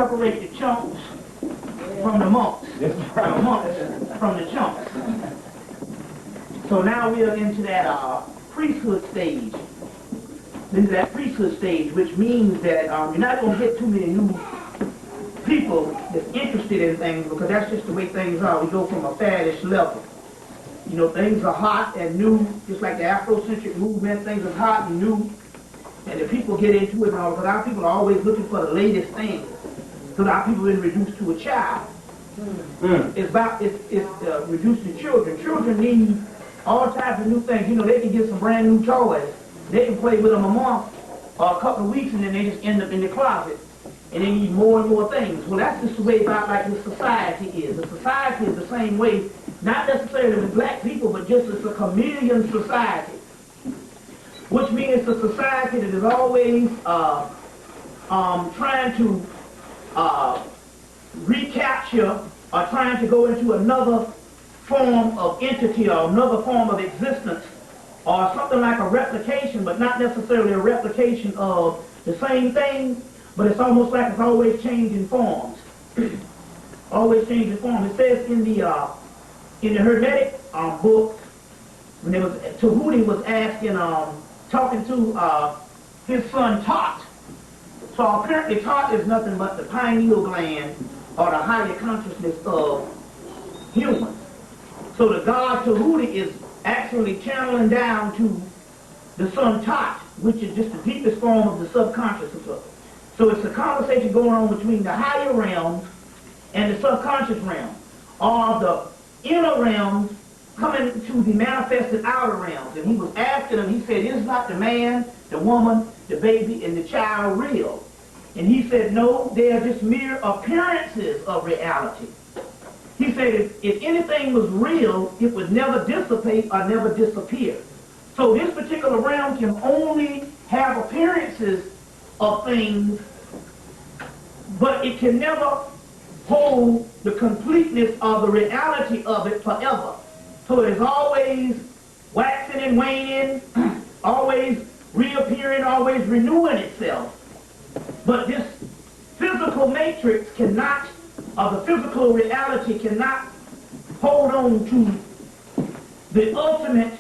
separate the chunks from the monks. The monks from the chunks. So now we are into that priesthood stage. Into that priesthood stage, which means that you're not going to get too many new people that's interested in things, because that's just the way things are. We go from a faddish level. You know, things are hot and new, just like the Afrocentric movement. Things are hot and new, and the people get into it and all, because our people are always looking for the latest thing. So our people have been reduced to a child. It's reduced to children. Children need all types of new things. You know, they can get some brand new toys. They can play with them a month or a couple of weeks, and then they just end up in the closet. And they need more and more things. Well, that's just the way about like the society is. The society is the same way, not necessarily with black people, but just as a chameleon society. Which means it's a society that is always trying to recapture or trying to go into another form of entity or another form of existence, or something like a replication, but not necessarily a replication of the same thing, but it's almost like it's always changing forms. Always changing forms. It says in the Hermetic book, when it was Tahuti was asking, talking to his son Tot. So apparently Tot is nothing but the pineal gland or the higher consciousness of humans. So the god Tahuti is actually channeling down to the son Tot, which is just the deepest form of the subconscious. So it's a conversation going on between the higher realms and the subconscious realm, or the inner realms coming to the manifested outer realms. And he was asking him, he said, is not the man, the woman, the baby, and the child real? And he said, no, they are just mere appearances of reality. He said, if anything was real, it would never dissipate or never disappear. So this particular realm can only have appearances of things, but it can never hold the completeness of the reality of it forever. So it is always waxing and waning, always reappearing, always renewing itself. But this physical matrix cannot, or the physical reality cannot hold on to the ultimate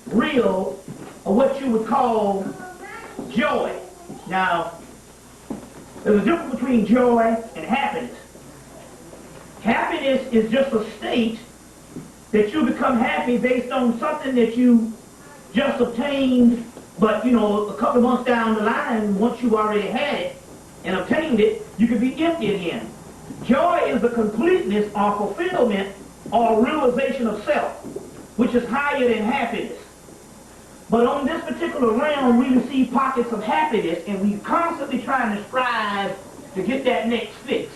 real, or what you would call joy. Now, there's a difference between joy and happiness. Happiness is just a state that you become happy based on something that you just obtained, but you know, a couple of months down the line, once you already had it and obtained it, you could be empty again. Joy is the completeness or fulfillment or realization of self, which is higher than happiness. But on this particular realm, we receive pockets of happiness, and we constantly trying to strive to get that next fix.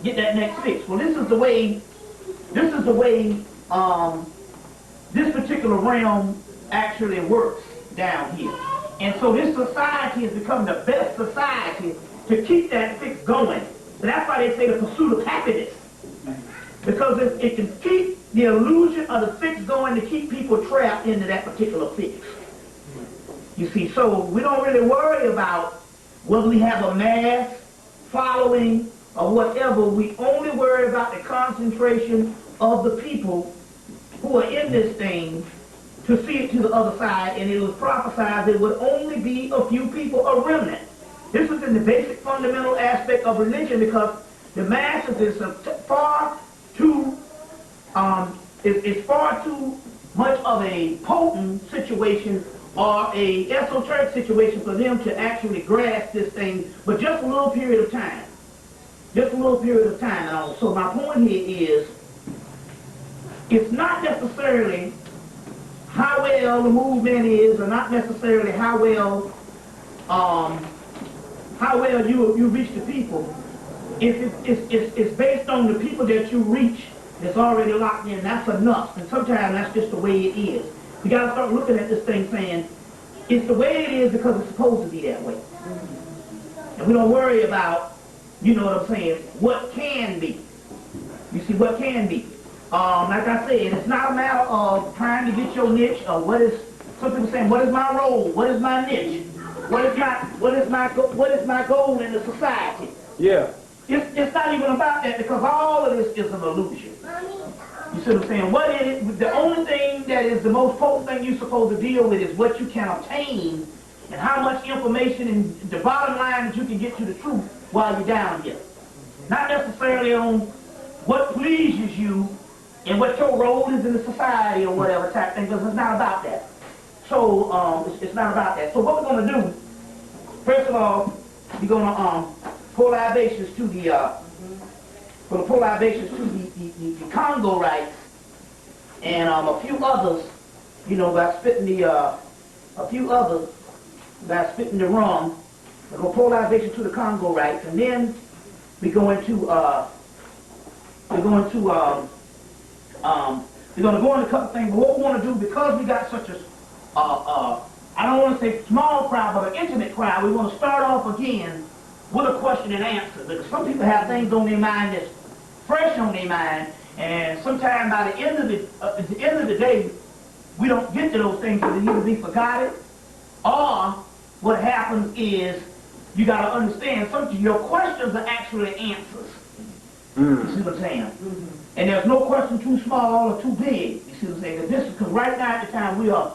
Get that next fix. Well, this is the way this particular realm actually works down here. And so this society has become the best society to keep that fix going. So that's why they say the pursuit of happiness. Because it can keep the illusion of the fix going to keep people trapped into that particular fix. You see, so we don't really worry about whether we have a mass following or whatever. We only worry about the concentration of the people who are in this thing to see it to the other side. And it was prophesied that it would only be a few people, a remnant. This is in the basic fundamental aspect of religion, because the masses is far too much of a potent situation or a esoteric situation for them to actually grasp this thing, but just a little period of time. Just a little period of time. Now, so my point here is, it's not necessarily how well the movement is, or not necessarily how well you reach the people. It's based on the people that you reach that's already locked in. That's enough. And sometimes that's just the way it is. We got to start looking at this thing saying, it's the way it is because it's supposed to be that way. And we don't worry about, you know what I'm saying, what can be. You see, what can be. Like I said, it's not a matter of trying to get your niche, or what is, some people saying, what is my role? What is my niche? What is my goal in the society? Yeah. It's not even about that, because all of this is an illusion. You see what I'm saying? What is it? The only thing that is the most potent thing you're supposed to deal with is what you can obtain and how much information and the bottom line that you can get to the truth while you're down here. Not necessarily on what pleases you and what your role is in the society or whatever type thing, because it's not about that. So it's not about that. So what we're going to do, first of all, we're going to pour libations to the the Congo rights and a few others, you know, by spitting the the rum. We're going to pour libations to the Congo rights, and then we're going to go into a couple things. But what we want to do, because we got such a I don't want to say small crowd, but an intimate crowd, we want to start off again with a question and answer, because some people have things on their mind that's fresh on their mind, and sometimes by the end of the day, we don't get to those things because they either be forgotten, or what happens is you got to understand some your questions are actually answers. You see what I'm saying? And there's no question too small or too big. You see what I'm saying? Because right now at the time we are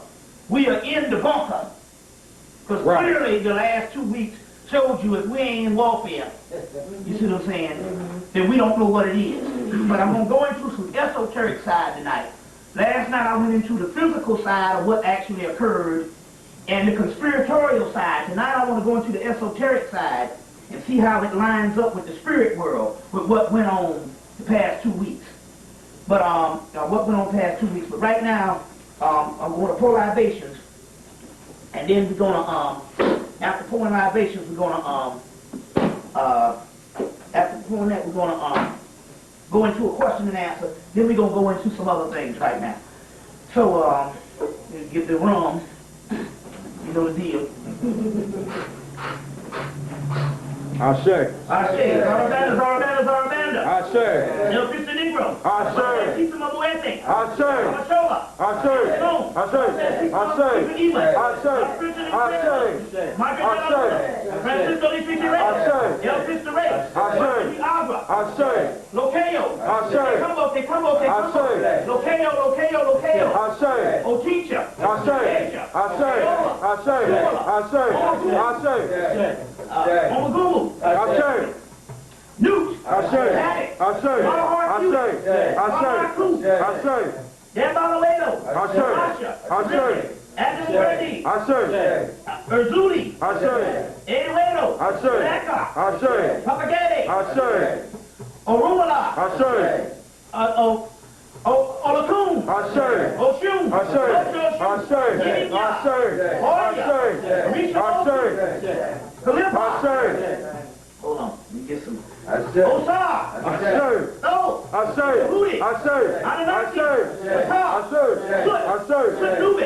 in the bunker, because clearly the last 2 weeks showed you if we ain't in warfare, you see what I'm saying, then we don't know what it is. But I'm going to go into some esoteric side tonight. Last night I went into the physical side of what actually occurred and the conspiratorial side. Tonight I want to go into the esoteric side and see how it lines up with the spirit world, with what went on the past 2 weeks. But what went on the past 2 weeks. But right now, I'm going to pour libations, and then we're going to, after pouring libations, we're going to, after pouring that, we're going to go into a question and answer. Then we're going to go into some other things right now. So, get the rum. You know the deal. I say. I say. Zarabanda. I say. El Cristo Negro. I say. Cristo Mamuete. I say. Machola. I say. I say. I say. I say. I say. Francisco de Figueroa. El Cristo Rey. I say. I say. Loqueo. I say. Te combo. I say. Loqueo. I say. O teacher. I say. I say. I say. I say. I say. Omagumu. I say. Newt. I say. I say. I say. I say. Dembalaredo. I say. I say. Adam Verdi. I say. Erzuli. I say. Eduardo. I say. Rebecca. I say. Papagate. I say. Orumala. I say. Olakun. I say. Oshun. I say. I say. I say. I say. I say. Hold on. Let me get some. I say. Osar. I say. Oh. I say. I say. I say. I say.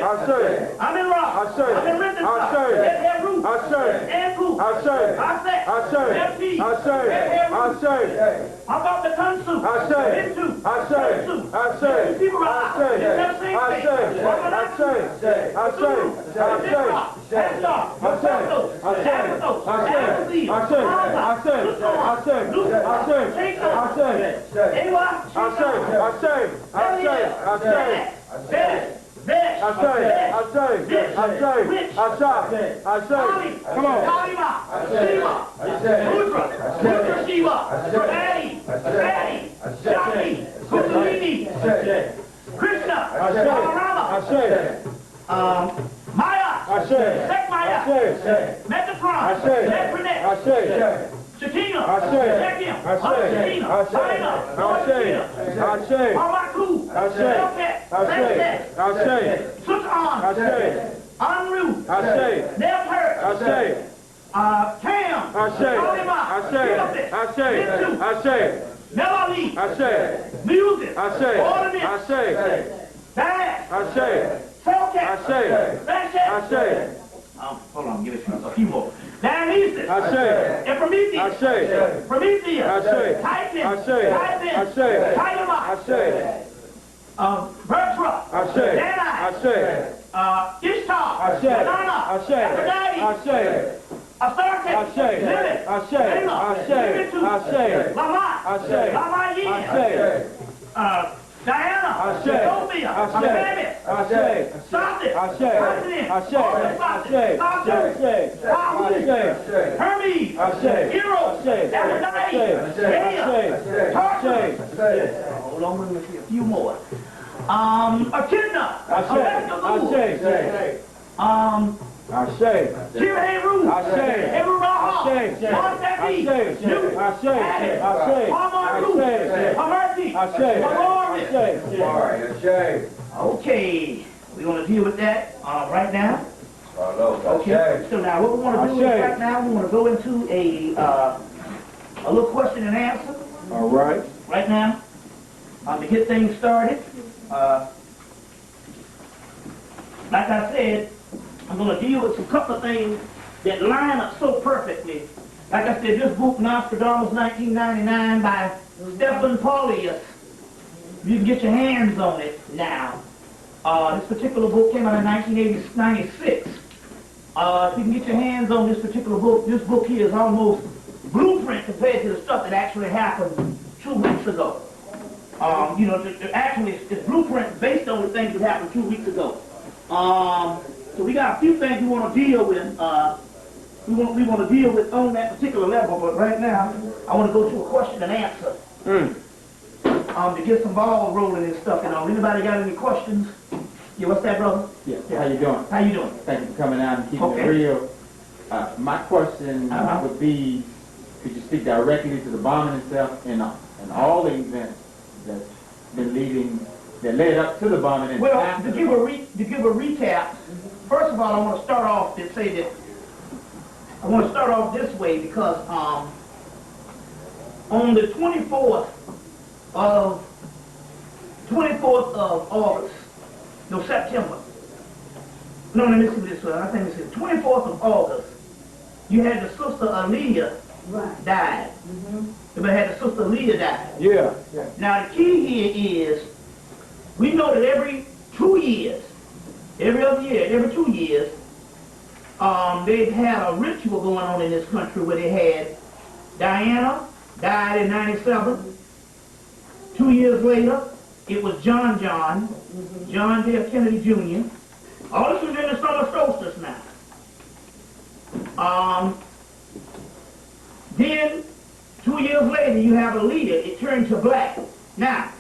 I say. I'm in Rock. I say. I'm in Renton. I say. I say. Andrew. I say. I say. I say. I say. How about the Kansu? I say. I say. I say. I say. I say. I say. I say. Come on. Maya, I say. Sekmaya, I say. Metatron, I say. Metrinet, I say. Shakina, I say. Shekim, I say. I say. I say. I say. Hamaku, I say. I say. I say. Sutan, I say. Anru, I say. Nelper, I say. Cam, I say. I say. I say. I say. Melody, I say. Music, I say. Ornament, I say. Dance, I say. Cellcat, I say. I say. hold on, give it a few more. Dionysus, I say. and Prometheus, I say. Prometheus, I say. Titan, I say. Titan, I say. Titanus, I say. Bertra, I say. Danai, I say. Ishtar, I say. Banana, I say. Aphrodite, I say. I started taking. I say. Limit. I say. Layla. I say. Limit two. I say. Lamont. I say. Lamont Yin. I say. Diana. I say. Sophia. I say. Hemmitt. I say. Stop it. I say. President. I say. I say. I say. I say. Hermes. I say. Hero. I say. Aphrodite. I say. Tarsus. Hold on, let me see a few more. Echidna. I say. I say. Heru. I say. Heru Raha. I say. Montefi. I say. Newt. I say. Addis. I say. Hamaru. I say. Hamerti. I say. Hamarti. I say. Okay, we're going to deal with that right now. Okay. Okay, so now what we want to do is right now we want to go into a little question and answer. All right. Right now, to get things started. Like I said, I'm going to deal with some couple of things that line up so perfectly. Like I said, this book, Nostradamus 1999 by Stephen Paulius. You can get your hands on it now. This particular book came out in 1996. If you can get your hands on this particular book, this book here is almost blueprint compared to the stuff that actually happened 2 weeks ago. You know, actually, it's blueprint based on the things that happened 2 weeks ago. So we got a few things we want to deal with. We want to deal with on that particular level, but right now, I want to go to a question and answer. To get some ball rolling and stuff, you know. Anybody got any questions? Yeah, what's that, brother? Yeah, how you doing? How you doing? Thank you for coming out and keeping Okay. it real. My question would be, could you speak directly to the bombing itself and all the events that's been leading, that led up to the bombing? And Well, to give a recap, first of all, I want to start off and say that I want to start off this way because on the 24th of August, no, September. No, let me see this one. I think it's the 24th of August. You had the sister Aaliyah died. You had the sister Aaliyah died. Yeah. Now the key here is, we know that every 2 years, every other year, every 2 years, they've had a ritual going on in this country where they had Diana died in 97. 2 years later, it was John J. F. Kennedy Jr. All this was in the summer solstice now. Then, 2 years later, you have Aaliyah. It turned to black. Now,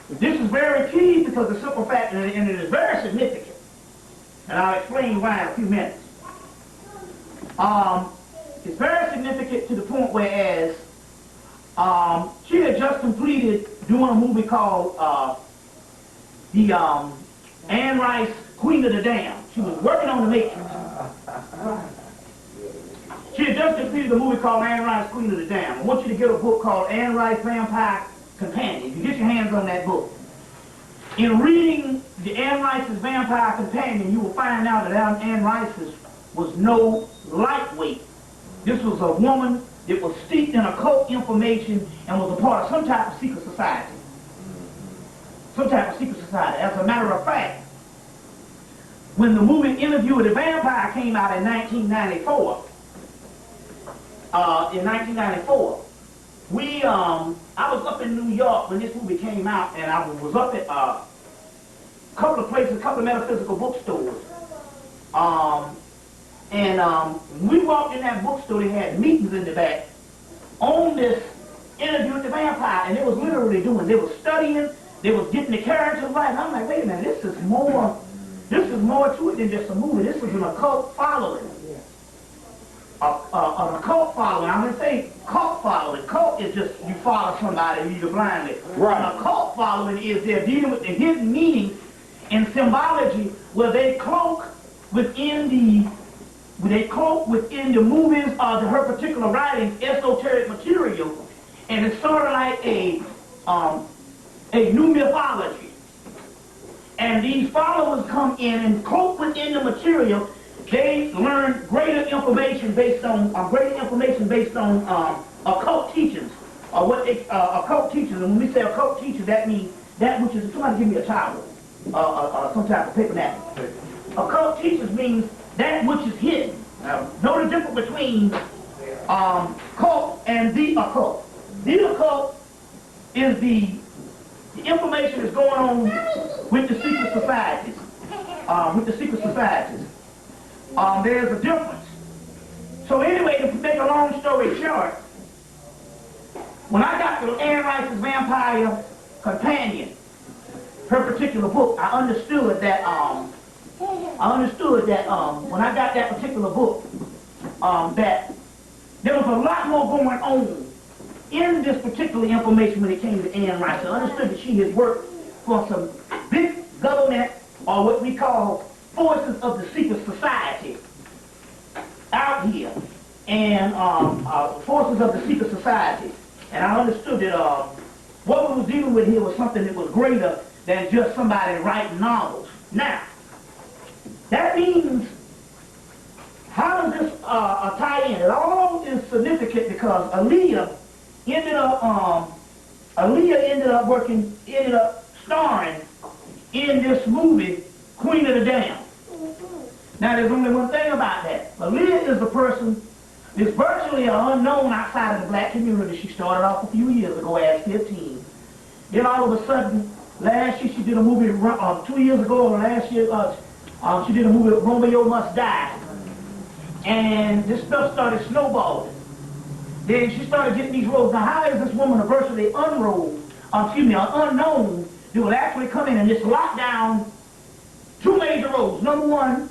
this is very key because the simple fact, and it is very significant, and I'll explain why in a few minutes. It's very significant to the point whereas she had just completed doing a movie called Anne Rice, Queen of the Damned. She was working on The Matrix. She had just completed a movie called Anne Rice, Queen of the Damned. I want you to get a book called Anne Rice, Vampire Companion. If you get your hands on that book. In reading the Anne Rice's Vampire Companion, you will find out that Anne Rice's was no lightweight. This was a woman that was steeped in occult information and was a part of some type of secret society. Some type of secret society. As a matter of fact, when the movie Interview with the Vampire came out in 1994, I was up in New York when this movie came out, and I was up at a couple of places, a couple of metaphysical bookstores. When we walked in that bookstore, they had meetings in the back on this Interview with the Vampire, and they was literally they were studying, they was getting the characters right, and I'm like, wait a minute, this is more to it than just a movie. This is an occult following. An occult following. I'm going to say cult following. Cult is just you follow somebody and you blindly. Right. An occult following is they're dealing with the hidden meaning and symbology where they cloak within the movies or her particular writings esoteric material, and it's sort of like a new mythology. And these followers come in and cloak within the material. They learn greater information based on occult teachings, or what occult teachings. And when we say occult teachings, that means that which is, somebody give me a towel, some type of paper napkin. Occult teachings means that which is hidden. Now, know the difference between cult and the occult. The occult is the information that's going on with the secret societies. There's a difference. So anyway, to make a long story short, when I got to Anne Rice's Vampire Companion, her particular book, I understood that when I got that particular book, that there was a lot more going on in this particular information when it came to Anne Rice. I understood that she had worked for some big government, or what we call forces of the secret society out here, and forces of the secret society. And I understood that what we were dealing with here was something that was greater than just somebody writing novels. Now, that means, how does this tie in? It all is significant because Aaliyah ended up starring in this movie, Queen of the Damned. Now, there's only one thing about that. Aaliyah is a person that's virtually unknown outside of the black community. She started off a few years ago as 15. Then all of a sudden, last year she did a movie, 2 years ago or last year, she did a movie, Romeo Must Die. And this stuff started snowballing. Then she started getting these roles. Now, how is this woman a virtually unknown that would actually come in and just lock down two major roles? Number one,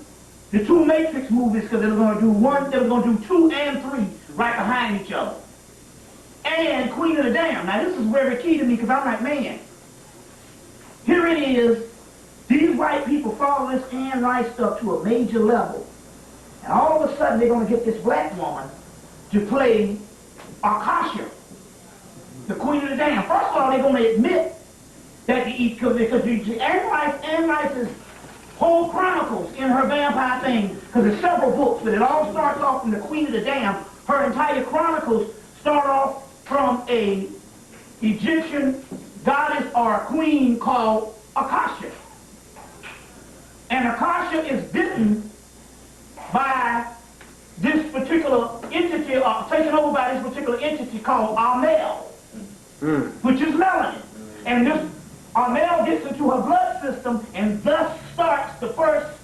the two Matrix movies, because they were going to do 2 and 3 right behind each other. And Queen of the Damned. Now, this is very key to me because I'm like, man, here it is. These white people follow this Anne Rice stuff to a major level. And all of a sudden, they're going to get this black woman to play Akasha, the Queen of the Damned. First of all, they're going to admit that because Anne Rice's whole chronicles in her vampire thing, because there's several books, but it all starts off from the Queen of the Damned. Her entire chronicles start off from a Egyptian goddess or a queen called Akasha. And Akasha is bitten by this particular entity, taken over by this particular entity called Amel, which is melanin. And this Amel gets into her blood system and thus starts the first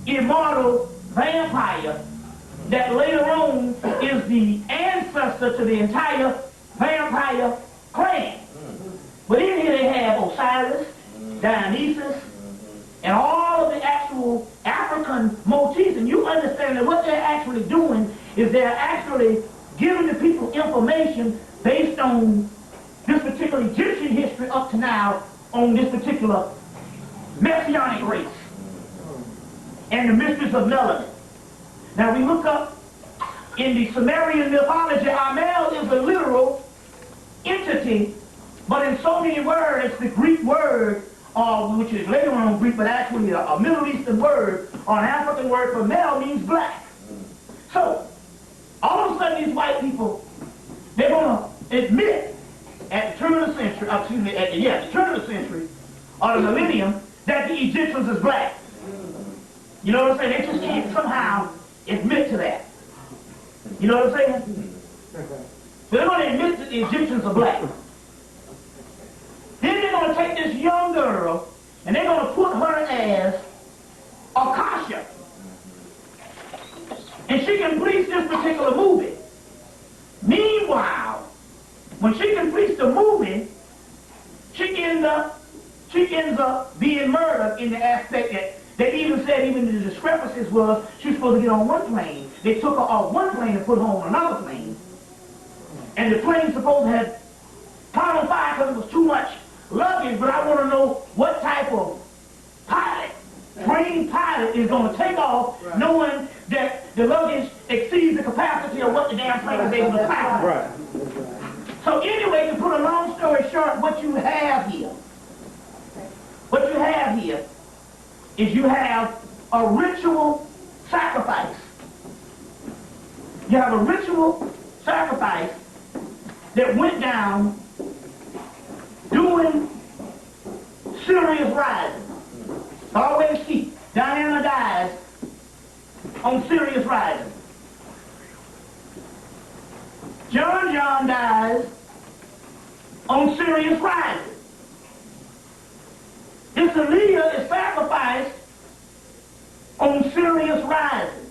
immortal vampire that later on is the ancestor to the entire vampire clan. But in here they have Osiris, Dionysus, and all of the actual African motifs. And you understand that what they're actually doing is they're actually giving the people information based on this particular Egyptian history up to now on this particular messianic race and the mysteries of melanin. Now we look up in the Sumerian mythology, Amel is a literal entity, but in so many words, the Greek word, which is later on Greek, but actually a Middle Eastern word or an African word for male means black. So, all of a sudden these white people, they're going to admit at the turn of the century, the turn of the century, or the millennium, that the Egyptians is black. You know what I'm saying? They just can't somehow admit to that. You know what I'm saying? So they're going to admit that the Egyptians are black. Then they're going to take this young girl and they're going to put her as Akasha. And she completes this particular movie. Meanwhile, when she completes the movie, she ends up being murdered in the aspect that they even said the discrepancies was she was supposed to get on one plane. They took her off one plane and put her on another plane. And the plane supposed to have caught on fire because it was too much luggage, but I want to know what type of pilot, trained pilot, is going to take off knowing that the luggage exceeds the capacity of what the damn plane is able to pack. Right. So anyway, to put a long story short, what you have here is you have a ritual sacrifice. You have a ritual sacrifice that went down during Sirius rising. Always keep. Diana dies on Sirius rising. John dies on Sirius rising. This Aaliyah is sacrificed on Sirius rising.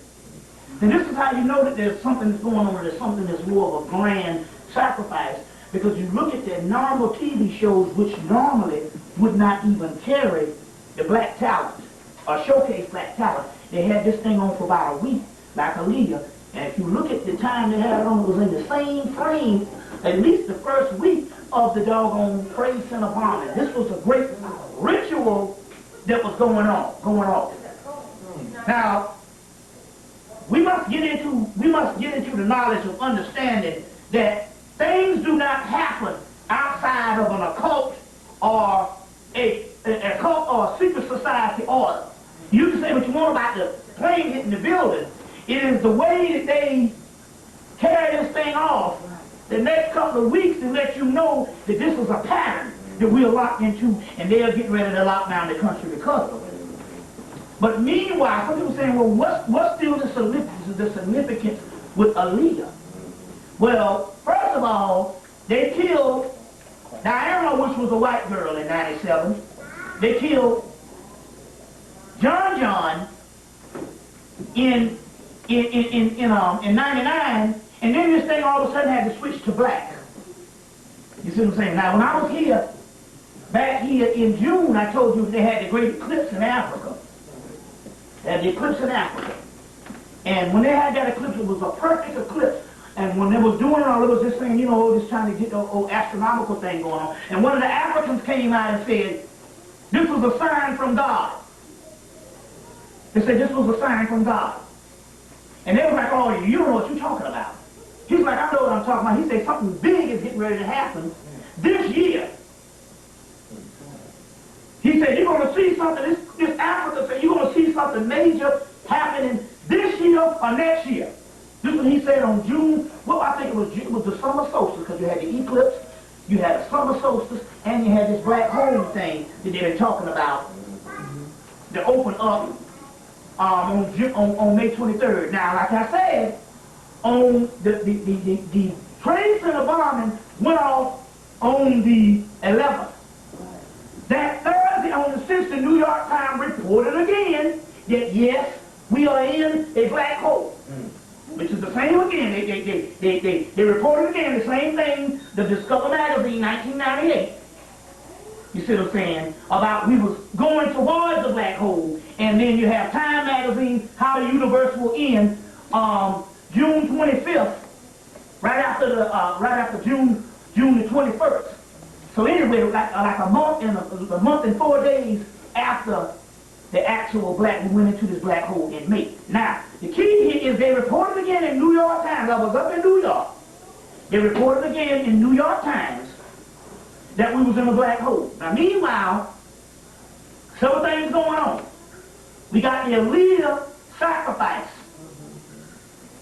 And this is how you know that there's something that's going on, there's something that's more of a grand sacrifice. Because you look at the normal TV shows which normally would not even carry the black talent or showcase black talent. They had this thing on for about a week, like Aaliyah. And if you look at the time they had it on, it was in the same frame, at least the first week of the doggone Praise Center bombing. This was a great ritual that was going on. Now, we must get into the knowledge of understanding that things do not happen outside of an occult or a cult or a secret society order. You can say what you want about the plane hitting the building. It is the way that they carry this thing off the next couple of weeks to let you know that this is a pattern that we're locked into, and they're getting ready to lock down the country because of it. But meanwhile, some people saying, well, what's still the significance with Aaliyah? Well, first of all, they killed Diana, which was a white girl in 97. They killed John in 99, and then this thing all of a sudden had to switch to black. You see what I'm saying? Now, when I was here, back here in June, I told you they had the great eclipse in Africa. They had the eclipse in Africa. And when they had that eclipse, it was a perfect eclipse. And when they was doing it all, it was this thing, you know, just trying to get the old astronomical thing going on. And one of the Africans came out and said, this was a sign from God. They said this was a sign from God. And they were like, oh, you don't know what you're talking about. He's like, I know what I'm talking about. He said something big is getting ready to happen this year. He said, you're going to see something, this Africa said, you're going to see something major happening this year or next year. This is what he said on June, well, I think it was the summer solstice, because you had the eclipse, you had the summer solstice, and you had this black hole thing that they've been talking about that opened up on May 23rd. Now, like I said, on the Trade Center bombing went off on the 11th. That Thursday on the 6th, the New York Times reported again that yes, we are in a black hole. Which is the same again. They reported again the same thing, the Discover magazine, 1998. You see what I'm saying? About we was going towards the black hole, and then you have Time magazine, how the universe will end, June 25th, right after June the 21st. So anyway, like a month and 4 days after the actual we went into this black hole in May. Now, the key here is they reported again in New York Times. I was up in New York. They reported again in New York Times that we was in a black hole. Now, meanwhile, several things going on. We got the Aaliyah sacrifice.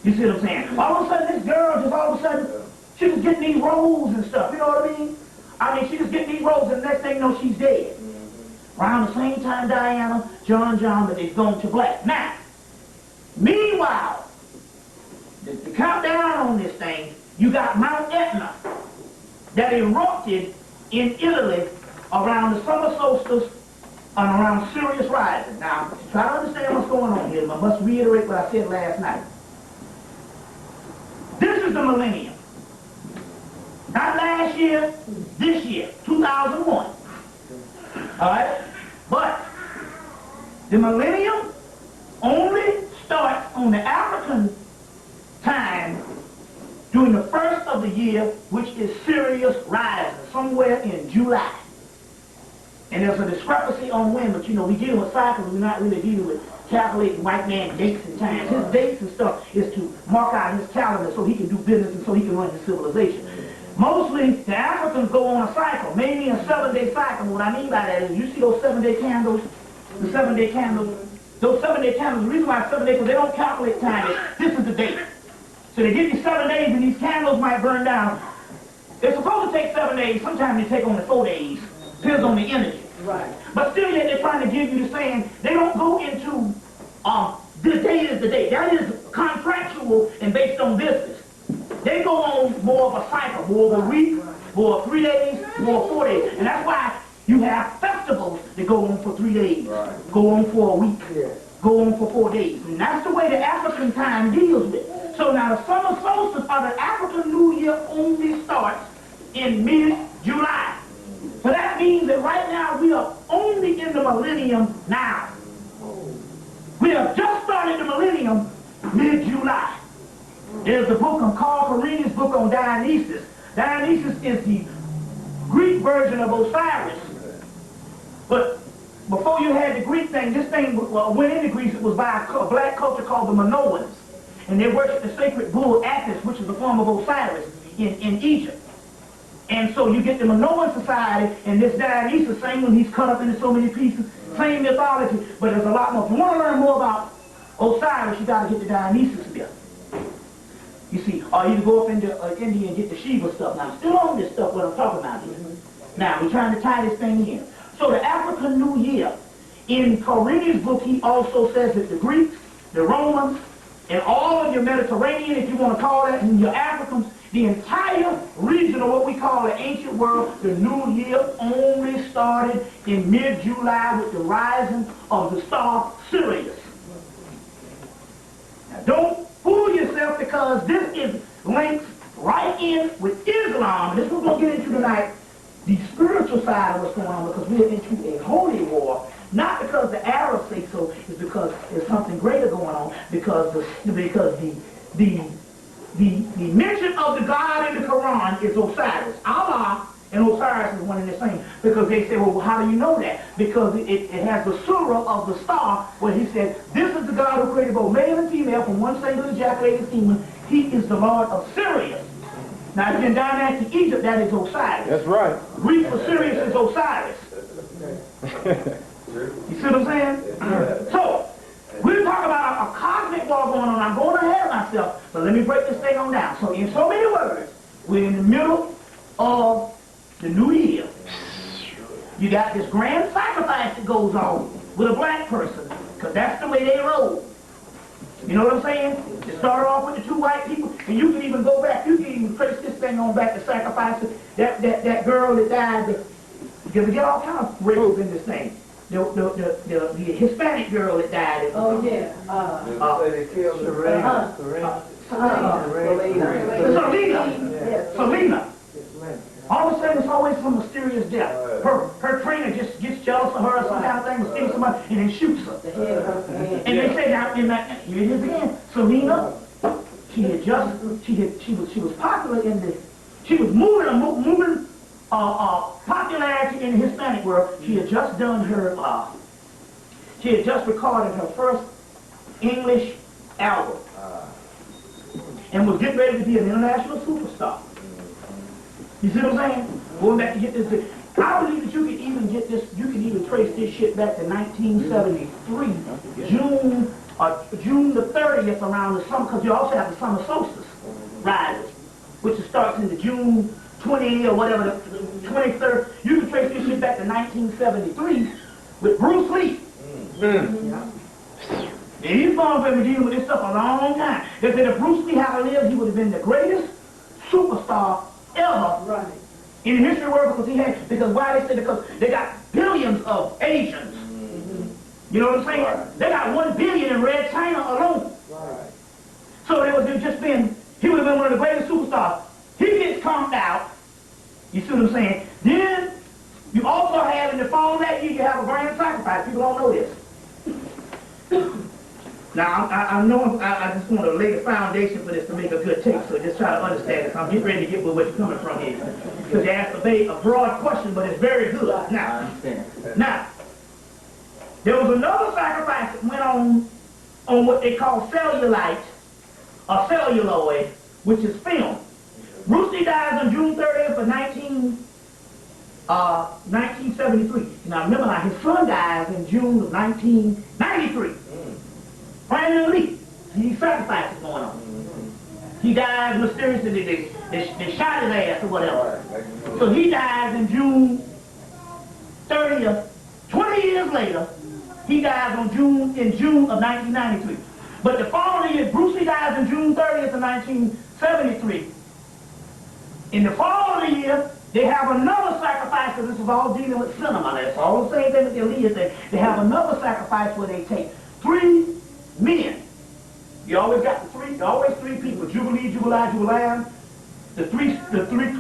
You see what I'm saying? All of a sudden, this girl just all of a sudden, she was getting these roles and stuff. You know what I mean? She was getting these roles, and the next thing you know, she's dead. Around the same time, Diana, John, but they've gone to black. Now, meanwhile, the countdown on this thing, you got Mount Etna that erupted in Italy around the summer solstice and around Sirius rising. Now, to try to understand what's going on here, I must reiterate what I said last night. This is the millennium. Not last year, this year, 2001. All right? But the millennium only starts on the African time during the first of the year, which is Sirius rising, somewhere in July. And there's a discrepancy on when, but you know, we deal with cycles, we're not really dealing with calculating white man dates and times. His dates and stuff is to mark out his calendar so he can do business and so he can run his civilization. Mostly, the Africans go on a cycle, maybe a 7-day cycle. What I mean by that is, you see those 7-day candles, the 7-day candles, those 7-day candles, the reason why it's 7 days, because they don't calculate time, this is the date. So they give you 7 days and these candles might burn down. They're supposed to take 7 days, sometimes they take only 4 days, depends on the energy. Right. But still yet they're trying to give you the saying, they don't go into, the date is the date. That is contractual and based on business. They go on more cycle. More of a week, more of 3 days, more of 4 days. And that's why you have festivals that go on for 3 days, go on for a week, go on for 4 days. And that's the way the African time deals with it. So now the summer solstice or the African New Year only starts in mid-July. So that means that right now we are only in the millennium now. We have just started the millennium mid-July. There's a book on Carl Carini's book on Dionysus. Dionysus is the Greek version of Osiris. But before you had the Greek thing, this thing went into Greece. It was by a black culture called the Minoans. And they worshiped the sacred bull Apis, which is a form of Osiris in Egypt. And so you get the Minoan society, and this Dionysus, same when he's cut up into so many pieces, same mythology, but there's a lot more. If you want to learn more about Osiris, you got to get the Dionysus myth. You see, or you can go up into India and get the Shiva stuff. Now, I'm still on this stuff, what I'm talking about here. Now, we're trying to tie this thing in. So the African New Year, in Carini's book, he also says that the Greeks, the Romans, and all of your Mediterranean, if you want to call that, and your Africans, the entire region of what we call the ancient world, the New Year only started in mid-July with the rising of the star Sirius. Now, don't fool yourself, because this is linked right in with Islam. This is what we're going to get into tonight, the spiritual side of what's going on, because we're into a holy war. Not because the Arabs say so, it's because there's something greater going on, because the mention of the God in the Quran is Osiris. Allah and Osiris is one and the same. Because they say, well, how do you know that? Because it has the surah of the star where he said, this is the God who created both male and female from one single ejaculated semen. He is the Lord of Sirius. Now, if you're down there to Egypt, that is Osiris. That's right. Greek for Sirius is Osiris. You see what I'm saying? So, we're talking about a cosmic war going on. I'm going ahead of myself, but let me break this thing on down. So, in so many words, we're in the middle of the new year. You got this grand sacrifice that goes on with a black person, because that's the way they roll. You know what I'm saying? It started off with the 2 white people, and you can even go back, you can even trace this thing on back to sacrifices. That girl that died, because we get all kinds of races in this thing. The Hispanic girl that died. Oh, yeah. They killed Selena. All of a sudden, it's always some mysterious death. Her trainer just gets jealous of her or some kind of thing, will steal somebody, and then shoots her. And they say, now, here it is again. Selena, she was popular in the, she was moving popularity in the Hispanic world. She had just done her, she had just recorded her first English album, and was getting ready to be an international superstar. You see what I'm saying? Going back to get this, I believe that you can even get this, you can even trace this shit back to 1973, June the 30th around the summer, because you also have the summer solstice rises, which starts in the June 20 or whatever, the 23rd. You can trace this shit back to 1973 with Bruce Lee. And he's gone been dealing with this stuff a long time. They said if Bruce Lee had lived, he would have been the greatest superstar ever in the history of the world, because why they say, because they got billions of Asians. You know what I'm saying? They got 1 billion in Red China alone. So they would have just been, he would have been one of the greatest superstars. He gets conked out. You see what I'm saying? Then you also have in the fall of that year, you have a grand sacrifice. People don't know this. Now, I just want to lay the foundation for this to make a good tape, so just try to understand this. I'm getting ready to get where you're coming from here. Because you asked a broad question, but it's very good. Now, there was another sacrifice that went on what they call cellulite, or celluloid, which is film. Bruce Lee dies on June 30th of 1973. Now, remember now, his son dies in June of 1993. Brandon Lee, he sacrifices going on. He dies mysteriously, they shot his ass or whatever. So he dies in June 30th, 20 years later, he dies in June of 1993. But the following year, Bruce Lee dies in June 30th of 1973. In the fall of the year, they have another sacrifice, because this is all dealing with cinema. That's all the same thing with the Leah thing. They have another sacrifice where they take 3 men. You always got always three people, Jubilee, Jubilee, the three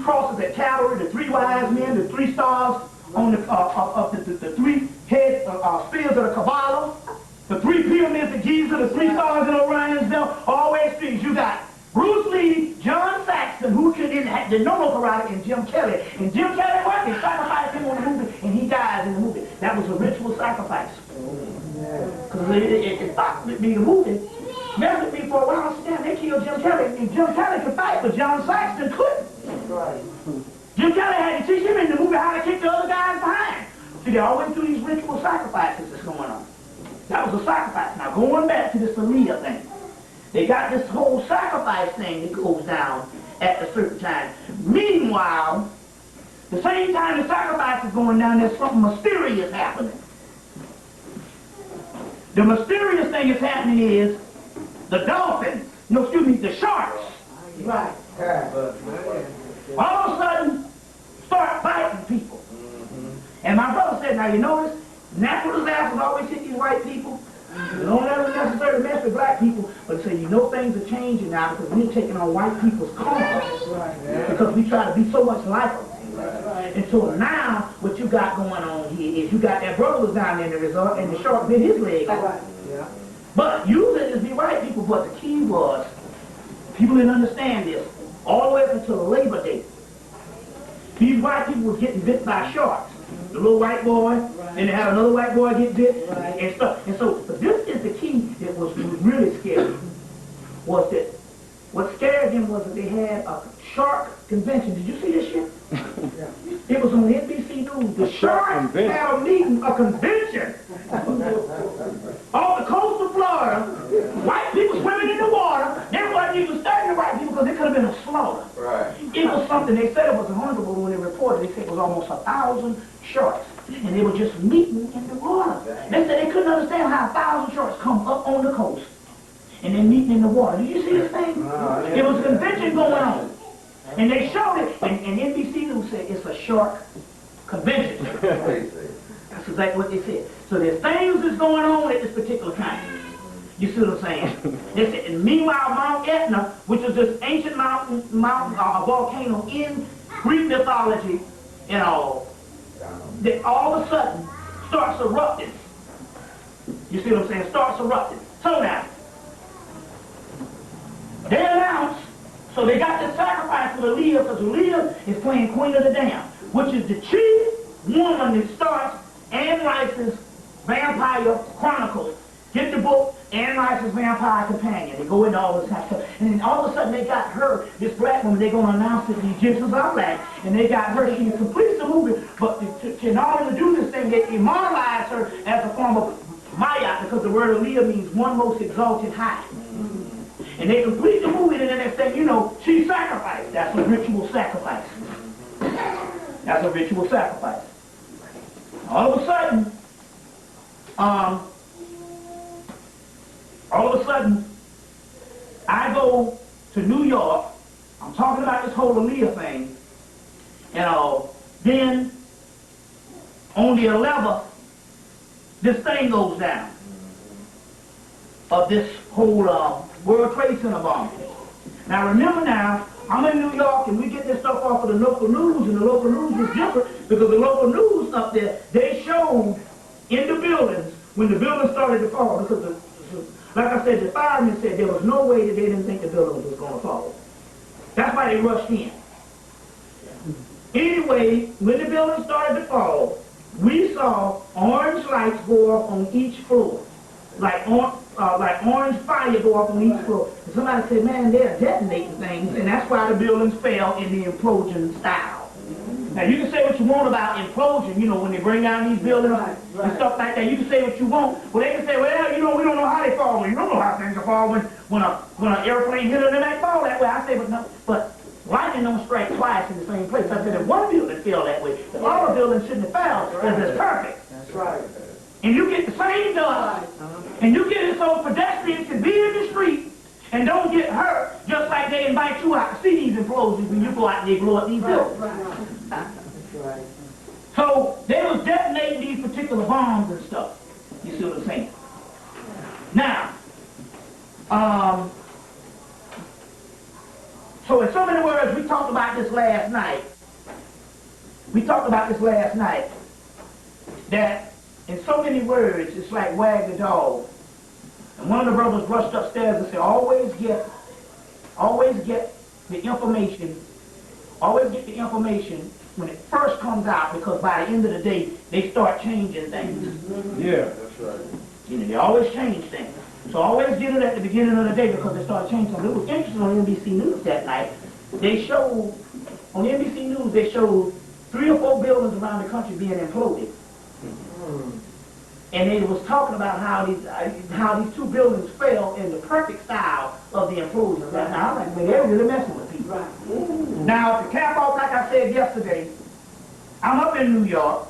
crosses at Calvary, the 3 wise men, the 3 stars on the 3 head spears of the Kabbalah, the 3 pyramids of Giza, the 3 stars in Orion's belt, always 3. You got Bruce Lee, John Saxon, who didn't know no karate, and Jim Kelly. And Jim Kelly, what? They sacrificed him on the movie, and he dies in the movie. That was a ritual sacrifice. Because it stopped with me, the movie. Messed with me for a while. I said, damn, they killed Jim Kelly. And Jim Kelly could fight, but John Saxon couldn't. Right. Jim Kelly had to teach him in the movie how to kick the other guys behind. See, they always do these ritual sacrifices that's going on. That was a sacrifice. Now, going back to this Aliyah thing. They got this whole sacrifice thing that goes down at a certain time. Meanwhile, the same time the sacrifice is going down, there's something mysterious happening. The mysterious thing that's happening is the dolphins, the sharks. Right. All of a sudden, start biting people. And my brother said, now you notice, natural disasters always hit these white people. You don't ever necessarily mess with black people, but say, things are changing now because we're taking on white people's cause. Because we try to be so much like them. And so now, what you got going on here is you got that brother was down there in the resort and the shark bit his leg off. But usually it be white people, but the key was, people didn't understand this, all the way up until Labor Day. These white people were getting bit by sharks. The little white boy, then they had another white boy get bit, and stuff. And so, but this is the key that was really scary, was that what scared them was that they had a shark convention. Did you see this shit? It was on NBC News. The sharks had a meeting, a convention. Off the coast of Florida, white people swimming in the water. They wasn't even studying the white people because it could have been a slaughter. Right. It was something, they said it was 100, but when they reported, they said it was almost 1,000 sharks. And they were just meeting in the water. They said they couldn't understand how 1,000 sharks come up on the coast. And they're meeting in the water. Did you see this thing? It was a convention going on. And they showed it, and NBC News said it's a shark convention. That's exactly what they said. So there's things that's going on at this particular time. You see what I'm saying? They said, and meanwhile, Mount Etna, which is this ancient volcano in Greek mythology and all, that all of a sudden starts erupting. You see what I'm saying? Starts erupting. So now, they announced, so they got this sacrifice for Leah, because Leah is playing Queen of the Damned, which is the chief woman that starts Anne Rice's Vampire Chronicles. Get the book, Anne Rice's Vampire Companion. They go into all this kind of stuff. And then all of a sudden they got her, this black woman, they're going to announce that the Egyptians are black. And they got her, she completes the movie, but in order to do this thing, they immortalize her as a form of Maya, because the word Aliyah means one most exalted high. And they complete the movie, and then they say, she sacrificed. That's a ritual sacrifice. That's a ritual sacrifice. All of a sudden, I go to New York. I'm talking about this whole Aliyah thing. Then, on the 11th, this thing goes down. Of this whole World Trade Center bombing. Now remember now, I'm in New York and we get this stuff off of the local news, and the local news was different because the local news up there, they showed in the buildings when the building started to fall, because like I said, the firemen said there was no way that they didn't think the building was going to fall. That's why they rushed in. Anyway, when the building started to fall, we saw orange lights go off on each floor. Like orange fire go up on each floor. And somebody said, man, they're detonating things, and that's why the buildings fell in the implosion style. Now, you can say what you want about implosion, when they bring down these buildings and stuff like that. You can say what you want. Well, they can say, well, we don't know how they fall. Well, you don't know how things fall when an airplane hit them, they might fall that way. I say, but lightning don't strike twice in the same place. I said, if one building fell that way, if all the buildings shouldn't have fell, because it's perfect. That's right. And you get the same done, and you get it so pedestrians can be in the street and don't get hurt, just like they invite you out to see these implosions when you go out and they blow up these buildings. Right. So they was detonating these particular bombs and stuff. You see what I'm saying? Now, so in so many words, we talked about this last night. That in so many words, it's like wag the dog. And one of the brothers rushed upstairs and said, always get the information when it first comes out, because by the end of the day, they start changing things. Yeah, that's right. You know, they always change things. So always get it at the beginning of the day because they start changing things. It was interesting on NBC News that night. They showed, on NBC News, they showed 3 or 4 buildings around the country being imploded. And they was talking about how these 2 buildings fell in the perfect style of the implosion. Now, I'm like, man, they're really messing with people. Now, to cap off, like I said yesterday, I'm up in New York.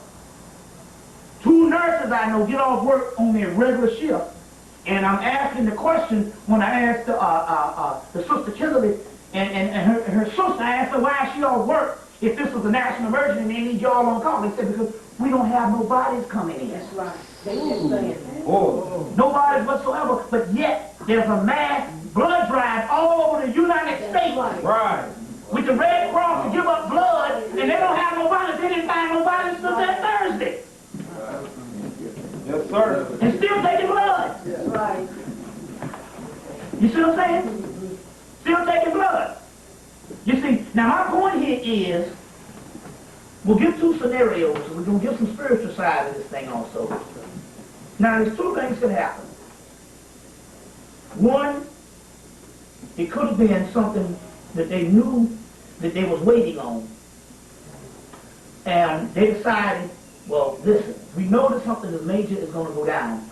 2 nurses I know get off work on their regular shift. And I'm asking the question when I asked the sister Chisholm and her sister, I asked her why she off work if this was a national emergency and they need y'all on call. They said because we don't have no bodies coming in. That's right. They just saying. No bodies whatsoever, but yet there's a mass blood drive all over the United States. Right. With the Red Cross to give up blood, and they don't have no bodies. They didn't find no bodies until that Thursday. Yes, sir. And still taking blood. That's right. You see what I'm saying? Still taking blood. You see, now my point here is, we'll give 2 scenarios, and we're going to give some spiritual side of this thing also. Now, there's 2 things that happen. One, it could have been something that they knew that they was waiting on. And they decided, well, listen, we know that something is major is going to go down.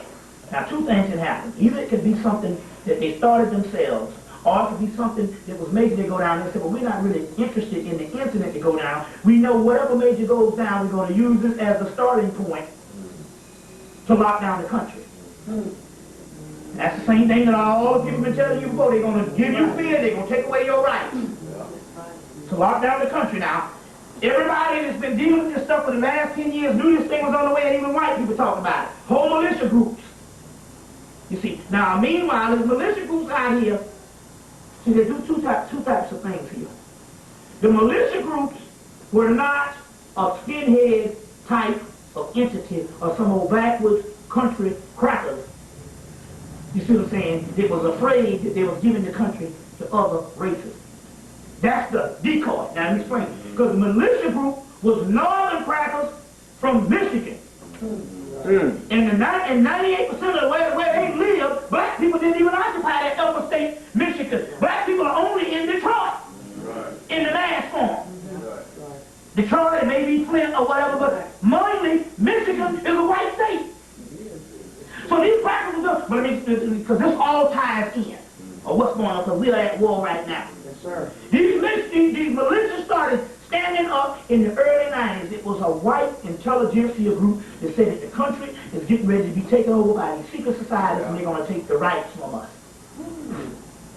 Now, 2 things can happen. Either it could be something that they started themselves, or it could be something that was major to go down. They said, well, we're not really interested in the incident to go down. We know whatever major goes down, we're going to use this as a starting point to lock down the country. That's the same thing that all the people have been telling you before. They're going to give you fear. They're going to take away your rights. To lock down the country. Now, everybody that's been dealing with this stuff for the last 10 years knew this thing was on the way, and even white people talk about it. Whole militia groups. You see, now meanwhile, there's militia groups out here. See, they do two types of things here. The militia groups were not a skinhead type of entity or some old backwoods country crackers. You see what I'm saying? They was afraid that they was giving the country to other races. That's the decoy. Now let me explain. Because the militia group was northern crackers from Michigan. And 98% of where they live, black people didn't even occupy that upper state, Michigan. Black people are only in Detroit, in the mass form. Detroit, maybe Flint or whatever, but mainly Michigan is a white state. So these crackers are good, because this all ties in, or what's going on, because we're at war right now. Yes, sir. These militias started standing up in the early 90s. It was a white intelligentsia group that said that the country is getting ready to be taken over by these secret societies, and they're going to take the rights from us.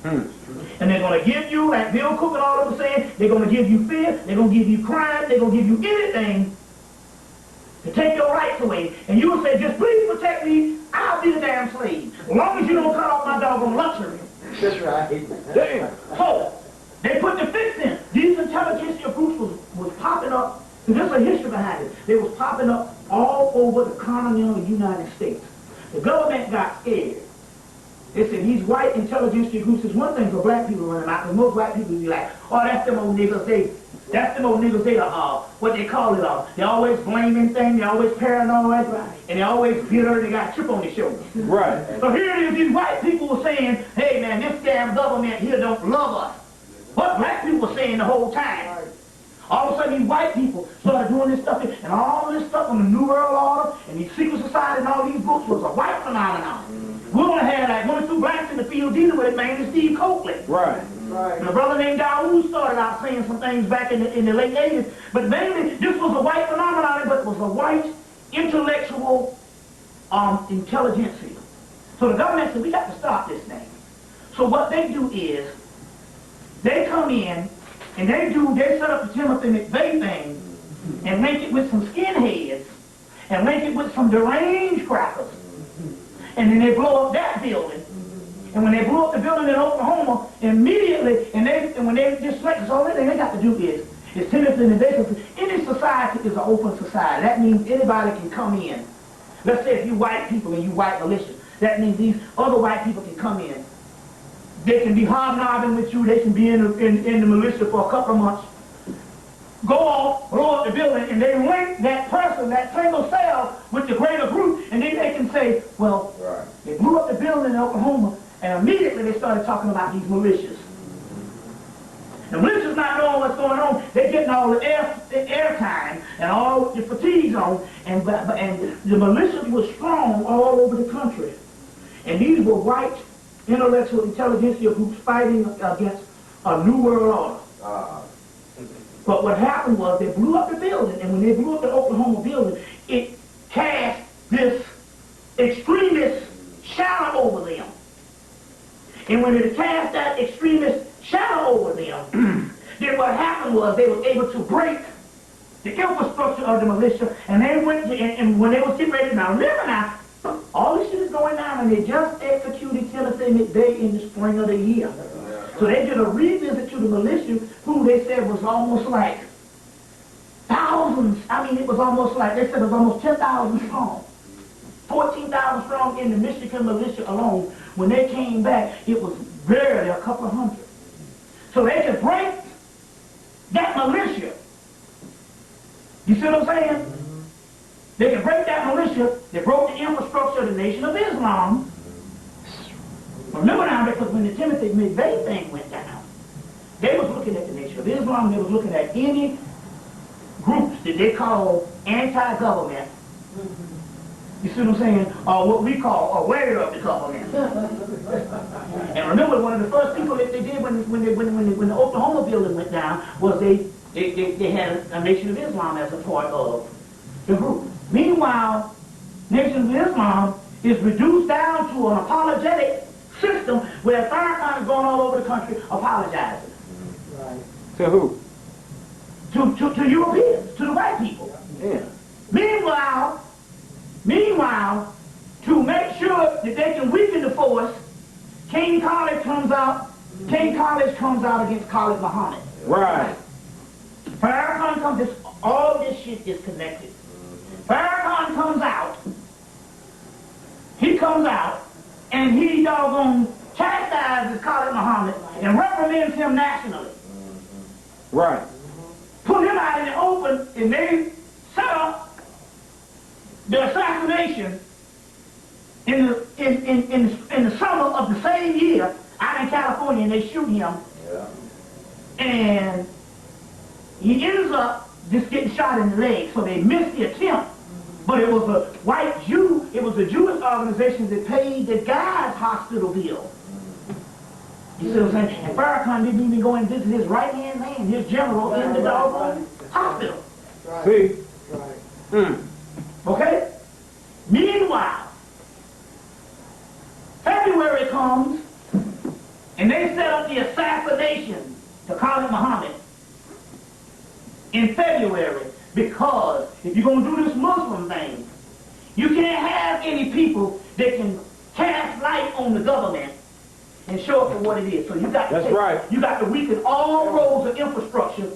And they're going to give you, like Bill Cook and all of them saying, they're going to give you fear, they're going to give you crime, they're going to give you anything to take your rights away. And you will say, just please protect me, I'll be the damn slave. As long as you don't cut off my doggone luxury. That's right. Damn. So, they put the fix in. These intelligentsia groups was popping up. So there's a history behind it. They was popping up all over the continental United States. The government got scared. They said these white intelligentsia groups is one thing for black people running out, but most white people be like, oh, that's them old niggas. They what they call it, they always blaming things, they always paranoid, and they always bitter, and they got a chip on their shoulder. Right. So here it is, these white people were saying, hey man, this damn government here don't love us. What black people were saying the whole time. All of a sudden these white people started doing this stuff, and all this stuff on the New World Order, and these secret societies and all these books was a white phenomenon. We only had like 1 or 2 blacks in the field dealing with it, man, Steve Coakley. Right. And a brother named Dawood started out saying some things back in the late 80s. But mainly, this was a white phenomenon, but it was a white intellectual intelligentsia. So the government said, we got to stop this thing. So what they do is, They come in and they set up the Timothy McVeigh thing and link it with some skinheads and link it with some deranged crackers. And then they blow up that building. And when they blew up the building in Oklahoma, immediately, and when they just select, all they got to do is Timothy McVeigh. Any society is an open society. That means anybody can come in. Let's say if you white people and you white militia, that means these other white people can come in. They can be hobnobbing with you. They can be in the militia for a couple of months. Go off, blow up the building, and they link that person, that single cell, with the greater group, and then they can say, well, they blew up the building in Oklahoma, and immediately they started talking about these militias. The militias not knowing what's going on, they're getting all the air time and all the fatigues on, and the militias were strong all over the country. And these were white intellectual intelligentsia groups fighting against a new world order. But what happened was they blew up the building, and when they blew up the Oklahoma building, it cast this extremist shadow over them. And when it cast that extremist shadow over them, then what happened was they were able to break the infrastructure of the militia, and they went to, and when they was getting ready, now remember now, all this shit is going down, and they just executed Timothy McVeigh in the spring of the year. So they did a revisit to the militia, who they said was almost like thousands. I mean, it was almost like, they said it was almost 10,000 strong. 14,000 strong in the Michigan militia alone. When they came back, it was barely a couple of hundred. So they could break that militia. You see what I'm saying? They could break that militia. They broke the infrastructure of the Nation of Islam. Remember now, because when the Timothy McVeigh thing went down, they was looking at the Nation of Islam, they was looking at any groups that they call anti-government. You see what I'm saying? Or what we call aware of the government. And remember, one of the first people that they did when the Oklahoma building went down was they had a Nation of Islam as a part of the group. Meanwhile, Nation of Islam is reduced down to an apologetic system where Farrakhan is going all over the country apologizing. Right. To who? To Europeans, to the white people. Yeah. Meanwhile, to make sure that they can weaken the force, King Khalid comes out against Khalid Muhammad. Right. Farrakhan comes, all this shit is connected. Farrakhan comes out, and he doggone chastises Khalid Muhammad and reprimands him nationally. Right. Put him out in the open, and they set up the assassination in the summer of the same year out in California, and they shoot him. Yeah. And he ends up just getting shot in the leg, so they missed the attempt. But it was a white Jew, it was a Jewish organization that paid the guy's hospital bill. You see what I'm saying? And Farrakhan didn't even go and visit his right-hand man, his general, in the doggone hospital. Right. See? Right. Okay? Meanwhile, February comes, and they set up the assassination to Khalid Muhammad in February, because if you're going to do this Muslim thing, you can't have any people that can cast light on the government and show it for what it is. So you got to you got to weaken all roads of infrastructure.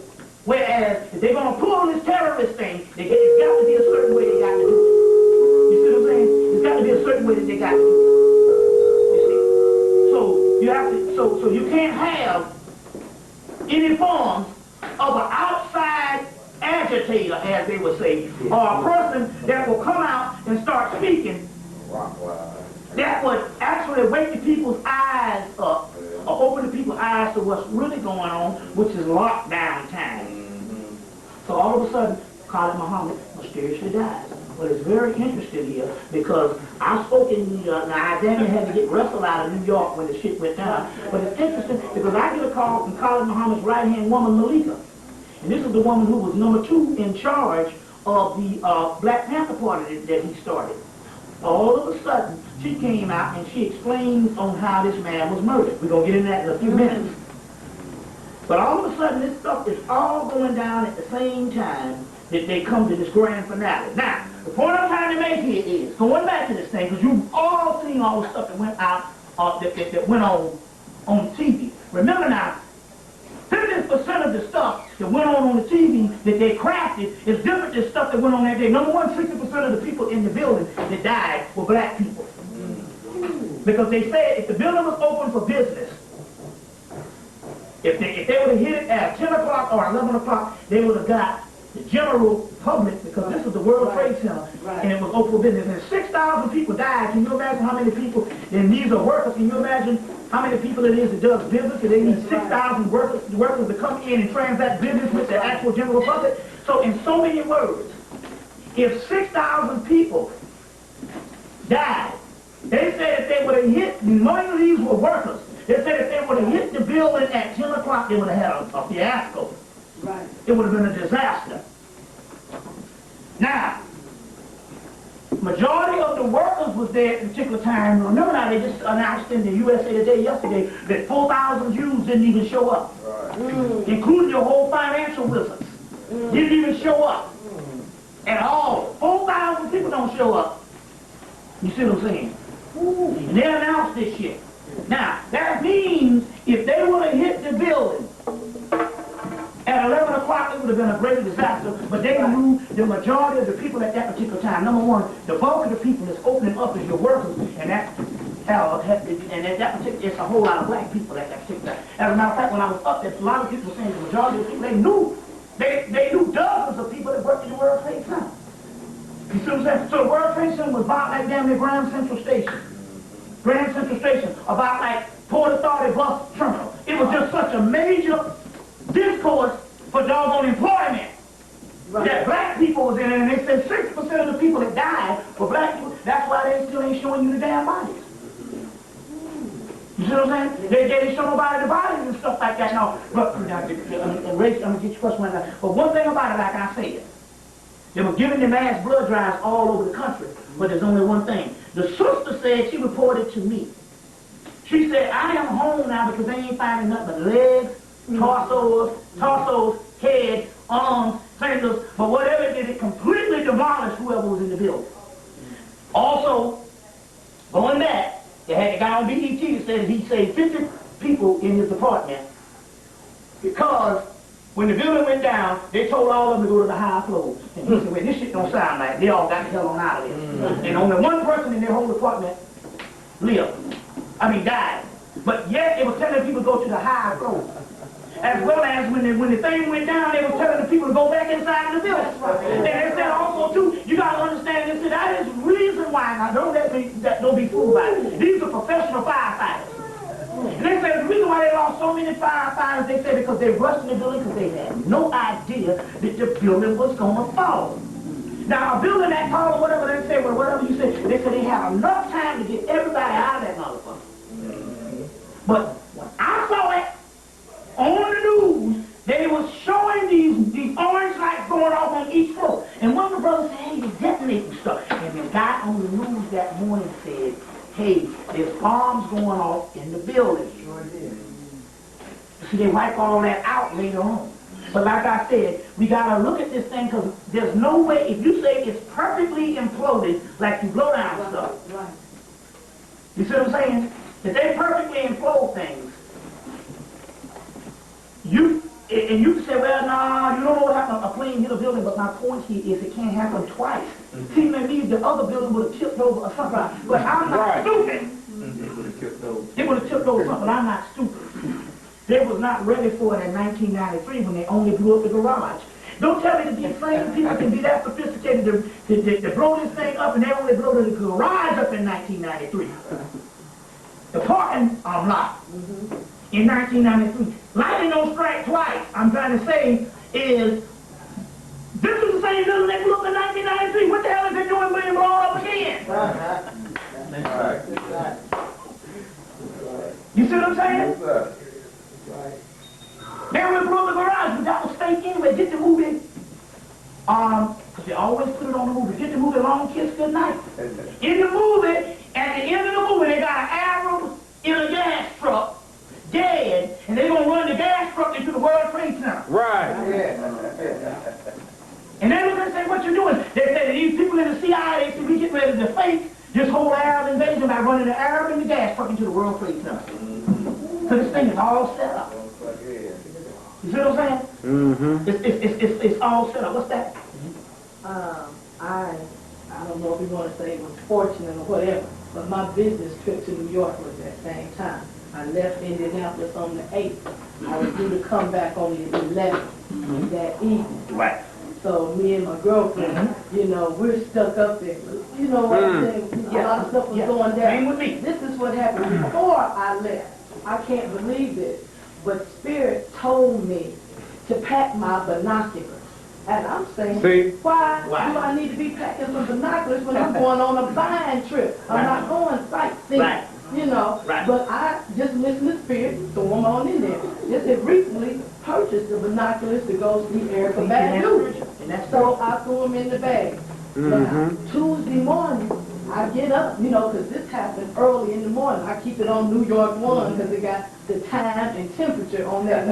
Whereas if they're going to pull this terrorist thing, it's got to be a certain way they got to do it. You see what I'm saying? It's got to be a certain way that they got to do it. You see? So you have to. So you can't have any forms of an outside agitator, as they would say, or a person that will come out and start speaking that would actually wake the people's eyes up, or open the people's eyes to what's really going on, which is lockdown time. So all of a sudden, Khalid Muhammad mysteriously dies. But it's very interesting here, because I spoke in New York. Now, I damn near had to get wrestled out of New York when the shit went down. But it's interesting, because I get a call from Khalid Muhammad's right-hand woman, Malika. And this is the woman who was number 2 in charge of the Black Panther Party that he started. All of a sudden, she came out and she explained on how this man was murdered. We're going to get into that in a few minutes. But all of a sudden, this stuff is all going down at the same time that they come to this grand finale. Now, the point I'm trying to make here is, going back to this thing, because you've all seen all the stuff that went out, that went on TV. Remember now, 50% of the stuff that went on the TV that they crafted is different than stuff that went on that day. Number one, 60% of the people in the building that died were black people. Because they said if the building was open for business, if they would have hit it at 10 o'clock or 11 o'clock, they would have got the general public, because this was the World Trade Center, and it was open for business. And 6,000 people died. Can you imagine how many people, and these are workers, can you imagine how many people it is that does business, and they need 6,000 workers to come in and transact business with the actual general public? So in so many words, if 6,000 people died, they said if they would have hit, none of these were workers, they said if they would have hit the building at 10 o'clock, they would have had a fiasco. Right. It would have been a disaster. Now, majority of the workers was there at a particular time. Remember now, they just announced in the USA Today yesterday that 4,000 Jews didn't even show up. Right. Including your whole financial wizards. Didn't even show up. At all. 4,000 people don't show up. You see what I'm saying? And they announced this shit. Now, that means if they would have hit the building at 11 o'clock, it would have been a great disaster, but they knew the majority of the people at that particular time. Number one, the bulk of the people that's opening up is your workers, and at that particular, it's a whole lot of black people at that particular time. As a matter of fact, when I was up there, a lot of people were saying the majority of the people, they knew dozens of people that worked in the World Trade Center. You see what I'm saying? So the World Trade Center was about like damn near Grand Central Station. Grand Central Station, about like Port Authority bus terminal. It was just such a major discourse for doggone employment. Right. That black people was in it, and they said 60% of the people that died were black people. That's why they still ain't showing you the damn bodies. You see what I'm saying? They didn't show nobody the bodies and stuff like that. No, but I'm gonna get your question right now. But one thing about it, like I said, they were giving the mass blood drives all over the country. But there's only one thing. The sister said, she reported to me. She said, I am home now because they ain't finding nothing but legs, torsos, head, arms, fingers, but whatever it did, it completely demolished whoever was in the building. Also, going back, they had the guy on BET that said he saved 50 people in his apartment because when the building went down, they told all of them to go to the high floors. And he said, wait, this shit don't sound right. They all got the hell on out of there. And only one person in their whole apartment died. But yet, they were telling people to go to the high floors. As well as when the thing went down, they were telling the people to go back inside the building. And they said also, too, you got to understand this, that is the reason why, now don't be fooled by it. These are professional firefighters. And they said the reason why they lost so many firefighters, they said because they rushed in the building because they had no idea that the building was going to fall. Now, a building that tall or whatever, they say, well, whatever you say, they said they had enough time to get everybody out of that motherfucker. But when I saw it on the news, they was showing these orange lights going off on each floor. And one of the brothers said, hey, they're detonating stuff. And the guy on the news that morning said, hey, there's bombs going off in the building. Sure did. See, they wipe all that out later on. But like I said, we got to look at this thing because there's no way, if you say it's perfectly imploded, like you blow down stuff. Right. You see what I'm saying? If they perfectly implode things, you can say, well, nah, you don't know what happened. A plane hit a building, but my point here is it can't happen twice. See, maybe the other building would have tipped over or something. But I'm not stupid. It would have tipped over. It would have tipped over something, but I'm not stupid. They was not ready for it in 1993 when they only blew up the garage. Don't tell me that these same people can be that sophisticated to blow this thing up and they only blew the garage up in 1993. The parking lot in 1993. Lightning don't strike twice. I'm trying to say is, this is the same building they blew up in 1993. What the hell is it doing when it blow up again? You see what I'm saying? They only blew up the garage, but that was fake anyway. Get the movie, because they always put it on the movie. Get the movie Long Kiss Goodnight. In the movie, at the end of the movie, they got an arrow in a gas truck, dead, and they're going to run the gas truck into the Arab invasion by running the Arab and the gas truck into the World Trade Center. So this thing is all set up. You see what I'm saying? Mm-hmm. It's all set up. What's that? I don't know if you want to say it was fortunate or whatever, but my business trip to New York was that same time. I left Indianapolis on the 8th. I was due to come back on the 11th that evening. Right. So me and my girlfriend, you know, we're stuck up there. You know what I'm saying? A lot of stuff was going down. Same with me. This is what happened before I left. I can't believe this, but Spirit told me to pack my binoculars. And I'm saying, why do I need to be packing some binoculars when I'm going on a buying trip? I'm not going sightseeing, you know. But I just listened to Spirit, throw them on in there. Just had recently purchased the binoculars to go see Erica Badu. So I threw them in the bag. Now, Tuesday morning, I get up, you know, because this happened early in the morning. I keep it on New York 1 because it got the time and temperature on that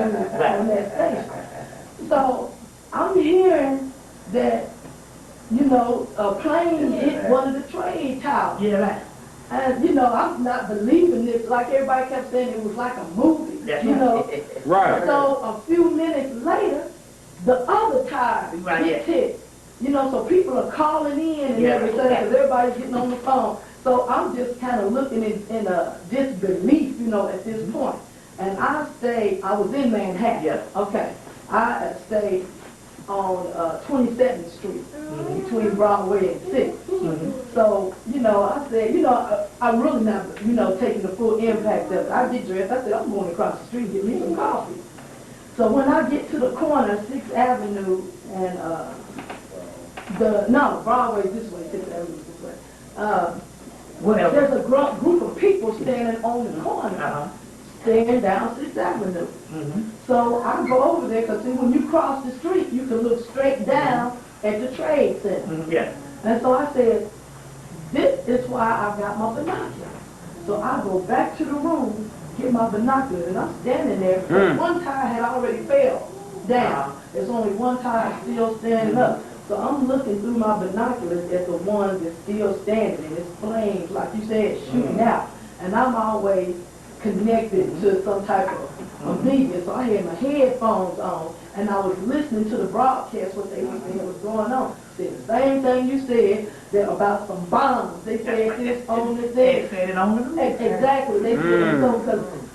station. So I'm hearing that, you know, a plane hit one of the trade towers. Yeah, right. And, you know, I'm not believing this. Like everybody kept saying, it was like a movie, you know. Right. So a few minutes later, the other tower gets hit. You know, so people are calling in and everything because everybody's getting on the phone. So I'm just kind of looking in a disbelief, you know, at this point. And I was in Manhattan. Yes. Okay. I stayed on 27th Street, between Broadway and 6th. So, you know, I said, you know, I'm really not, you know, taking the full impact of it. I get dressed. I said, I'm going across the street and get me some coffee. So when I get to the corner, 6th Avenue and Broadway this way, 6th Avenue this way. There's a group of people standing on the corner, staring down 6th Avenue. So I go over there because when you cross the street, you can look straight down at the trade center. And so I said, this is why I got my binoculars. So I go back to the room, get my binoculars, and I'm standing there because one tire had already fell down. There's only one tire still standing up. So I'm looking through my binoculars at the ones that's still standing, and it's flames, like you said, shooting out. And I'm always connected to some type of media, so I had my headphones on, and I was listening to the broadcast, what they were saying was going on. Said the same thing you said that about some bombs. They said this on this day. They said it on the news. Exactly. They said so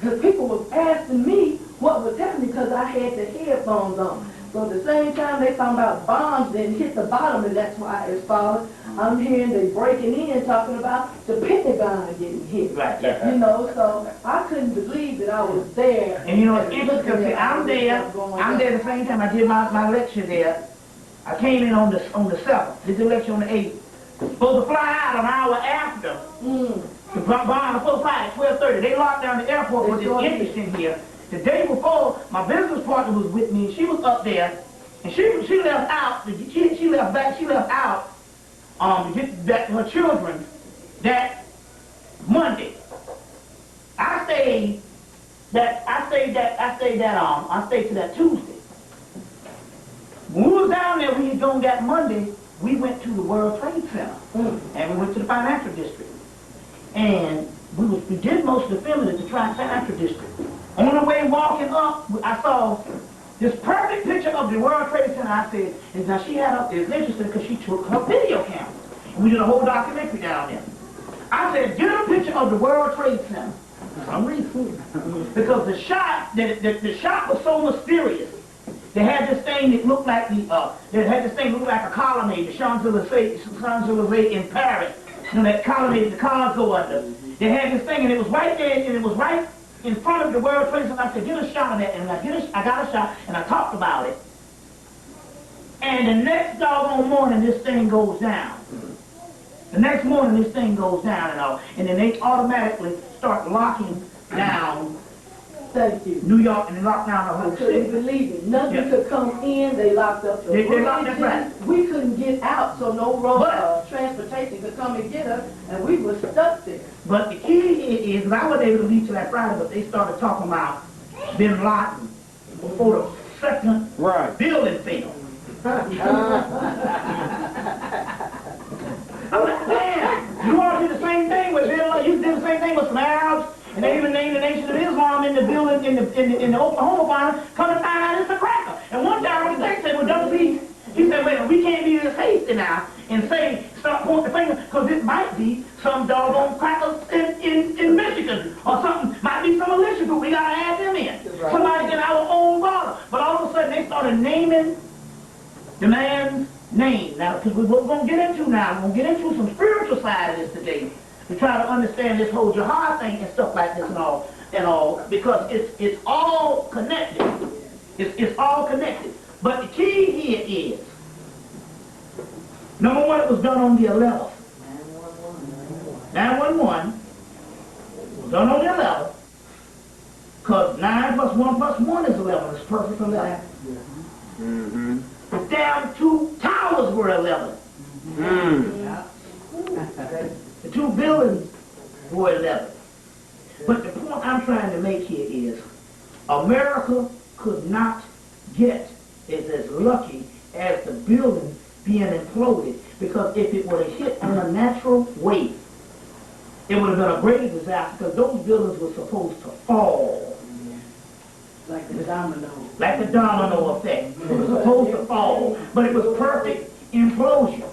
because people was asking me what was happening because I had the headphones on. So at the same time they talking about bombs that hit the bottom and that's why it's falling. I'm hearing they breaking in talking about the Pentagon getting hit. Right. You know, so I couldn't believe that I was there. And you know, it's interesting because I'm there the same time I did my lecture there. I came in on the 7th, did the lecture on the 8th. Supposed to fly out an hour after. The bomb was supposed to fly at 12:30. They locked down the airport, which is interesting here. The day before, my business partner was with me, and she was up there, and she left out, she left out to get back to her children that Monday. I stayed to that Tuesday. When we was down there, we had gone that Monday, we went to the World Trade Center, and we went to the financial district. And we did most of the filming at the financial district. On the way walking up, I saw this perfect picture of the World Trade Center. I said, and now she had it's interesting because she took her video camera. And we did a whole documentary down there. I said, get a picture of the World Trade Center. For some reason. Because the shot was so mysterious. They had this thing that looked like a colonnade, the Champs-Élysées in Paris. You know, that colonnade the cars go under. They had this thing and it was right there, and it was right in front of the World Trade Center. I said, get a shot of that, and I got a shot, and I talked about it. And the next doggone morning, this thing goes down. The next morning, this thing goes down and all, and then they automatically start locking down New York, and they locked down the whole city. I couldn't believe it. Nothing could come in. They locked up the They locked us right. We couldn't get out, so no road transportation could come and get us, and we were stuck there. But the key is I was able to leave till that Friday, but they started talking about Bin Laden before the second building fell. I'm like, damn, you all did the same thing And they even named the Nation of Islam in the building, in the Oklahoma bombing, come to find out it's a cracker. And one guy on the deck said, well, don't be, he said, well, we can't be this hasty now and say, stop pointing the finger, because it might be some doggone crackers in Michigan or something. Might be some militia group. We got to add them in. Right. Somebody in our own border. But all of a sudden, they started naming the man's name. Now, because we're going to get into now, we're going to get into some spiritual side of this today. To try to understand this whole jihad thing and stuff like this and all, because it's all connected. It's all connected. But the key here is, number one, it was done on the 11th. 911 was done on the 11th, because 9 plus 1 plus 1 is 11. It's perfect 11. Mm-hmm. The damn 2 towers were 11. The 2 buildings were 11. But the point I'm trying to make here is, America could not get as lucky as the building being imploded, because if it would have hit on a natural wave, it would have been a greater disaster, because those buildings were supposed to fall. Like the domino. Like the domino effect. It was supposed to fall, but it was perfect implosion.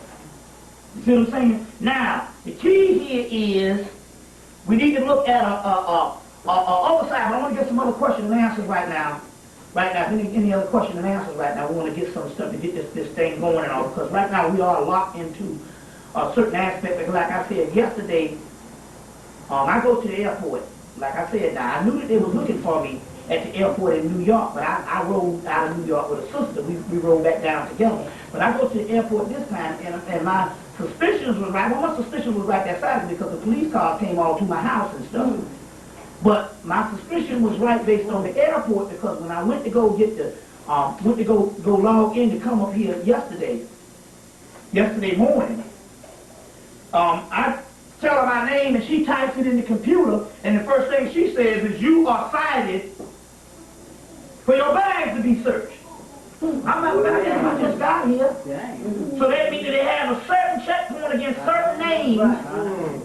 You see what I'm saying? Now, the key here is, we need to look at other side, but I want to get some other questions and answers right now. Any other questions and answers right now? We want to get some stuff to get this thing going and all, because right now we are locked into a certain aspect. Like I said yesterday, I go to the airport. Like I said, now I knew that they was looking for me at the airport in New York, but I rode out of New York with a sister. We rode back down together. But I go to the airport this time, and my suspicions was right. Well, my suspicion was right that side because the police cars came all to my house and stuff. But my suspicion was right based on the airport, because when I went to go get the, go log in to come up here yesterday morning, I tell her my name and she types it in the computer, and the first thing she says is, you are cited for your bags to be searched. I'm like, well, I just got here. So that means that they have a certain checkpoint against certain names.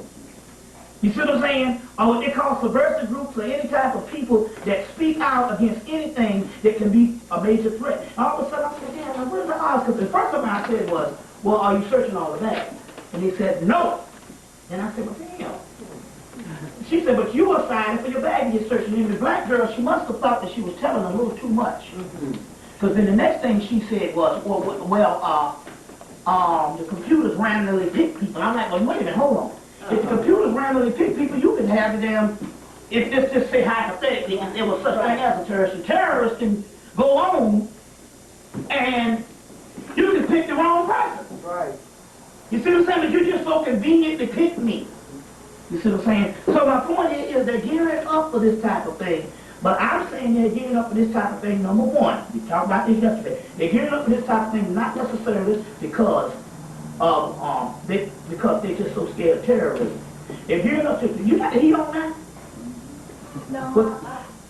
You see what I'm saying? Or what they call subversive groups, or any type of people that speak out against anything that can be a major threat. All of a sudden I said, yeah, now where's the odds? Because the first thing I said was, well, are you searching all of that? And they said, no. And I said, well, damn. She said, but you were signed for your bag to get searched. And the black girl, she must have thought that she was telling a little too much. Because then the next thing she said was, the computers randomly pick people. I'm like, well, wait a minute, hold on. If the computers randomly pick people, you can have them, if this just say hypothetically, if there was such thing as a terrorist, the terrorist can go on and you can pick the wrong person. Right. You see what I'm saying? But you're just so convenient to pick me. You see what I'm saying? So my point is they're gearing up for this type of thing. But I'm saying they're gearing up for this type of thing, number one. We talked about this yesterday. They're gearing up for this type of thing not necessarily because they're just so scared of terrorism. They're gearing up to, you got the heat on now? No,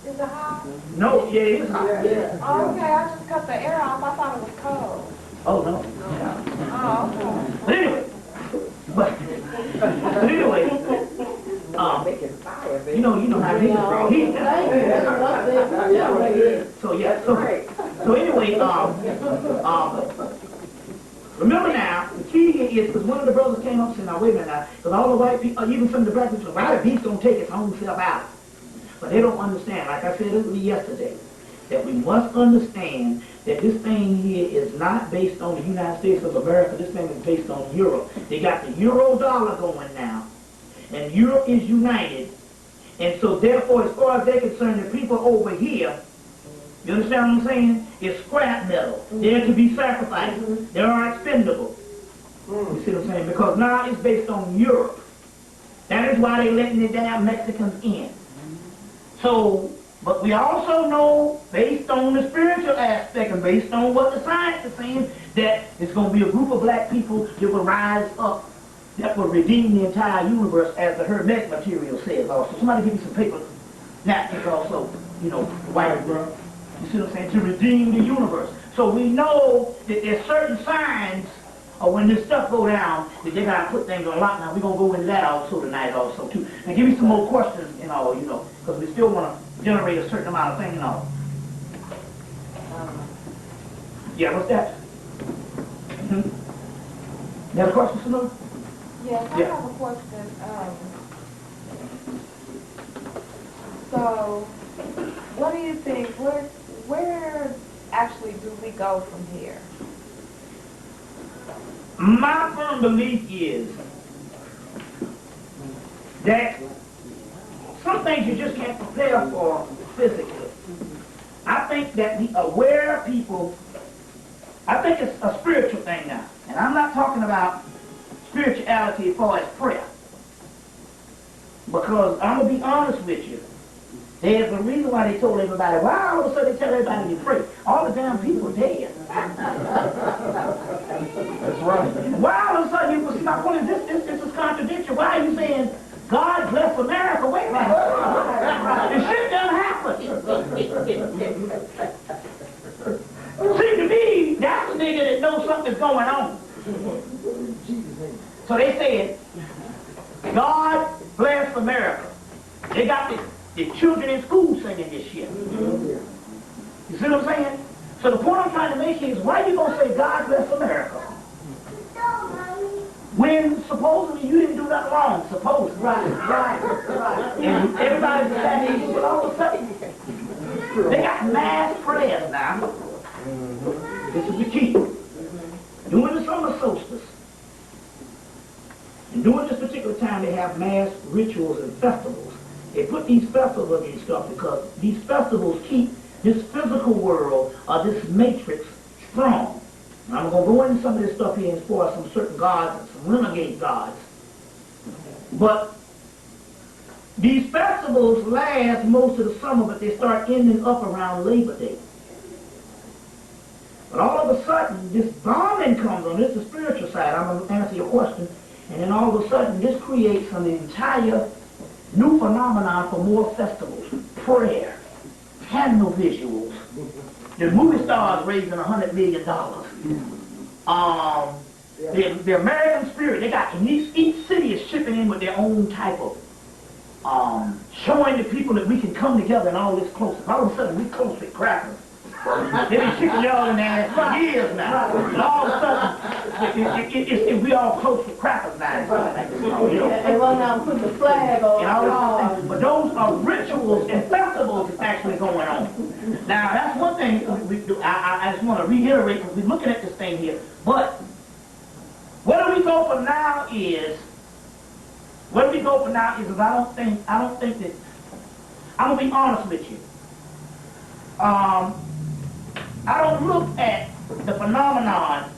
is it hot? No, yeah, it's hot. Oh, okay, I just cut the air off. I thought it was cold. Oh, no. Oh, okay. But anyway, you know how they bring heat. So anyway, remember now, the key here is, because one of the brothers came up and said, now wait a minute now, because all the white people, even some of the black people, why the beast don't take its own self out? But they don't understand, like I said yesterday, that we must understand that this thing here is not based on the United States of America, this thing is based on Europe. They got the euro dollar going now, and Europe is united, and so therefore, as far as they're concerned, the people over here, you understand what I'm saying? It's scrap metal. They're to be sacrificed. They are expendable. You see what I'm saying? Because now it's based on Europe. That is why they're letting the damn Mexicans in. So, but we also know, based on the spiritual aspect and based on what the science is saying, that it's going to be a group of black people that will rise up, that will redeem the entire universe, as the Hermetic material says also. Somebody give me some paper napkins also, you know, white girl. You see what I'm saying? To redeem the universe. So we know that there's certain signs when this stuff go down, that they gotta put things on lockdown. We're gonna go into that also tonight also too. And give me some more questions and all, you know, because we still want to generate a certain amount of things and all. Yeah, what's that? You have a question, Sanu? Yes, I Yeah. have a question. So, what do you think? Where actually do we go from here? My firm belief is that some things you just can't prepare for physically. I think that the aware people, I think it's a spiritual thing now. And I'm not talking about spirituality as far as prayer. Because I'm going to be honest with you. There's a reason why they told everybody, why all of a sudden they tell everybody to pray? All the damn people are dead. That's right. Why all of a sudden you stop calling this is contradiction? Why are you saying God bless America? Wait a minute. It shit doesn't happen. See, to me, that's a nigga that knows something's going on. So they said, God bless America. They got the children in school singing this shit. You see what I'm saying? So the point I'm trying to make is, why you gonna say God bless America? When supposedly you didn't do nothing wrong, supposedly. Right. And everybody's attacking, but all of a sudden, they got mass prayers now. This is the key. During the summer solstice, and during this particular time, they have mass rituals and festivals. They put these festivals and stuff because these festivals keep this physical world or this matrix strong. Now, I'm going to go into some of this stuff here as far as some certain gods and some renegade gods. But these festivals last most of the summer, but they start ending up around Labor Day. But all of a sudden, this bombing comes on. This is the spiritual side. I'm going to answer your question. And then all of a sudden, this creates an entire new phenomenon for more festivals. Prayer, candle visuals, the movie stars raising $100 million. The American spirit, they got, each city is chipping in with their own type of showing the people that we can come together and all this close. All of a sudden, we close with crackers. They've been kicking y'all in there for years now. And all of a sudden, we all close with crackers now. And run out and put the flag on. And all this, but those are rituals and festivals that's actually going on. Now, that's one thing I just want to reiterate, because we're looking at this thing here. But where we go from now is, I don't think that, I'm going to be honest with you. I don't look at the phenomenon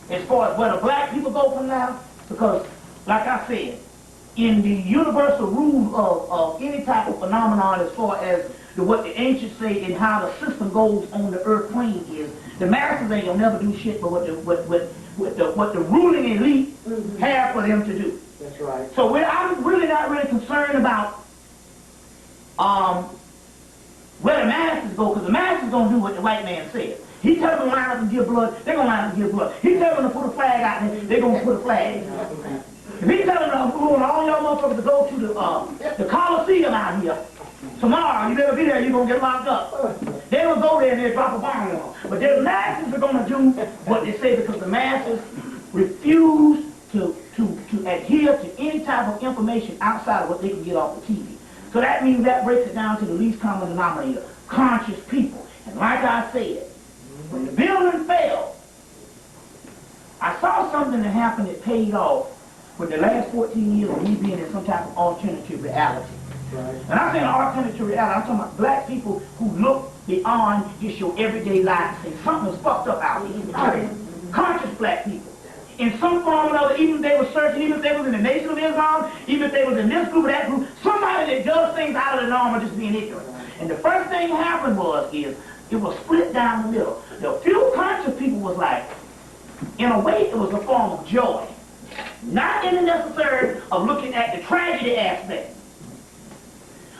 as far as where the black people go from now, because, like I said, in the universal rule of any type of phenomenon as far as what the ancients say and how the system goes on the earth plane is, the masses ain't gonna never do shit but what the ruling elite have for them to do. That's right. So I'm really not really concerned about where the masses go, because the masses going to do what the white man says. He tells them to line up and give blood, they're going to line up and give blood. He tells them to put a flag out there, they're going to put a flag. If he tells them to all y'all motherfuckers to go to the Coliseum out here, tomorrow, you better be there, you're going to get locked up. They will go there and they'll drop a bomb on them. But the masses are going to do what they say, because the masses refuse to adhere to any type of information outside of what they can get off the TV. So that means that breaks it down to the least common denominator, conscious people. And like I said, when the building fell, I saw something that happened that paid off for the last 14 years of me being in some type of alternative reality. Right. And I'm saying alternative reality, I'm talking about black people who look beyond just your everyday life and say something's fucked up out here. Conscious black people. In some form or another, even if they were searching, even if they was in the Nation of Islam, even if they was in this group or that group, somebody that does things out of the norm or just being ignorant. And the first thing that happened it was split down the middle. The few conscious people was like, in a way, it was a form of joy. Not in the necessary of looking at the tragedy aspect.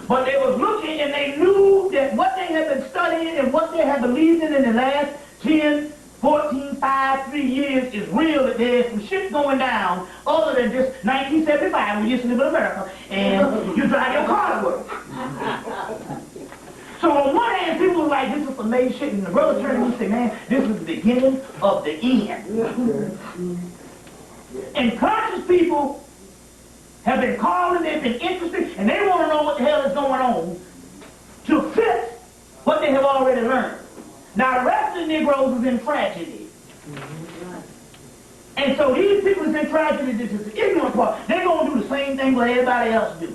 But they was looking and they knew that what they had been studying and what they had believed in the last 10, 14, 5, 3 years is real, that there's some shit going down other than just 1975 when you used to live in America and you drive your car to work. So on one hand, people were like, this is some amazing shit, and the brother turned to me and said, man, this is the beginning of the end. And conscious people have been calling, they've been interested, and they want to know what the hell is going on to fit what they have already learned. Now the rest of the Negroes is in tragedy. And so these people is in tragedy, this is the ignorant part. They're going to do the same thing what everybody else do.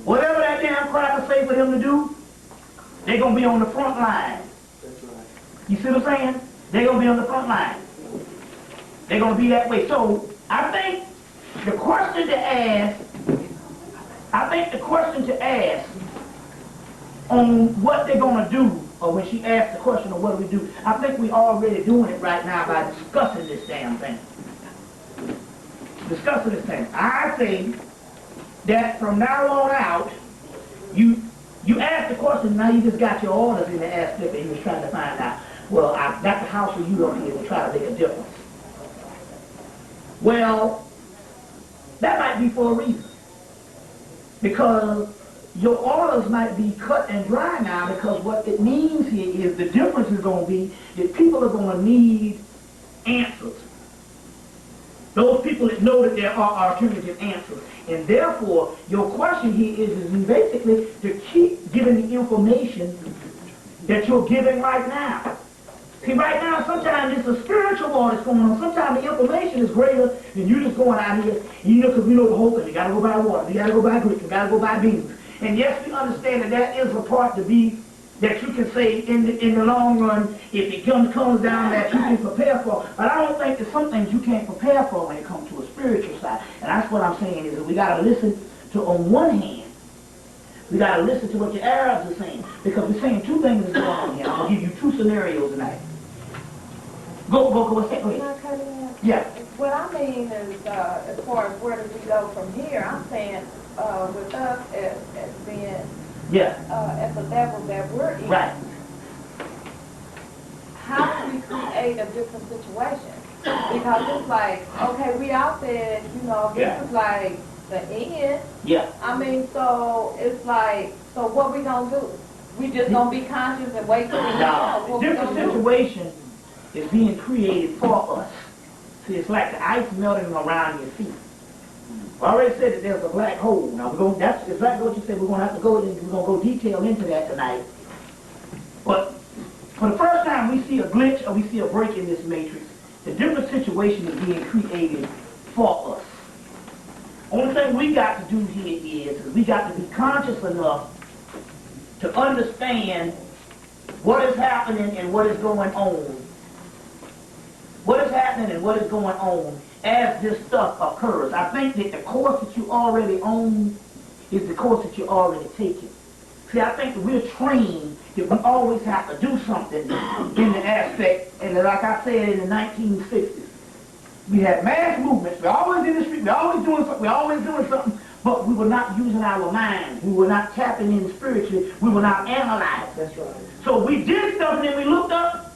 Whatever that damn cracker say for them to do, they're going to be on the front line. You see what I'm saying? They're going to be on the front line. They're going to be that way. So I think the question to ask on what they're going to do, or when she asked the question of what do we do, I think we're already doing it right now by discussing this damn thing. Discussing this thing. I think that from now on out, you ask the question, now you just got your orders in the ass slip and you was trying to find out, well, I got the house for you on here to try to make a difference. Well, that might be for a reason. Because your orders might be cut and dry now, because what it means here is the difference is going to be that people are going to need answers. Those people that know that there are alternative answers. And therefore, your question here is basically to keep giving the information that you're giving right now. See, right now, sometimes it's a spiritual war that's going on. Sometimes the information is greater than you just going out here, you know, because we know the whole thing. You got to go buy water, you got to go buy grits, you got to go buy beans. And yes, we understand that that is a part to be, that you can say in the long run, if it comes down that you can prepare for. But I don't think there's some things you can't prepare for when it comes to a spiritual side. And that's what I'm saying is that we got to listen to, on one hand, we got to listen to what the Arabs are saying. Because we're saying two things is going on here. I'm going to give you two scenarios tonight. Go, what's that? Go ahead. Yeah. What I mean is, as far as where do we go from here, I'm saying with us as being at the level that we're in, Right. how do we create a different situation? Because it's like, okay, we out there, you know, this is like the end. Yeah. I mean, so it's like, so what we gonna do? We just gonna be conscious and wait for the end? No, different situation is being created for us. See, it's like the ice melting around your feet. I already said that there's a black hole. Now, that's exactly what you said. We're going to have to go into, we're going to go detail into that tonight. But for the first time we see a glitch or we see a break in this matrix, the different situation is being created for us. Only thing we got to do here is we got to be conscious enough to understand what is happening and what is going on. What is happening and what is going on as this stuff occurs. I think that the course that you already own is the course that you're already taking. See, I think that we're trained that we always have to do something in the aspect, and like I said in the 1960s, we had mass movements, we're always in the street, we're always doing something, but we were not using our minds, we were not tapping in spiritually, we were not analyzing. That's right. So we did stuff and then we looked up,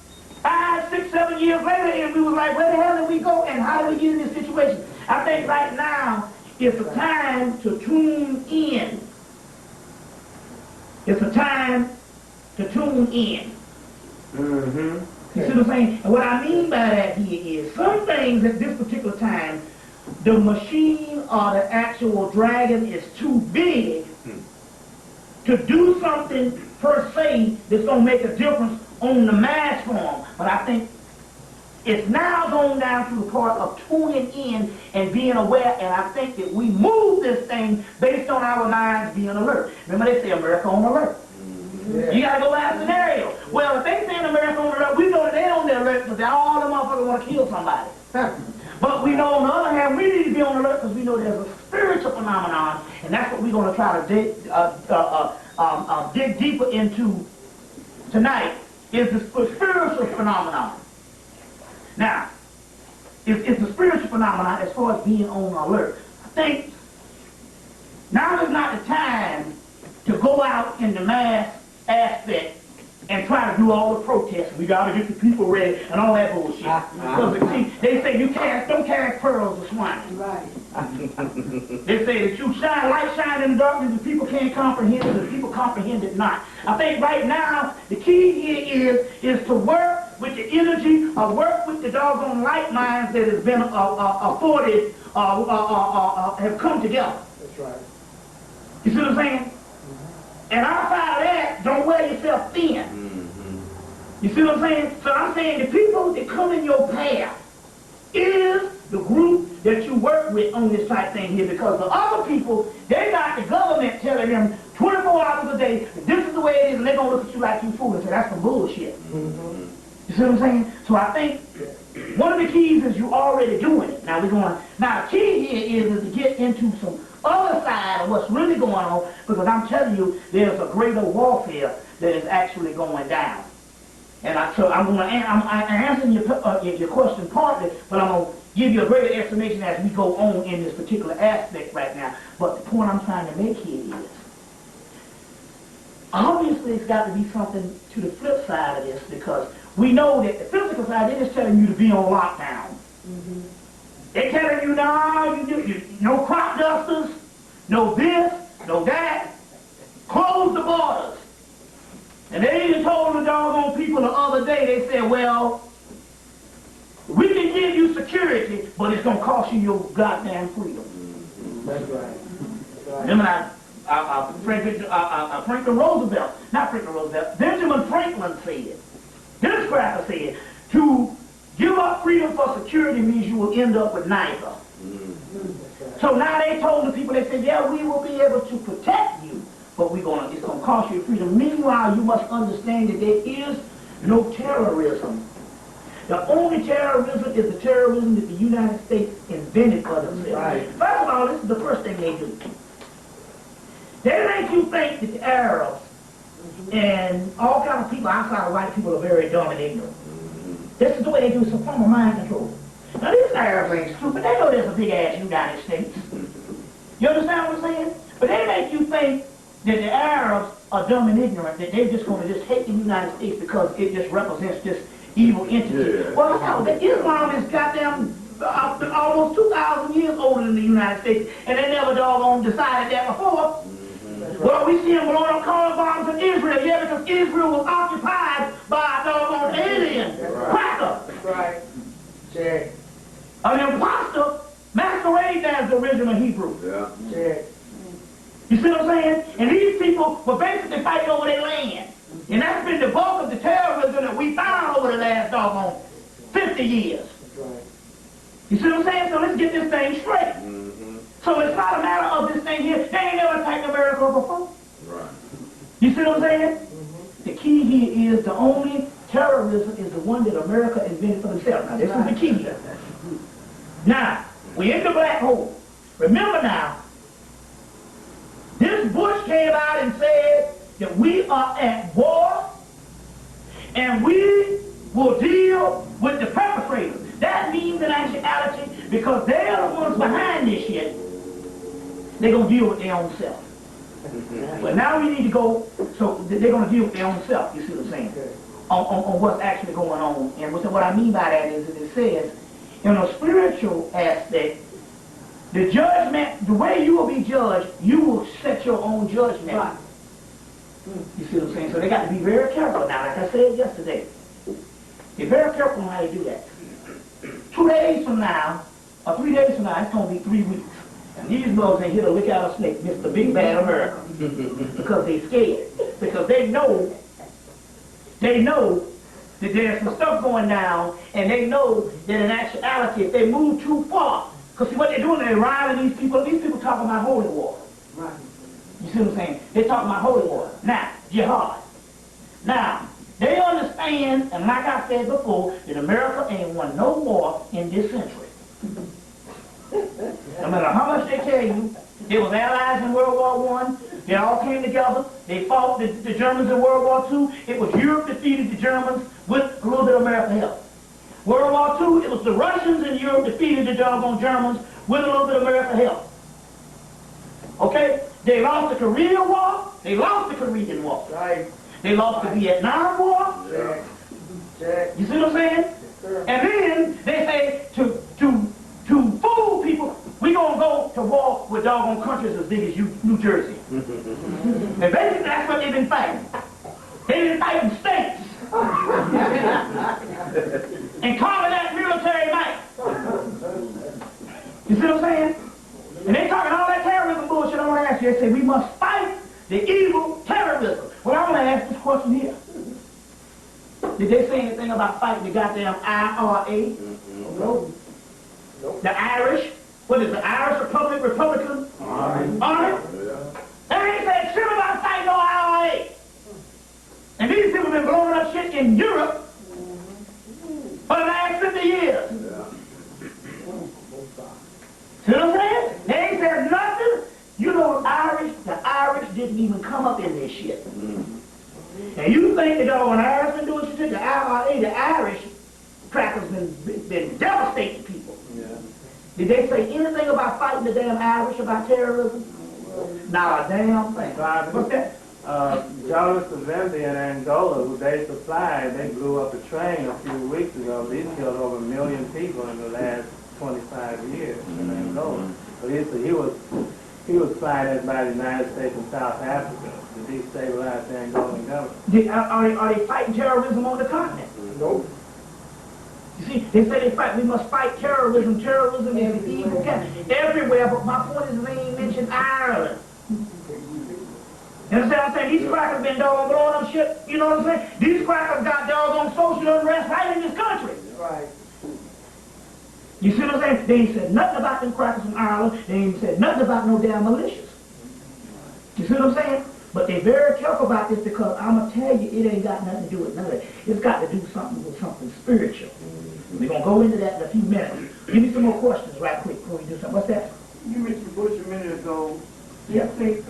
5, 6, 7 years later, and we were like, where the hell did we go and how did we get in this situation? I think right now it's a time to tune in. It's a time to tune in. You see what I'm saying? And what I mean by that here is some things at this particular time, the machine or the actual dragon is too big to do something per se that's going to make a difference on the mass form. But I think it's now going down to the part of tuning in and being aware, and I think that we move this thing based on our minds being alert. Remember they say America on alert. Yeah. You got to go by a scenario. Well, if they say America on alert, we know that they're on the alert because all the motherfuckers want to kill somebody. But we know on the other hand, we need to be on alert because we know there's a spiritual phenomenon, and that's what we're going to try to dig deeper into tonight, is the spiritual phenomenon. Now, it's the spiritual phenomenon as far as being on alert. I think now is not the time to go out in the mass aspect and try to do all the protests. We got to get the people ready and all that bullshit. Because see, they say you don't cast pearls to swine. Right. They say that you shine, light shine in the darkness, the people can't comprehend it, the people comprehend it not. I think right now, the key here is to work with the energy, work with the doggone light minds that has been afforded, have come together. That's right. You see what I'm saying? And outside of that, don't wear yourself thin. You see what I'm saying? So I'm saying the people that come in your path is the group that you work with on this type thing here, because the other people, they got the government telling them 24 hours a day, this is the way it is, and they're going to look at you like you fool and say, that's some bullshit. You see what I'm saying? So I think one of the keys is you already doing it. Now the key here is to get into some other side of what's really going on, because I'm telling you, there's a greater warfare that is actually going down. And I'm answering your question partly, but I'm going to give you a greater explanation as we go on in this particular aspect right now. But the point I'm trying to make here is, obviously it's got to be something to the flip side of this, because we know that the physical side, they're just telling you to be on lockdown. They're telling you, no crop dusters, no this, no that, close the borders. And they even told the doggone people the other day, they said, well, we can give you security, but it's going to cost you your goddamn freedom. That's right. Remember Franklin Roosevelt, not Franklin Roosevelt, Benjamin Franklin said, this cracker said, to give up freedom for security means you will end up with neither. So now they told the people, they said, yeah, we will be able to protect you, but it's going to cost you freedom. Meanwhile, you must understand that there is no terrorism. The only terrorism is the terrorism that the United States invented for themselves. Right. First of all, this is the first thing they do. They make you think that the Arabs and all kinds of people outside of white people are very dumb and ignorant. This is the way they do some form of mind control. Now these Arabs ain't stupid. They know there's a big ass United States. You understand what I'm saying? But they make you think that the Arabs are dumb and ignorant, that they're just going to just hate the United States because it just represents this evil entity. Yeah. Well, no, that Islam is goddamn almost 2,000 years older than the United States, and they never doggone decided that before. Well, we see them blowing up car bombs in Israel, yeah, because Israel was occupied by a doggone alien cracker. That's right. Check. An imposter masquerade as the original Hebrew. Yeah. Check. You see what I'm saying? And these people were basically fighting over their land. And that's been the bulk of the terrorism that we found over the last doggone 50 years. That's right. You see what I'm saying? So let's get this thing straight. So it's not a matter of this thing here. They ain't never attacked America before. Right. You see what I'm saying? The key here is the only terrorism is the one that America invented for themselves. Now, this is the key here. Now, we're in the black hole. Remember now, this Bush came out and said that we are at war and we will deal with the perpetrators. That means in actuality, because they are the ones behind this shit, they're going to deal with their own self. But now we need to go, so they're going to deal with their own self, you see what I'm saying, on what's actually going on. And what I mean by that is that it says, in a spiritual aspect, the judgment, the way you will be judged, you will set your own judgment. Right. You see what I'm saying? So they got to be very careful now, like I said yesterday. Be very careful on how they do that. 2 days from now, or 3 days from now, it's going to be 3 weeks. And these brothers ain't here to look out a snake, Mr. Big Bad America. Because they scared. Because they know that there's some stuff going down, and they know that in actuality, if they move too far, because see what they're doing, they're riling these people talking about holy war. Right. You see what I'm saying? They're talking about holy war. Now, jihad. Now, they understand, and like I said before, that America ain't won no war in this century. No matter how much they tell you, they was allies in World War I. They all came together. They fought the Germans in World War II. It was Europe defeated the Germans with a little bit of American help. World War II, it was the Russians in Europe defeated the doggone Germans with a little bit of American help. Okay? They lost the Korean War. They lost the Korean War. Right. They lost the Vietnam War. You see what I'm saying? And then they say to fool people, we gonna go to war with doggone countries as big as New Jersey. And basically that's what they've been fighting. They've been fighting states. And calling that military might. You see what I'm saying? And they talking all that terrorism bullshit. I want to ask you, they say we must fight the evil terrorism. Well, I want to ask this question here. Did they say anything about fighting the goddamn IRA? No. The Irish? What is the Irish Republican Army? They ain't said shit about fighting no IRA. And these people have been blowing up shit in Europe for the last 50 years. See what I'm saying? They ain't said nothing. You know the Irish didn't even come up in this shit. And you think that when the Irish been doing shit, the IRA, the Irish crackers been devastating people. Did they say anything about fighting the damn Irish, about terrorism? Nah, a damn thing. What's that? Jonas Savimbi in Angola, who they supplied, they blew up a train a few weeks ago. These killed over 1 million people in the last 25 years in Angola. But he was fired by the United States and South Africa to destabilize the Angolan government. Are they fighting terrorism on the continent? Nope. You see, they say we must fight terrorism. Terrorism is the evil everywhere, but my point is they ain't mentioned Ireland. You understand what I'm saying? These crackers been doggone blowing up shit, you know what I'm saying? These crackers got doggone social unrest right in this country. Right. You see what I'm saying? They ain't said nothing about them crackers from Ireland. They ain't said nothing about no damn militias. You see what I'm saying? But they're very careful about this because I'm going to tell you it ain't got nothing to do with none of that. It's got to do something with something spiritual. We're going to go into that in a few minutes. Give me some more questions right quick before we do something. What's that? You mentioned Bush a minute ago. Do Yeah. you think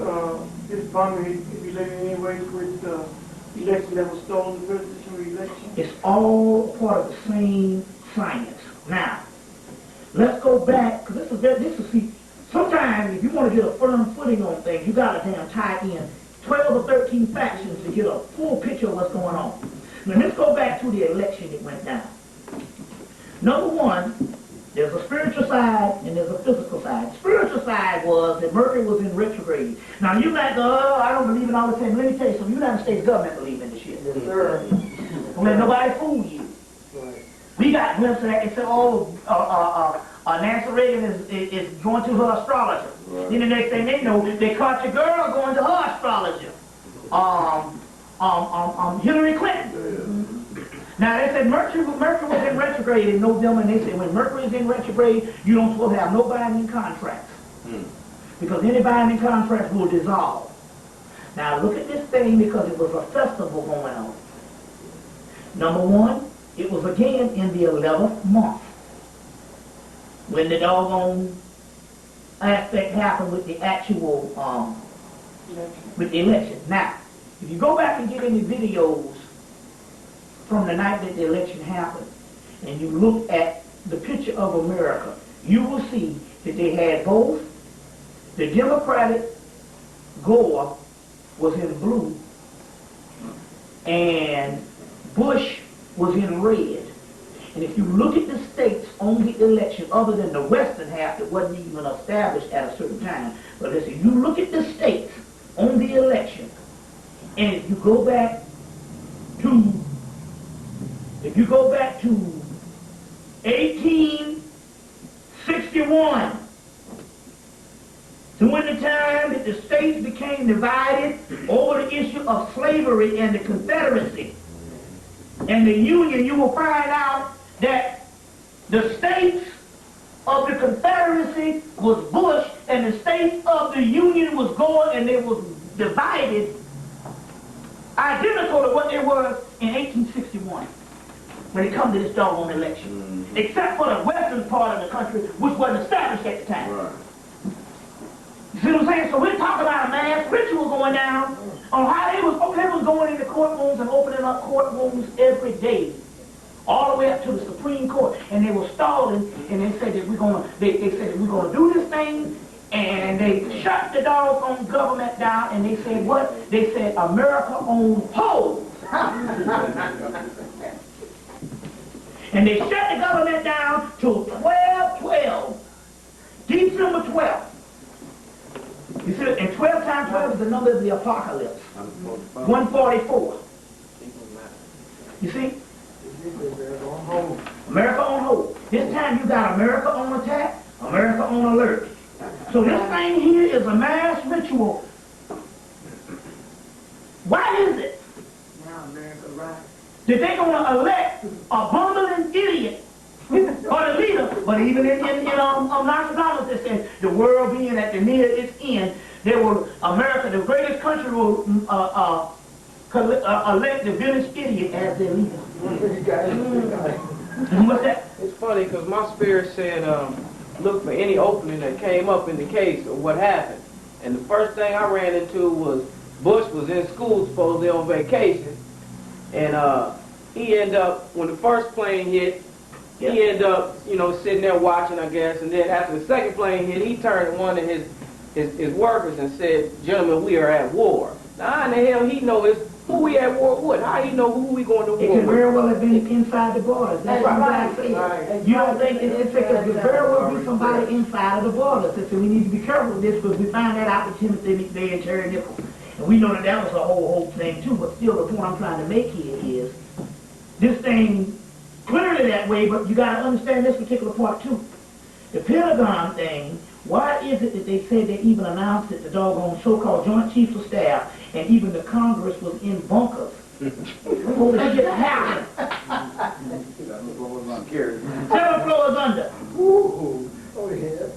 this bombing is related in any way with the election that was stolen, the presidential election? It's all part of the same science. Now, let's go back, because see, sometimes if you want to get a firm footing on things, you got to damn tie in 12 or 13 factions to get a full picture of what's going on. Now, let's go back to the election that went down. Number one, there's a spiritual side and there's a physical side. The spiritual side was that Mercury was in retrograde. Now you might go, oh, I don't believe in all the same. Let me tell you something. The United States government believe in this shit. Yes, sir. Don't let nobody fool you. Right. We got websites that say, oh, Nancy Reagan is going to her astrologer. Right. Then the next thing they know, they caught your girl going to her astrologer. Hillary Clinton. Now they said Mercury was in retrograde in November, and they said when Mercury is in retrograde, you don't supposed to have no binding contracts. Because any binding contracts will dissolve. Now look at this thing because it was a festival going on. Number one, it was again in the 11th month when the doggone aspect happened with the actual with the election. Now, if you go back and get any videos from the night that the election happened, and you look at the picture of America, you will see that they had both the Democratic Gore was in blue and Bush was in red. And if you look at the states on the election, other than the western half that wasn't even established at a certain time, but listen, you look at the states on the election, and if you go back to 1861, during the time that the states became divided over the issue of slavery and the Confederacy and the Union, you will find out that the states of the Confederacy was Bush and the states of the Union was Gore, and they was divided identical to what they were in 1861 when it comes to this doggone election. Except for the western part of the country, which wasn't established at the time. Right. You see what I'm saying? So we're talking about a mass ritual going down on how they was going into courtrooms and opening up courtrooms every day, all the way up to the Supreme Court, and they were stalling, and they said that we're gonna do this thing And they shut the doggone government down, and they said what? They said America owns hoes. And they shut the government down till 12/12, December 12th. You see, and 12 times 12 is the number of the apocalypse. 144. You see? America on hold. This time you got America on attack, America on alert. So this thing here is a mass ritual. Why is it Now America, right? that they're going to elect a bumbling idiot or the leader? But even in Nostradamus, it says the world being at the near its end, there will America, the greatest country, will elect the village idiot as their leader. What's that? It's funny because my spirit said, look for any opening that came up in the case of what happened. And the first thing I ran into was Bush was in school supposedly on vacation. And he ended up, when the first plane hit, he ended up, sitting there watching, I guess. And then after the second plane hit, he turned to one of his workers and said, gentlemen, we are at war. Now, how in the hell he know who we at war with? How he know who we going to war with? It could very well have been inside the borders. That's what I say. You don't think it could very well be somebody inside of the borders. So we need to be careful with this because we found that out with Timothy McVeigh and Terry Nichols. And we know that that was a whole thing too. But still, the point I'm trying to make here is this thing clearly that way, but you got to understand this particular part too. The Pentagon thing, why is it that they said they even announced it, the doggone so-called Joint Chiefs of Staff, and even the Congress was in bunkers? Before they get happening. 7 floors under. You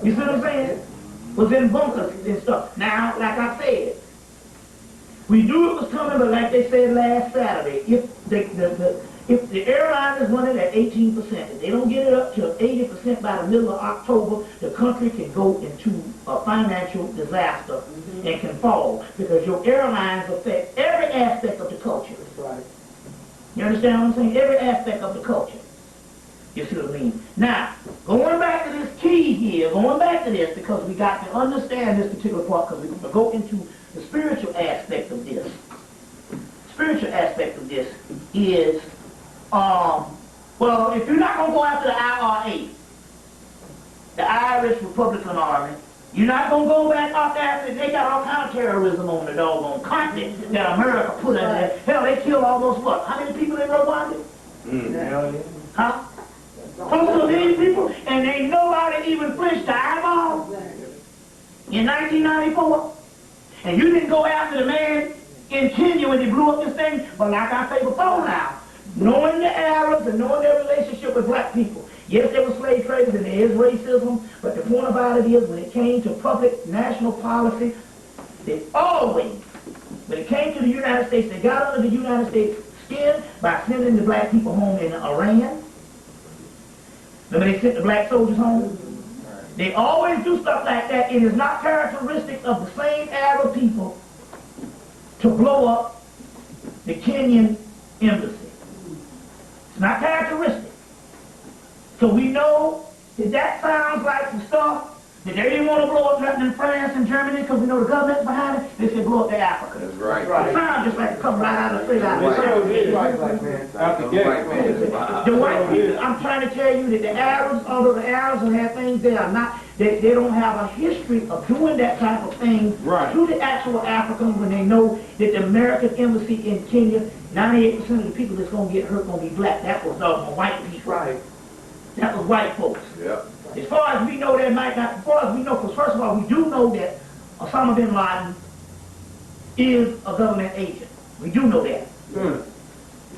see what I'm saying? Was in bunkers and stuff. Now, like I said, we knew it was coming, but like they said last Saturday, if the airline is running at 18%, if they don't get it up to 80% by the middle of October, the country can go into a financial disaster and can fall because your airlines affect every aspect of the culture. Right. You understand what I'm saying? Every aspect of the culture. You see what I mean? Now, going back to this key here, going back to this because we got to understand this particular part because we're going to go into the spiritual aspect of this. Spiritual aspect of this is well, if you're not going to go after the IRA, the Irish Republican Army, you're not going to go back after they got all kind of terrorism on the doggone continent that America put in there. Hell, they killed almost what? How many people in Rwanda? Huh? Close to 1 million people, and ain't nobody even flinched the eyeball in 1994. And you didn't go after the man in Kenya when he blew up this thing, but like I say before now, knowing the Arabs and knowing their relationship with black people. Yes, there were slave traders and there is racism, but the point about it is when it came to public national policy, they always, when it came to the United States, they got under the United States skin by sending the black people home in Iran. Remember they sent the black soldiers home? They always do stuff like that. It is not characteristic of the same Arab people to blow up the Kenyan embassy. It's not characteristic. So we know that that sounds like some stuff that they didn't want to blow up nothing in France and Germany because we know the government's behind it. They said blow up to Africa. That's right. It sounds just like it comes right out of straight out of the white people, I'm trying to tell you that the Arabs, although the Arabs have had things, they are not, they don't have a history of doing that type of thing to the actual Africans when they know that the American embassy in Kenya, 98% of the people that's going to get hurt going to be black. That was white people. Right. That was white folks. Yeah. As far as we know, that might not, as far as we know, because first of all, we do know that Osama bin Laden is a government agent. We do know that.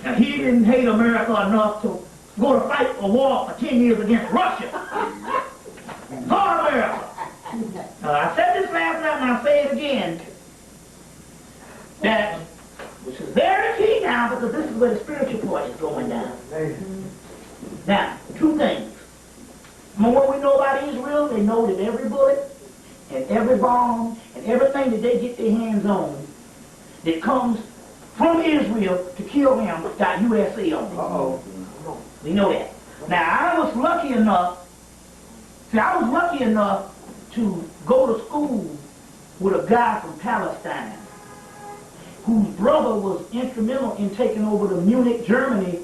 Now, he didn't hate America enough to go to fight a war for 10 years against Russia. For America. Now, I said this last night and I'll say it again, that, which is very key now, because this is where the spiritual part is going down. Now, two things. From what we know about Israel, they know that every bullet and every bomb and everything that they get their hands on that comes from Israel to kill him got USA on it. We know that. Now, I was lucky enough to go to school with a guy from Palestine whose brother was instrumental in taking over the Munich, Germany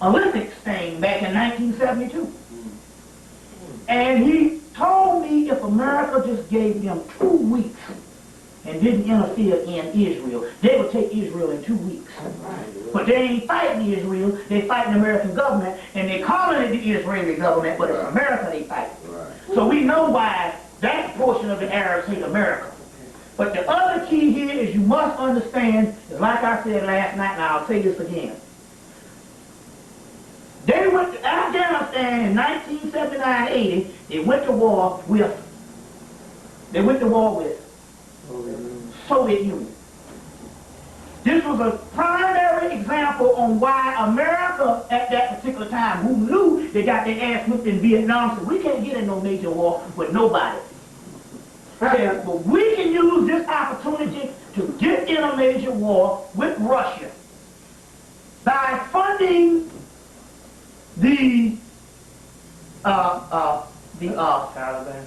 Olympics thing back in 1972. And he told me if America just gave them 2 weeks and didn't interfere in Israel, they would take Israel in 2 weeks. But they ain't fighting Israel, they fighting the American government, and they calling it the Israeli government, but it's America they fight. So we know why that portion of the Arabs hate America. But the other key here is you must understand, is like I said last night, and I'll say this again. They went to Afghanistan in 1979-80, they went to war with Soviet Union. This was a primary example on why America at that particular time, who knew they got their ass whipped in Vietnam, said we can't get in no major war with nobody. Said, but we can use this opportunity to get in a major war with Russia by funding the Taliban.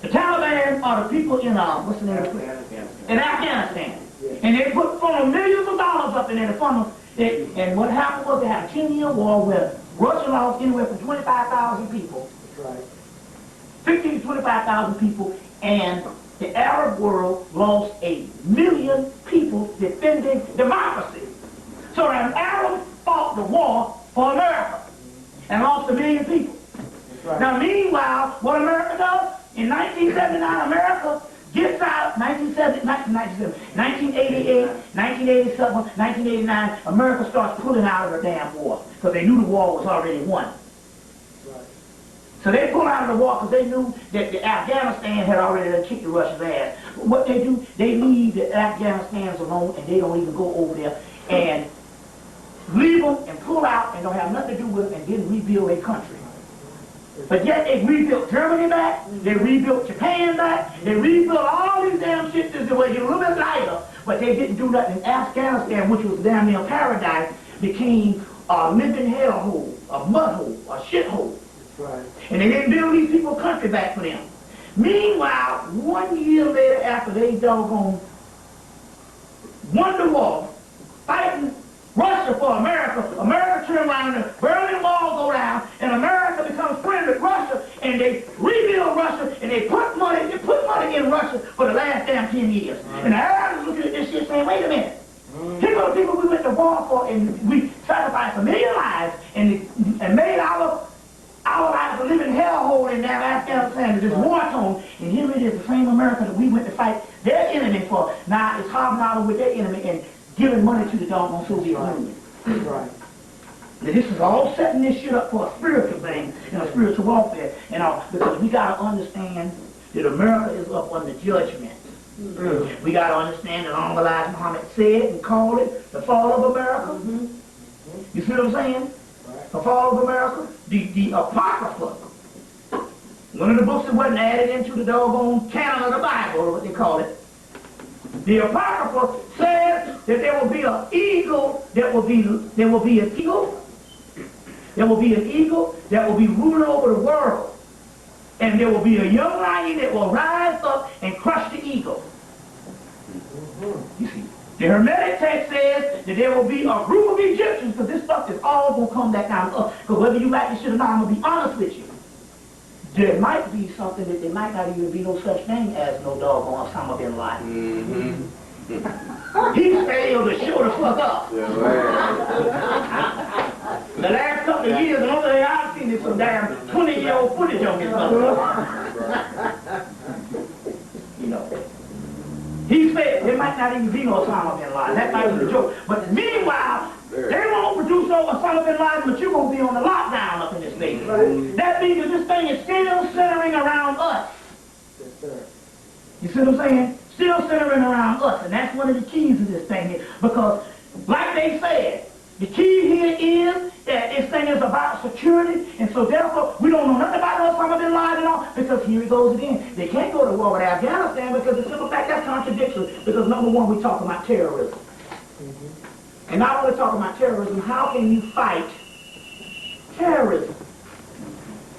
The Taliban are the people in what's the name of it? In Afghanistan. And they put millions of dollars up in there to fund them. And what happened was they had a 10-year war where Russia lost anywhere from 25,000 people. That's right. 15 to 25,000 people, and the Arab world lost 1 million people defending democracy. So the Arabs fought the war for America and lost 1 million people. Right. Now, meanwhile, what America does, in 1979, America gets out, 1988, 1987, 1989, America starts pulling out of the damn war because they knew the war was already won. Right. So they pull out of the war because they knew that the Afghanistan had already kicked the Russians' ass. What they do, they leave the Afghanistans alone and they don't even go over there and leave them and pull out and don't have nothing to do with them and then rebuild their country. But yet they rebuilt Germany back, they rebuilt Japan back, they rebuilt all these damn shit that were a little bit lighter, but they didn't do nothing. Afghanistan, which was damn near paradise, became a living hellhole, a mud hole, a shithole. Right. And they didn't build these people country back for them. Meanwhile, 1 year later after they doggone won the war, fighting Russia for America, America turned around and the Berlin Wall go down, and America becomes friends with Russia, and they rebuild Russia, and they put money in Russia for the last damn 10 years. And the Arabs looking at this shit saying, wait a minute. Here go the people we went to war for, and we sacrificed 1 million lives, and made our lives a living hellhole in damn Afghanistan, this war zone, and here it is, the same America that we went to fight their enemy for. Now it's hobnobbing with their enemy and giving money to the doggone Soviet Union. Right. Now, this is all setting this shit up for a spiritual thing and a spiritual warfare and all, because we got to understand that America is up under judgment. We got to understand that Elijah Muhammad said and called it the fall of America. You see what I'm saying? The fall of America. The Apocrypha, one of the books that wasn't added into the doggone canon of the Bible, or what they call it. The Apocrypha says that there will be an eagle, there will be an eagle that will be ruling over the world. And there will be a young lion that will rise up and crush the eagle. You see, the Hermetic text says that there will be a group of Egyptians, because this stuff is all going to come back down to us. Because whether you like this shit or not, I'm going to be honest with you. There might be something that there might not even be no such thing as no doggone Osama bin Laden. He failed to show the fuck up. The last couple of years, the only thing I've seen is some damn 20-year-old footage on this motherfucker. You know. He failed. There might not even be no Osama bin Laden. That might be the joke. But meanwhile, they won't produce no Osama bin Laden, but you're going to be on the lockdown up in this nation. Right. That means that this thing is still centering around us. Yes, sir. You see what I'm saying? Still centering around us. And that's one of the keys of this thing here. Because, like they said, the key here is that this thing is about security, and so therefore we don't know nothing about Osama bin Laden at all, because here it goes again. They can't go to war with Afghanistan because the simple fact that's contradictory, because number one, we're talking about terrorism. And not only talking about terrorism, how can you fight terrorism?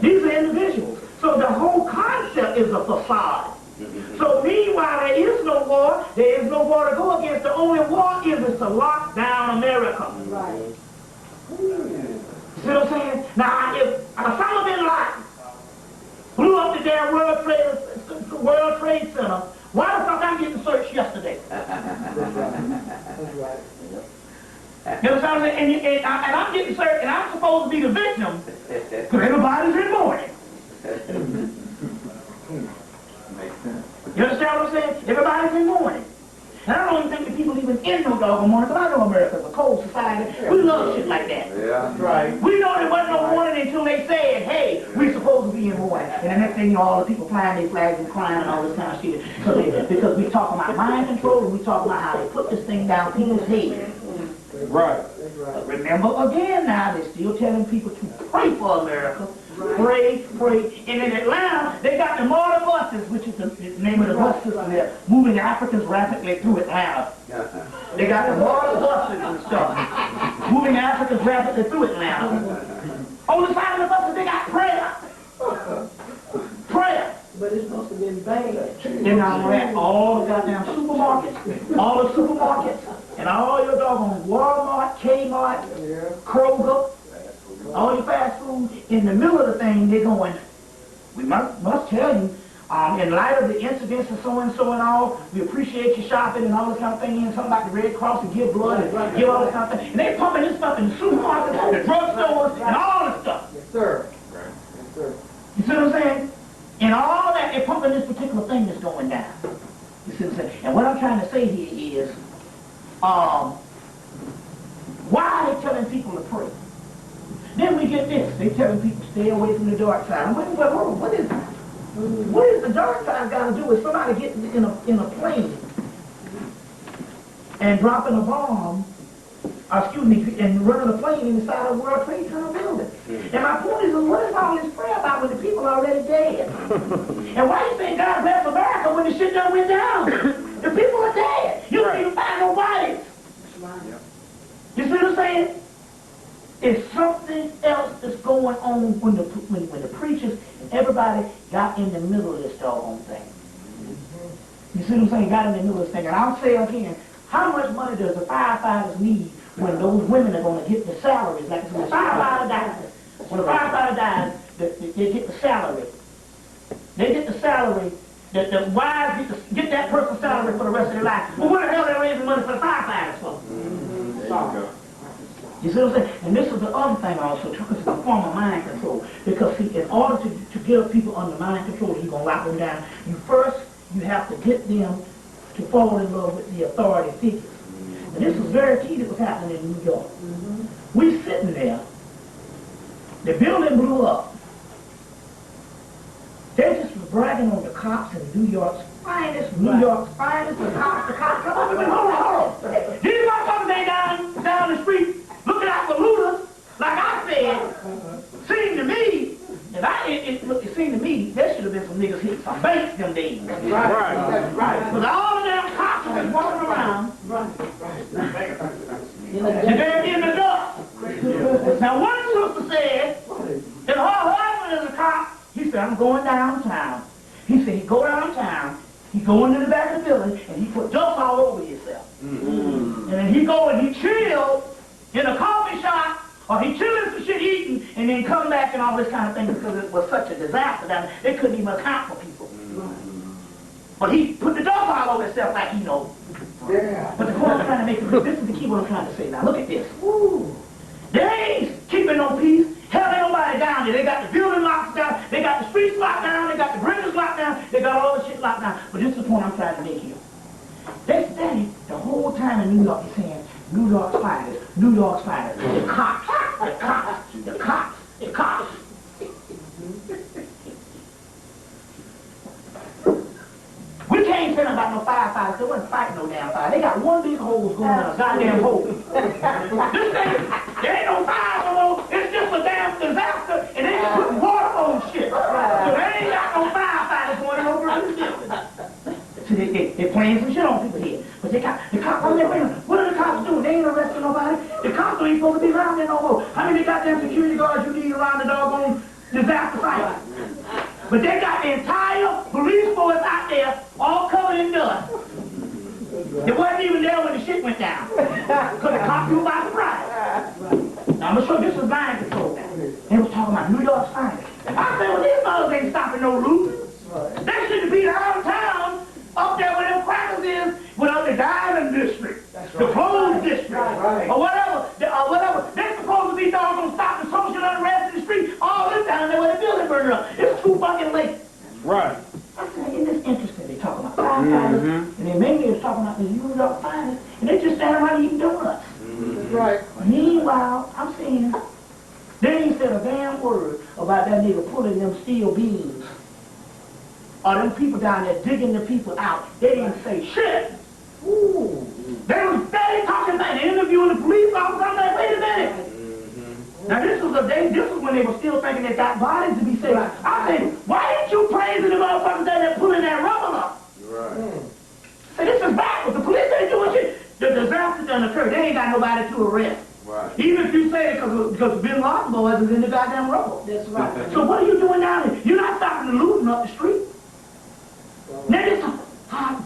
These are individuals. So the whole concept is a facade. So meanwhile, there is no war. There is no war to go against. The only war is to lock down America. Right. See what I'm saying? Now, if Osama bin Laden blew up the damn World Trade Center, why the fuck I'm getting searched yesterday? You know what I'm saying? And I'm getting searched, and I'm supposed to be the victim, because everybody's in mourning. Makes sense. You understand what I'm saying? Everybody's in mourning. And I don't even think the people even in no doggone mourning, because I know America's a cold society. We love shit like that. Yeah. Right. We know there wasn't no mourning until they said, hey, we're supposed to be in mourning. And the next thing you know, all the people flying their flags and crying and all this kind of shit. Because we talking about mind control, and we talking about how they put this thing down people's heads. Right. But remember again now, they're still telling people to pray for America. Pray, pray. And in Atlanta, they got the MARTA buses, which is the name of the bus system there, moving Africans rapidly through Atlanta. They got the MARTA buses and stuff, moving Africans rapidly through Atlanta. On the side of the buses, they got prayer. Prayer. But it's supposed to be in vain. Then I'm at all the goddamn supermarkets, and all your doggone Walmart, Kmart, Kroger, all your fast food. In the middle of the thing, they're going, we must tell you, in light of the incidents and so and all, we appreciate you shopping and all this kind of thing, and something about the Red Cross and give blood and give all this kind of thing. And they're pumping this stuff in the supermarkets, the drugstores, and all this stuff. Yes, sir. Right. Yes, sir. You see what I'm saying? And all that, they're pumping this particular thing that's going down. You see what I'm saying? And what I'm trying to say here is, why are they telling people to pray? Then we get this. They're telling people to stay away from the dark side. What is the dark side got to do with somebody getting in a plane and dropping a bomb, and running a plane inside a World Trade Center building? And my point is, what is all this prayer about when the people are already dead? And why you think God bless America when the shit done went down? The people are dead. You don't even find no bodies. You see what I'm saying? It's something else that's going on when the preachers and everybody got in the middle of this doggone thing. You see what I'm saying? Got in the middle of this thing. And I'll say again, how much money does the firefighters need when those women are going to get the salaries? Like when a firefighter dies, they get the salary. They get the salary. The wives get that person's salary for the rest of their life. Well, what the hell are they raising money for the firefighters for? There you go. You see what I'm saying? And this is the other thing also, too, because it's a form of mind control. Because, see, in order to get people under mind control, you're going to lock them down, you have to get them to fall in love with the authority figures. And this is very key that was happening in New York. We sitting there, the building blew up. They just was bragging on the cops in New York's finest, the cops. Hold on. These motherfuckers ain't down the street looking out for looters. Like I said, seemed to me, it seemed to me, there should have been some niggas hitting some banks them days. Right. Because all of them cops was walking around. And they're in the dust. Now one sister said that her husband is a cop. He said, I'm going downtown. He said, he go downtown, he go into the back of the building, and he put dust all over himself. And then he go and he chill in a coffee shop, or he chilling some shit eating, and then come back and all this kind of thing because it was such a disaster down there. They couldn't even account for people. But he put the dust all over himself like he knows. Yeah. But the point I'm trying to make, this is the key what I'm trying to say now. Look at this. Woo. They ain't keeping no peace. Hell, ain't nobody down there. They got the building locked down. They got the streets locked down. They got the bridges locked down. They got all the shit locked down. But this is the point I'm trying to make here. They studied the whole time in New York saying, New York's finest, New York's finest. The cops, the cops, the cops, the cops. We can't say nothing about no firefighters. They wasn't fighting no damn fire. They got one big hole going in a goddamn hole. This thing, there ain't no fire no more. It's just a damn disaster, and they just putting water on shit. So they ain't got no firefighters going over in this building. So they're playing some shit on people here. But they got the cops on there waiting. What are the cops doing? They ain't arresting nobody. The cops ain't supposed to be around there no more. How many goddamn security guards you need around the doggone disaster site? But they got the entire police force out there all covered in dust. It wasn't even there when the shit went down. Because the cops knew by surprise. Now, I'm going to show you, this was mind control. They was talking about New York finest. I said, well, these fellas ain't stopping no looting. They should be downtown, up there where them crackers is, without the diamond district, the clothes district, or whatever. They're supposed to be doggone stopping social unrest in the street, all this down there where the building burned up. It's too fucking late. Right. I said, isn't this interesting? They talking about firefighters, and then maybe they're talking about the New York finest, and they just stand around eating donuts. Right. Meanwhile, I'm saying, they ain't said a damn word about that nigga pulling them steel beams. Or them people down there digging the people out. They didn't say shit. Ooh. They was steady talking about it, interviewing the police officer. I'm like, wait a minute. Now this was when they were still thinking they got bodies to be saved. I said, why ain't you praising the motherfuckers that pulling that rubber up? Right. Say, this is backwards. The police ain't doing shit. The disaster done occurred. They ain't got nobody to arrest. Right. Even if you say it because Ben Laden boys is in the goddamn rubble. That's right. So what are you doing down here? You're not stopping the looting up the street. Niggas,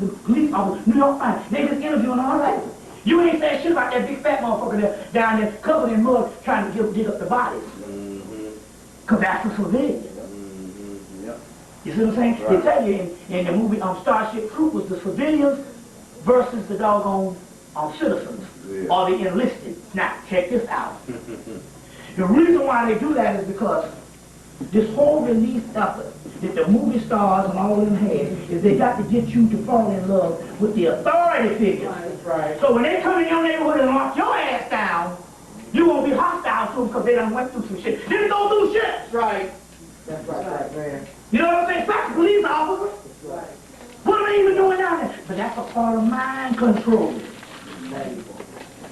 the police officer, New York fine, niggas interviewing all that. You ain't saying shit about that big fat motherfucker there, down there covered in mud trying to dig up the bodies. Because that's a civilian. Yep. You see what I'm saying? They tell you in the movie Starship Troopers, the civilians versus the doggone citizens, or the enlisted. Now, check this out. The reason why they do that is because this whole release effort that the movie stars and all of them had is they got to get you to fall in love with the authority figures. Right. So when they come in your neighborhood and lock your ass down, you won't be hostile to them because they done went through some shit. They didn't go through shit. That's right. That's right, man. You know what I'm saying? Stop the police officers. That's right. What are they even doing down there? But that's a part of mind control.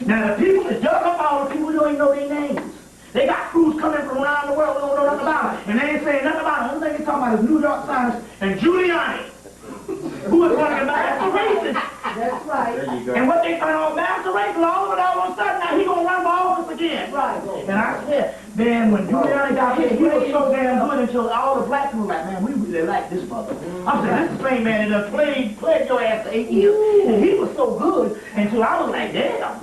Now the people that dug up all the people, you don't even know their names. They got crews coming from around the world, we don't know nothing about it. And they ain't saying nothing about it. The only thing they're talking about is New York Times and Giuliani, who is running a master racist. That's right. There you go. And what they turn on master race law, but all of a sudden now he gonna run for office again. Right. And I said, man, when Giuliani got here, he was so damn good until all the black people were like, man, we really like this mother. I'm saying, this is the same man that done played your ass for 8 years. And he was so good until I was like, damn.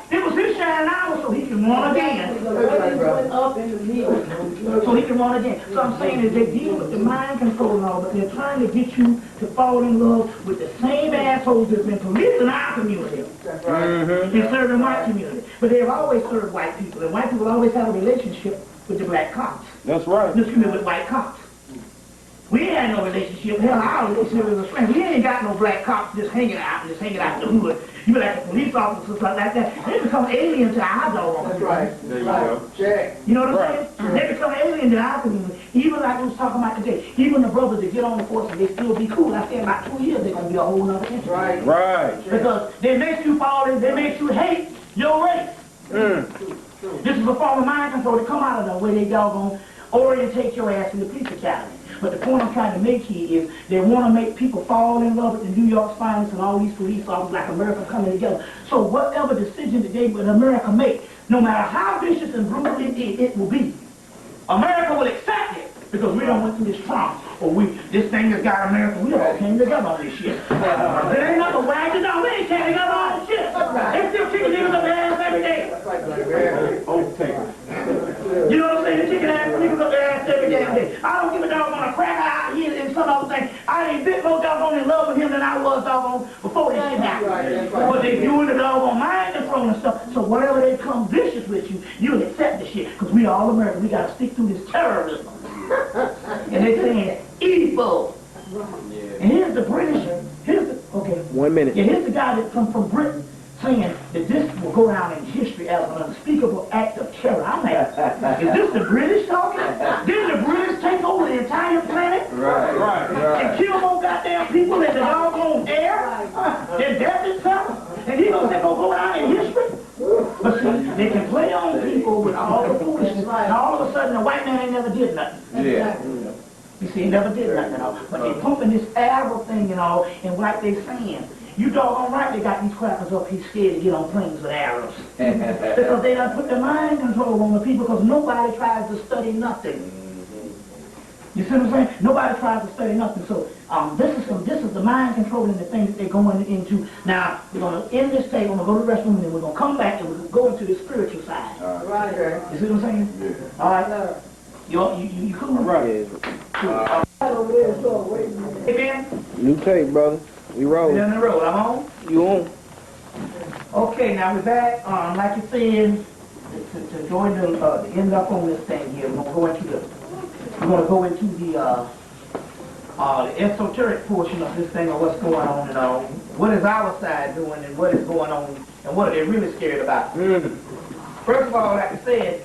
It was his shining hour so he can run again. Up in the middle. So he can run again. So I'm saying is they deal with the mind control and all, but they're trying to get you to fall in love with the same assholes that's been policing our community and serving white community. But they've always served white people, and white people always have a relationship with the black cops. That's right. Excuse me, with white cops. We ain't had no relationship. Hell, our relationship is a friend. We ain't got no black cops just hanging out in the hood. You be like the police officers, something like that. They become alien to our dog. That's right. There you go. Check. You know what I'm saying? They become alien to our community. Even like we was talking about today. Even the brothers that get on the force and they still be cool. I say about 2 years they're going to be a whole nother entity. Right. Right. Because they make you fall in, they make you hate your race. This is a form of mind control to come out of the way they doggone orientate your ass in the police academy. But the point I'm trying to make here is they want to make people fall in love with the New York finest and all these police officers like America coming together. So whatever decision that they would America make, no matter how vicious and brutal it will be, America will accept it because we don't went through this trauma. Or this thing has got America, we all came together on this shit. There ain't nothing wagging down, we ain't came together on this shit. They still kicking niggas up their ass every day. You know what I'm saying? They kicking ass niggas up their ass every damn day. I don't give a dog on a cracker out here and some other thing. I ain't bit more doggone in love with him than I was doggone before this shit happened. But they doing the doggone mind control and stuff. So whatever they come vicious with you, you'll accept the shit. Because we all American. We got to stick through this terrorism. And they saying evil. And here's the British. Okay. 1 minute. Yeah, here's the guy that come from Britain saying that this will go down in history as an unspeakable act of terror. I'm like, is this the British talking? Did the British take over the entire planet? Right. And kill more goddamn people in the doggone air? Than death itself? And he gonna go down in history? But see, they can play on people with all the foolishness, and all of a sudden the white man ain't never did nothing. Yeah. You see, he never did nothing at all. But they pumping this Arab thing and all, and like they saying, you doggone right they got these crackers up here scared to get on planes with Arabs. Because they done put the mind control on the people because nobody tries to study nothing. You see what I'm saying? Nobody tries to study nothing. So this is the mind controlling the things that they're going into. Now, we're going to end this tape, we're going to go to the restroom, and then we're going to come back and we're going to go into the spiritual side. Right. You see what I'm saying? Yeah. All right. You cool? Right. Hey, man? New tape, brother. We roll. We're on the road. I'm on? You on? Okay, now we're back. Like you said, to join to end up on this thing here, we're going to go into the esoteric portion of this thing of what's going on and all. What is our side doing and what is going on and what are they really scared about? First of all, like I said,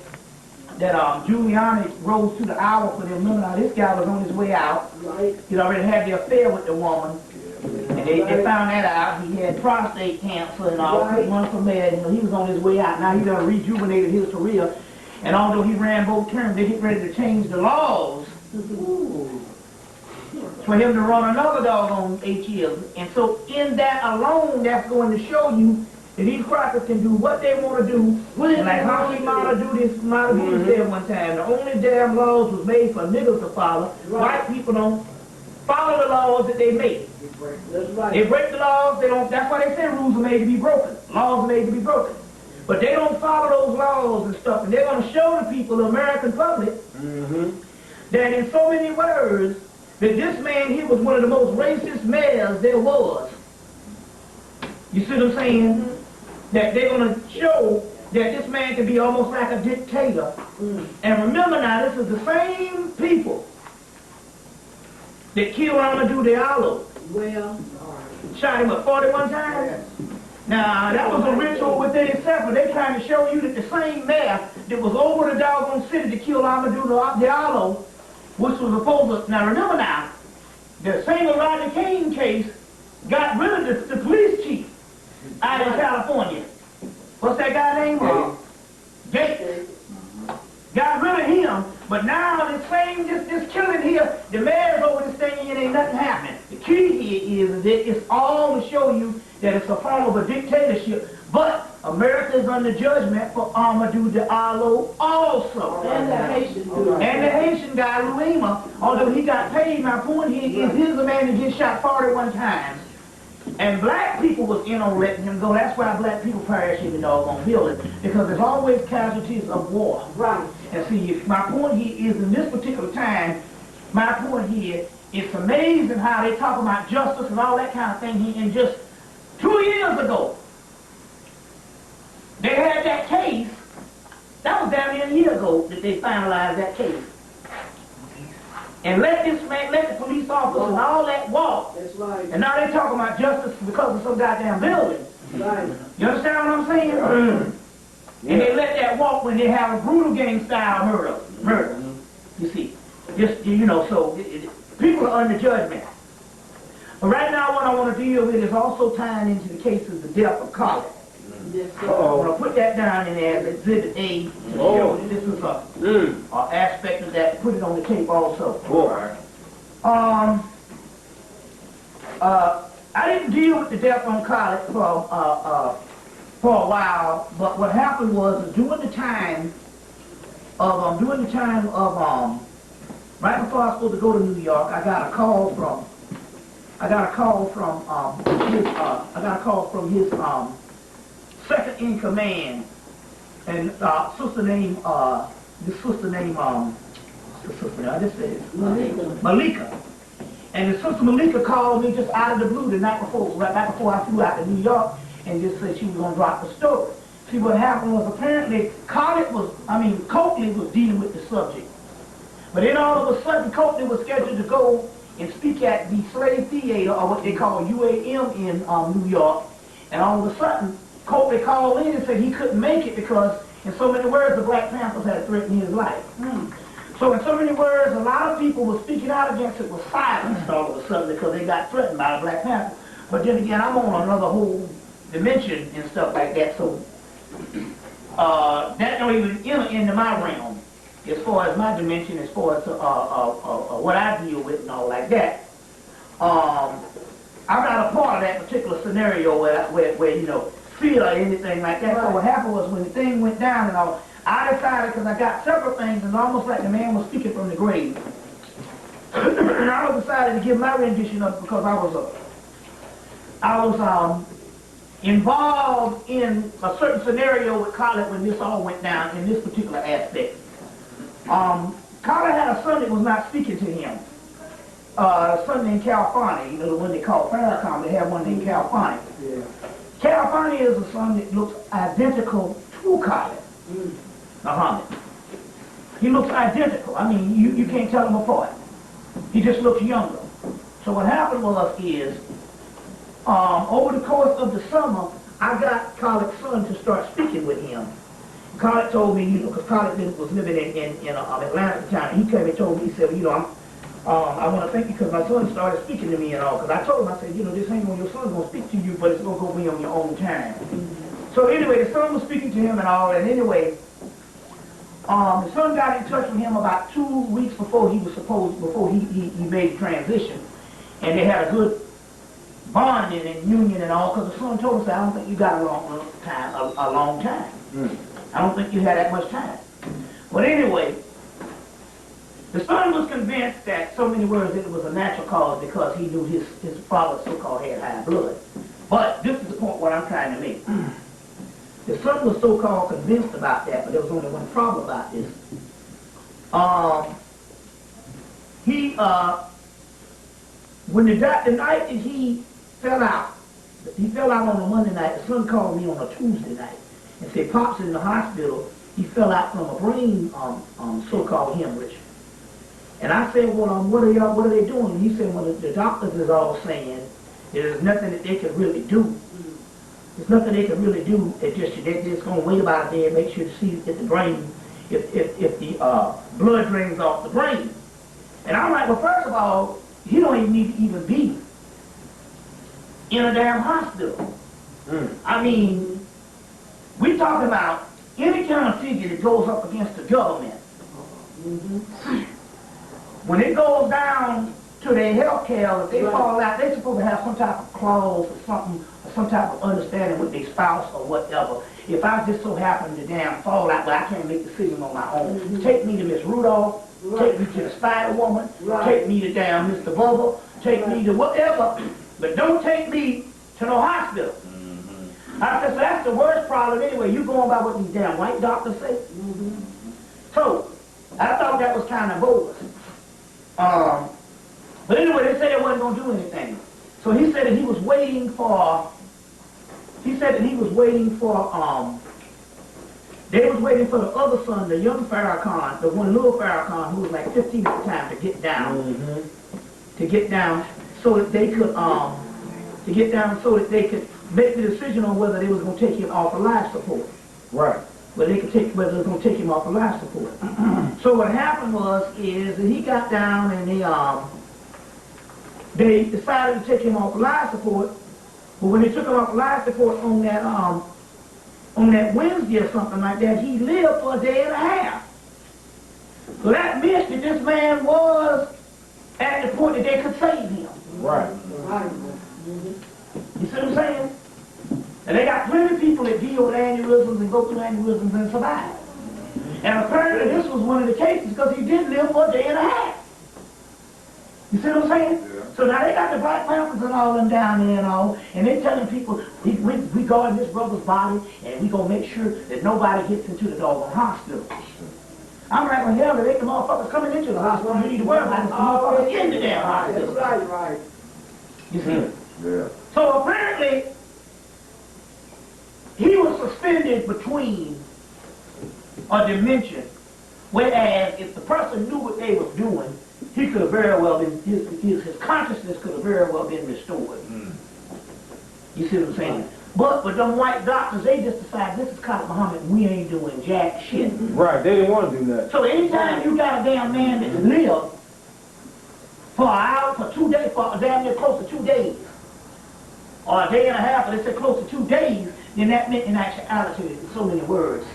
that Giuliani rose to the hour for them. Remember, this guy was on his way out. Right. He'd already had the affair with the woman. And they found that out. He had prostate cancer and all. Right. One from there. He was on his way out. Now he done rejuvenated his career. And although he ran both terms, they get ready to change the laws for him to run another doggone 8 years. And so in that alone, that's going to show you that these crackers can do what they want to do. And like how he might do this said one time, the only damn laws was made for niggas to follow. White people don't follow the laws that they make. That's right. They break the laws, they don't, that's why they say rules are made to be broken. Laws are made to be broken. But they don't follow those laws and stuff, and they're going to show the people, the American public, that in so many words, that this man, he was one of the most racist mayors there was. You see what I'm saying? That they're going to show that this man can be almost like a dictator. And remember now, this is the same people that killed Amadou Diallo. Well, Shot him up 41 times. Now, that was a ritual within itself, but they're trying to show you that the same mayor that was over the doggone city to kill Amadou Diallo, which was supposed to, now remember now, the same Rodney King case got rid of the police chief out in California. What's that guy name? Gates. Got rid of him, but now this same, this killing here, the mayor's over this thing and ain't nothing happening. The key here is that it's all to show you that it's a form of a dictatorship, but America is under judgment for Amadou Diallo also. and the Haitian dude. And the Haitian guy, Louima, although he got paid, my point here is he's a man that gets shot 41 times. And black people was in on letting him go. That's why black people perish in the doggone building, because there's always casualties of war. Right. And see, my point here is in this particular time, my point here, it's amazing how they talk about justice and all that kind of thing here. And just 2 years ago, they had that case. That was down there a year ago that they finalized that case. And let this man, let the police officers and all that walk. That's right. And now they talking about justice because of some goddamn building. Right. You understand what I'm saying? And they let that walk when they have a brutal gang style murder. You see, just you know, so people are under judgment. But right now, what I want to deal with is also tying into the case of the death of Collins. Yes, sir. I want to put that down in there as Exhibit A to show that this is a aspect of that. Put it on the tape also. I didn't deal with the death on Collins for a while, but what happened was during the time of right before I was supposed to go to New York, I got a call from his second in command, and sister named I just said it. Malika. And the sister Malika called me just out of the blue the night before, right back before I flew out to New York, and just said she was gonna drop the story. See, what happened was apparently Coakley was dealing with the subject. But then all of a sudden Coakley was scheduled to go and speak at the Slave Theater, or what they call UAM in New York, and all of a sudden Coakley called in and said he couldn't make it because, in so many words, the Black Panthers had threatened his life. So in so many words, a lot of people were speaking out against it with silence all of a sudden because they got threatened by the Black Panthers. But then again, I'm on another whole dimension and stuff like that, so that don't even enter into my realm. as far as my dimension, as far as what I deal with and all like that. I'm not a part of that particular scenario where you know, fear or anything like that. So what happened was when the thing went down and all, I decided, because I got several things, and almost like the man was speaking from the grave. And I decided to give my rendition of it because I was involved in a certain scenario with Colin when this all went down in this particular aspect. Colin had a son that was not speaking to him. A son named California, you know, the one they call Farrakhan. They have one named California. Yeah. California is a son that looks identical to Colin. Muhammad. He looks identical. I mean, you can't tell him apart. He just looks younger. So what happened was over the course of the summer, I got Colin's son to start speaking with him. Colin told me, you know, because Colin was living in Atlanta at the time. He came and told me, he said, you know, I want to thank you because my son started speaking to me and all. Because I told him, I said, you know, this ain't when your son's going to speak to you, but it's going to go be on your own time. So anyway, the son was speaking to him and all, and anyway, the son got in touch with him about 2 weeks before he made the transition. And they had a good bonding and union and all, because the son told us, I don't think you got a long time. I don't think you had that much time. But anyway, the son was convinced that, so many words, that it was a natural cause because he knew his father so-called had high blood. But this is the point what I'm trying to make. The son was so-called convinced about that, but there was only one problem about this. When the night that he fell out on a Monday night. The son called me on a Tuesday night and said, Pop's in the hospital. He fell out from a brain so-called hemorrhage. And I said, well, what are they doing? And he said, well, the doctors is all saying there's nothing that they can really do. There's nothing they can really do. They're just going to wait about a day and make sure to see if the brain, if the blood drains off the brain. And I'm like, well, first of all, he don't even need to even be in a damn hospital. I mean, we talking about any kind of figure that goes up against the government. When it goes down to their health care, if they fall out, they're supposed to have some type of clause or something, or some type of understanding with their spouse or whatever. If I just so happen to damn fall out, but I can't make the decision on my own, take me to Miss Rudolph, take me to the Spider Woman, take me to damn Mr. Bubble, take me to whatever, but don't take me to no hospital. I said, so that's the worst problem anyway. You going by what these damn white doctors say? So, I thought that was kind of bogus. But anyway, they said they wasn't going to do anything. So he said that he was waiting for, they was waiting for the other son, the young Farrakhan, the one little Farrakhan who was like 15 at the time, to get down. To get down so that they could, make the decision on whether they was going to take him off of life support. Right. Whether they were going to take him off of life support. So what happened was that he got down and they decided to take him off of life support. But when they took him off of life support on that Wednesday or something like that, he lived for a day and a half. So that meant that this man was at the point that they could save him. Right. You see what I'm saying? And they got plenty of people that deal with aneurysms and go through aneurysms and survive. And apparently this was one of the cases because he did live for a day and a half. You see what I'm saying? Yeah. So now they got the Black Panthers and all them down there and all, and they telling people, we guard this brother's body and we gonna make sure that nobody gets into the doggone hospital. I'm like, well, hell, there ain't the motherfuckers coming into the hospital. You need to worry about the motherfuckers in the damn hospital. Right. You see? Yeah. So apparently, he was suspended between a dimension, whereas if the person knew what they was doing, he could have very well been, his consciousness could have very well been restored. You see what I'm saying? But with them white doctors, they just decided this is Khalid Muhammad, we ain't doing jack shit. Right, they didn't want to do that. So anytime you got a damn man that lived for an hour, for 2 days, for damn near close to 2 days, or a day and a half, or they said close to 2 days, then that meant in actuality, in so many words,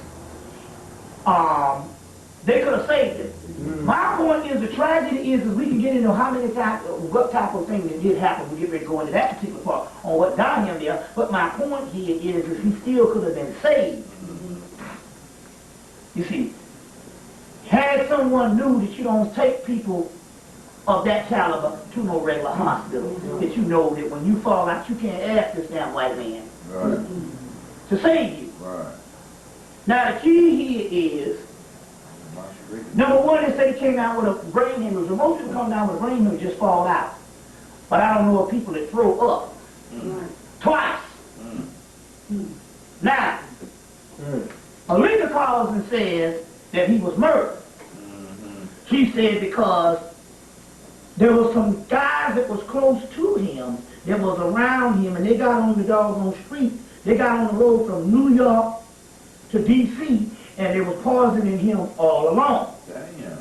They could have saved it. My point is, the tragedy is we can get into how many times, what type of thing that did happen. We get ready to go into that particular part on what got him there. But my point here is he still could have been saved. You see, had someone knew that you don't take people of that caliber to no regular hospital, that you know that when you fall out, you can't ask this damn white man to save you. Right. Now the key here is, number one, they say he came out with a brain hemorrhage. Most people come down with a brain hemorrhage just fall out. But I don't know of people that throw up twice. Now, Alika calls and says that he was murdered. She said because there were some guys that was close to him, that was around him, and they got on the doggone street. They got on the road from New York to D.C., and they was poisoning him all along. Damn.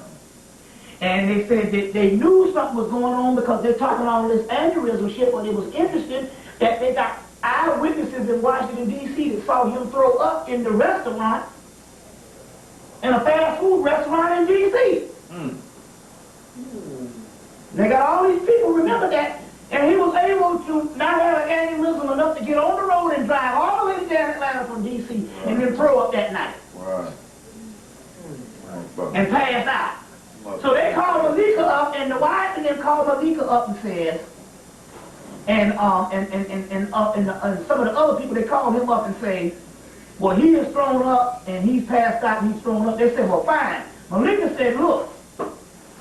And they said that they knew something was going on because they're talking all this aneurysm shit, but it was interesting that they got eyewitnesses in Washington, D.C. that saw him throw up in the restaurant, in a fast food restaurant in D.C. They got all these people, remember that, and he was able to not have an aneurysm enough to get on the road and drive all the way to down Atlanta from D.C. and then throw up that night. Right. And pass out. So they called Alika up, and the wife and them called Alika up and says, and some of the other people, they called him up and say, well, he is thrown up, and he's passed out, and he's thrown up. They said, well, fine. Alika said, look,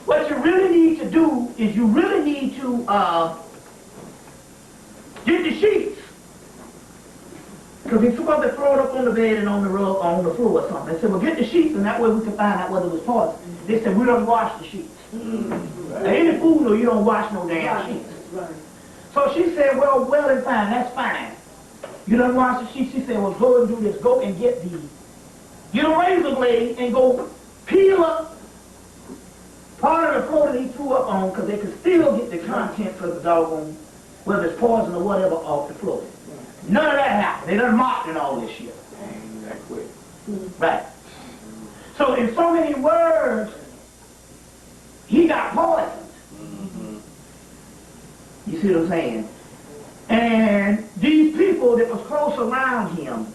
what you really need to do is you really need to get the sheets. Because he's supposed to throw it up on the bed and on the rug, on the floor or something. They said, well, get the sheets, and that way we can find out whether it was poison. They said, we don't wash the sheets. Now, any food, though, you don't wash no damn sheets. So she said, well and fine, that's fine. You don't wash the sheets. She said, well, go and do this. Go and get a razor blade and go peel up part of the floor that he threw up on, because they could still get the contents of the doggone, whether it's poison or whatever, off the floor. None of that happened. They done mocked and all this shit. That quick. Right. So in so many words, he got poisoned. You see what I'm saying? And these people that was close around him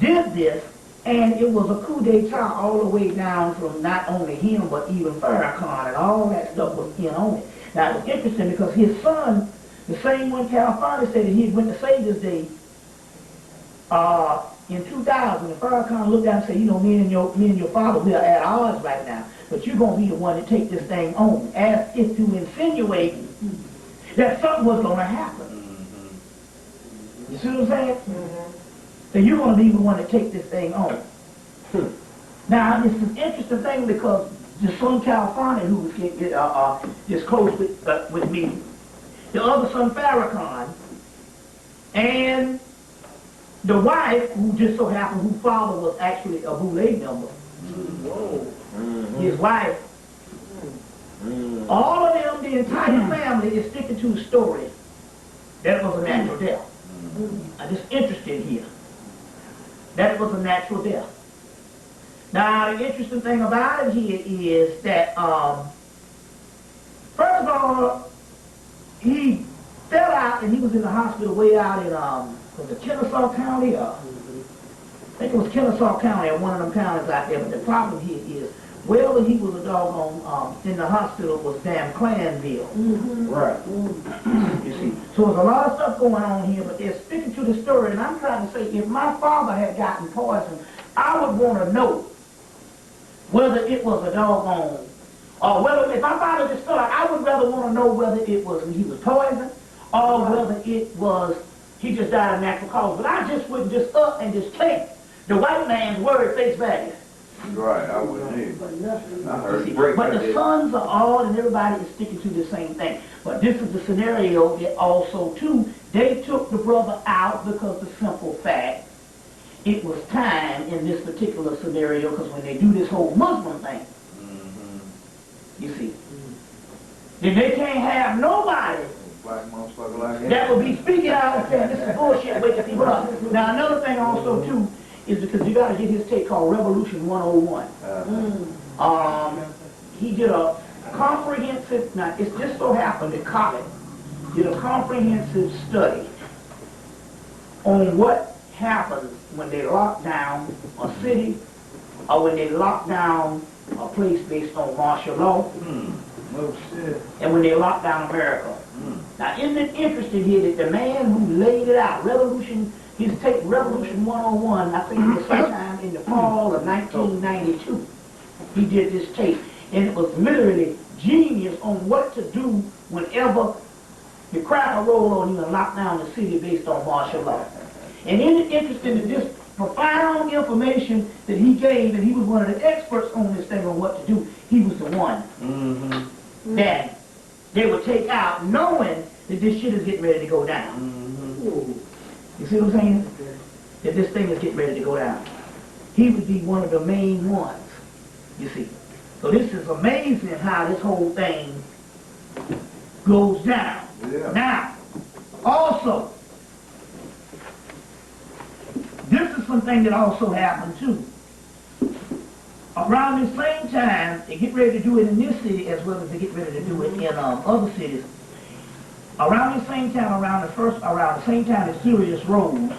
did this, and it was a coup d'etat all the way down from not only him, but even Farrakhan, and all that stuff was in on it. Now, it was interesting because his son, the same one California said that he went to Savior's Day in 2000, and Farrakhan looked down and said, you know, me and your father, we are at odds right now, but you're going to be the one to take this thing on, as if to insinuate that something was going to happen. You see what I'm saying? That you're going to be the one to take this thing on. Now, it's an interesting thing because the son California, who was is close with me, the other son Farrakhan, and the wife, who just so happened, whose father was actually a Boule member, his wife, all of them, the entire family is sticking to the story that it was a natural death. I'm just interested here. That was a natural death. Now, the interesting thing about it here is that, first of all, he fell out and he was in the hospital way out in, was it Kennesaw County? I think it was Kennesaw County or one of them counties out there. But the problem here is, wherever he was a doggone in the hospital was damn Clanville. Right. You see. So there's a lot of stuff going on here, but they're sticking to the story. And I'm trying to say, if my father had gotten poisoned, I would want to know whether it was a doggone, or whether, if my father just fell out, I would rather want to know whether it was he was poisoned, or whether it was he just died of natural cause. But I just wouldn't just up and just take the white man's word face value. Right, I wouldn't either. I heard But the sons are all, and everybody is sticking to the same thing. But this is the scenario that also, too, they took the brother out because the simple fact, it was time in this particular scenario, because when they do this whole Muslim thing, you see, then they can't have nobody that will be speaking out and saying, this is bullshit, waking people up. Now, another thing also, too, is because you got to get his take called Revolution 101. He did a comprehensive, now it just so happened that college did a comprehensive study on what happens when they lock down a city or when they lock down a place based on martial law. Oh, shit. And when they lock down America. Now, isn't it interesting here that the man who laid it out, his tape Revolution 101, I think it was sometime in the fall of 1992, he did this tape. And it was literally genius on what to do whenever the cracker roll on you and lock down the city based on martial law. And isn't it interesting that this profound information that he gave, and he was one of the experts on this thing on what to do, he was the one that they would take out knowing that this shit is getting ready to go down. You see what I'm saying? That this thing is getting ready to go down. He would be one of the main ones, you see. So this is amazing how this whole thing goes down. Yeah. Now, also, this is something that also happened too. Around the same time, they get ready to do it in this city as well as they get ready to do it in other cities. Around the same time, around the same time that Sirius rose,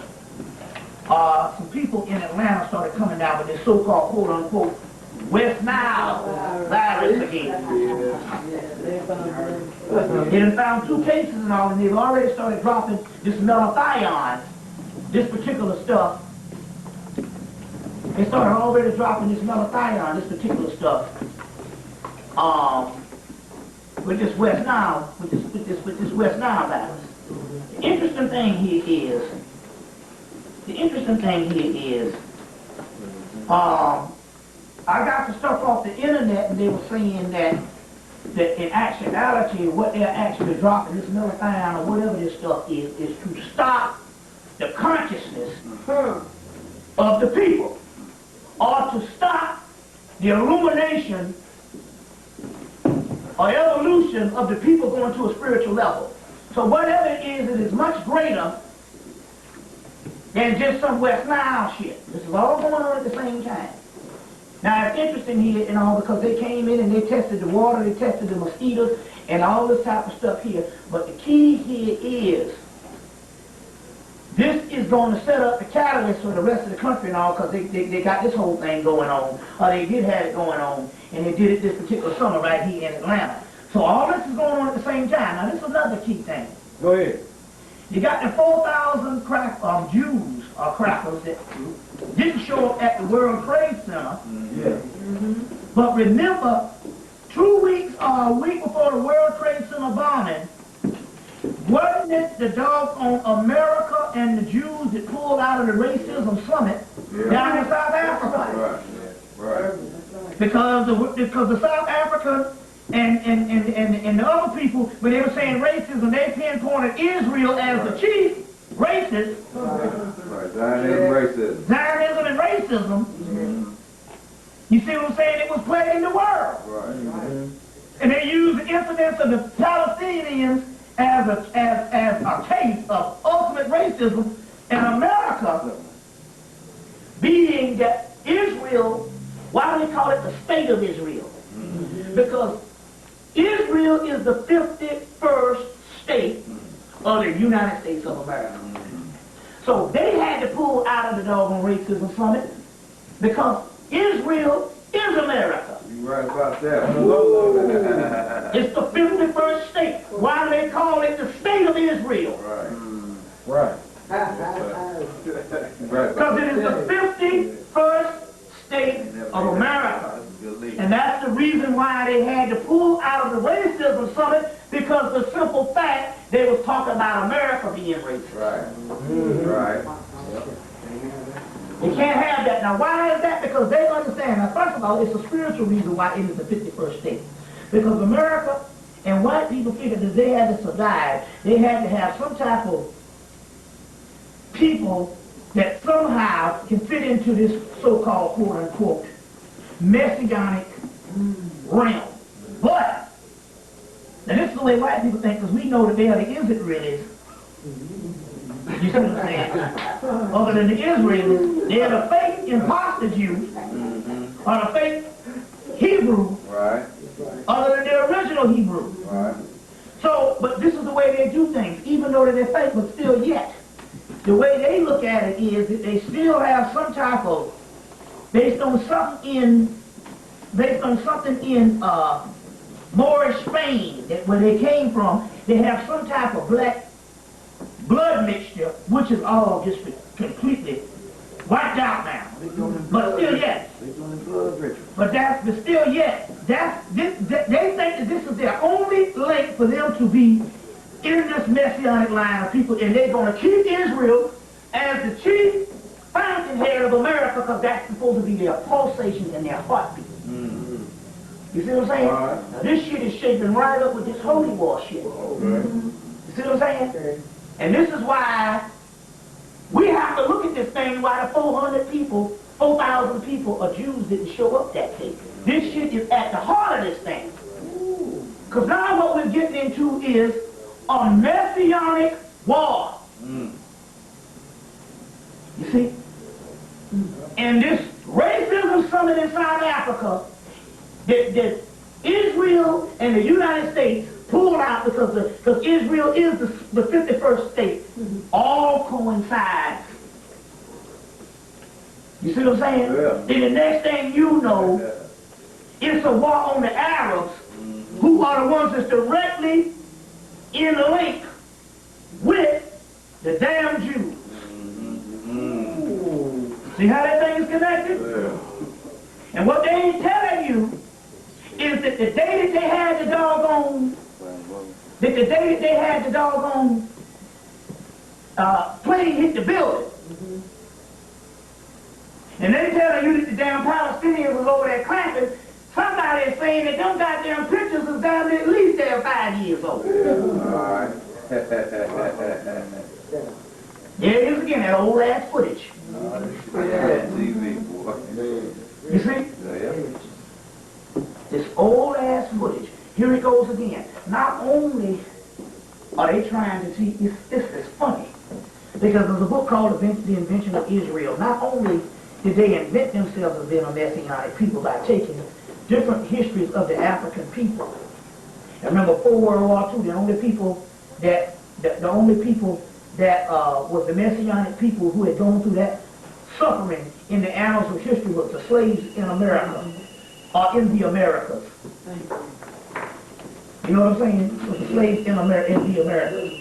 some people in Atlanta started coming down with this so-called quote-unquote West Nile virus again. They had found 2 cases and all, and they've already started dropping this melathion, this particular stuff. They started already dropping this melathion, this particular stuff, with this West Nile, with this West Nile virus. The interesting thing here is, I got the stuff off the internet, and they were saying that in actuality, what they're actually dropping, this melathion or whatever this stuff is to stop the consciousness of the people, or to stop the illumination or evolution of the people going to a spiritual level. So whatever it is much greater than just some West Nile shit. This is all going on at the same time. Now it's interesting here, because they came in and they tested the water, they tested the mosquitoes, and all this type of stuff here. But the key here is, this is going to set up the catalyst for the rest of the country and all, because they got this whole thing going on, or they did have it going on, and they did it this particular summer right here in Atlanta. So all this is going on at the same time. Now this is another key thing. Go ahead. You got the 4,000 Jews or crackers that didn't show up at the World Trade Center. But remember, 2 weeks or a week before the World Trade Center bombing, wasn't it the doggone America and the Jews that pulled out of the racism summit down in South Africa? Right. Because the South African and the other people, when they were saying racism, they pinpointed Israel as the chief racist. Right. Zionism and racism. You see what I'm saying? It was plaguing the world. Right. And they used the incidents of the Palestinians as a case of ultimate racism, and America being that Israel, why do they call it the state of Israel? Because Israel is the 51st state of the United States of America. So they had to pull out of the doggone racism summit because Israel is America. You're right about that. It's the 51st state. Why do they call it the state of Israel? Right. Because it is the 51st state of America. And that's the reason why they had to pull out of the racism summit, because the simple fact they was talking about America being racist. Right. You can't have that. Now, why is that? Because they understand. Now, first of all, it's a spiritual reason why it is the 51st state. Because America and white people figured that they had to survive. They had to have some type of people that somehow can fit into this so-called, quote-unquote, messianic realm. But, now this is the way white people think, because we know that they are the Israelis. You see what I'm saying? Other than the Israelis, they are the fake imposter Jews, or the fake Hebrew Hebrew Right. other than the original Hebrew. Right. So, but this is the way they do things, even though they're fake, but still yet. The way they look at it is that they still have some type of, based on something in Moorish Spain, where they came from, they have some type of black blood mixture, which is all just completely wiped out now. But still yet. But still yet, they think that this is their only link for them to be in this messianic line of people, and they're going to keep Israel as the chief fountainhead of America, because that's supposed to be their pulsation and their heartbeat. You see what I'm saying? Now, this shit is shaping right up with this holy war shit. You see what I'm saying? And this is why we have to look at this thing, why the 400 people, 4,000 people of Jews didn't show up that day. This shit is at the heart of this thing. Because now what we're getting into is a messianic war. You see? And this racism summit in South Africa that Israel and the United States pulled out because Israel is the 51st state, all coincides. You see what I'm saying? Yeah. Then the next thing you know, it's a war on the Arabs, who are the ones that's directly in link with the damn Jews. See how that thing is connected? Yeah. And what they ain't telling you is that the day that they had the doggone, plane hit the building, and they telling you that the damn Palestinians was over there clapping, somebody is saying that them goddamn pictures is down there at least they're 5 years old. All right. There it is again, that old ass footage. TV, boy. You see? Yeah. This old ass footage. Here it goes again. Not only are they trying to see, it's funny, because there's a book called The Invention of Israel. Not only did they invent themselves as being a messianic people by taking different histories of the African people. And remember, before World War II, the only people that was the messianic people who had gone through that suffering in the annals of history was the slaves in America, or in the Americas. You know what I'm saying? It was the slaves in the Americas.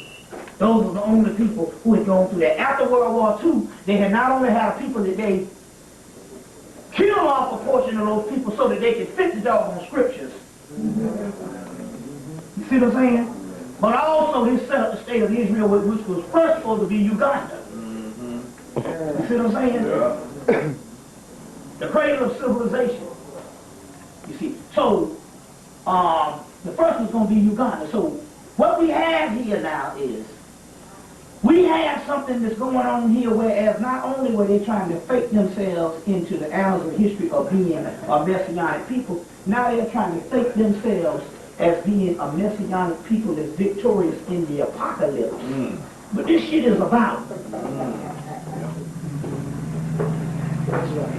Those were the only people who had gone through that. After World War II, they had not only had people that they killed off a portion of those people so that they could fit the doggone scriptures. You see what I'm saying? But also they set up the state of Israel, which was first supposed to be Uganda. You see what I'm saying? Yeah. The cradle of civilization. You see. So, the first was going to be Uganda. So, what we have here now is, we have something that's going on here, whereas not only were they trying to fake themselves into the annals of history of being a messianic people, now they're trying to fake themselves as being a messianic people that's victorious in the apocalypse. But this shit is about.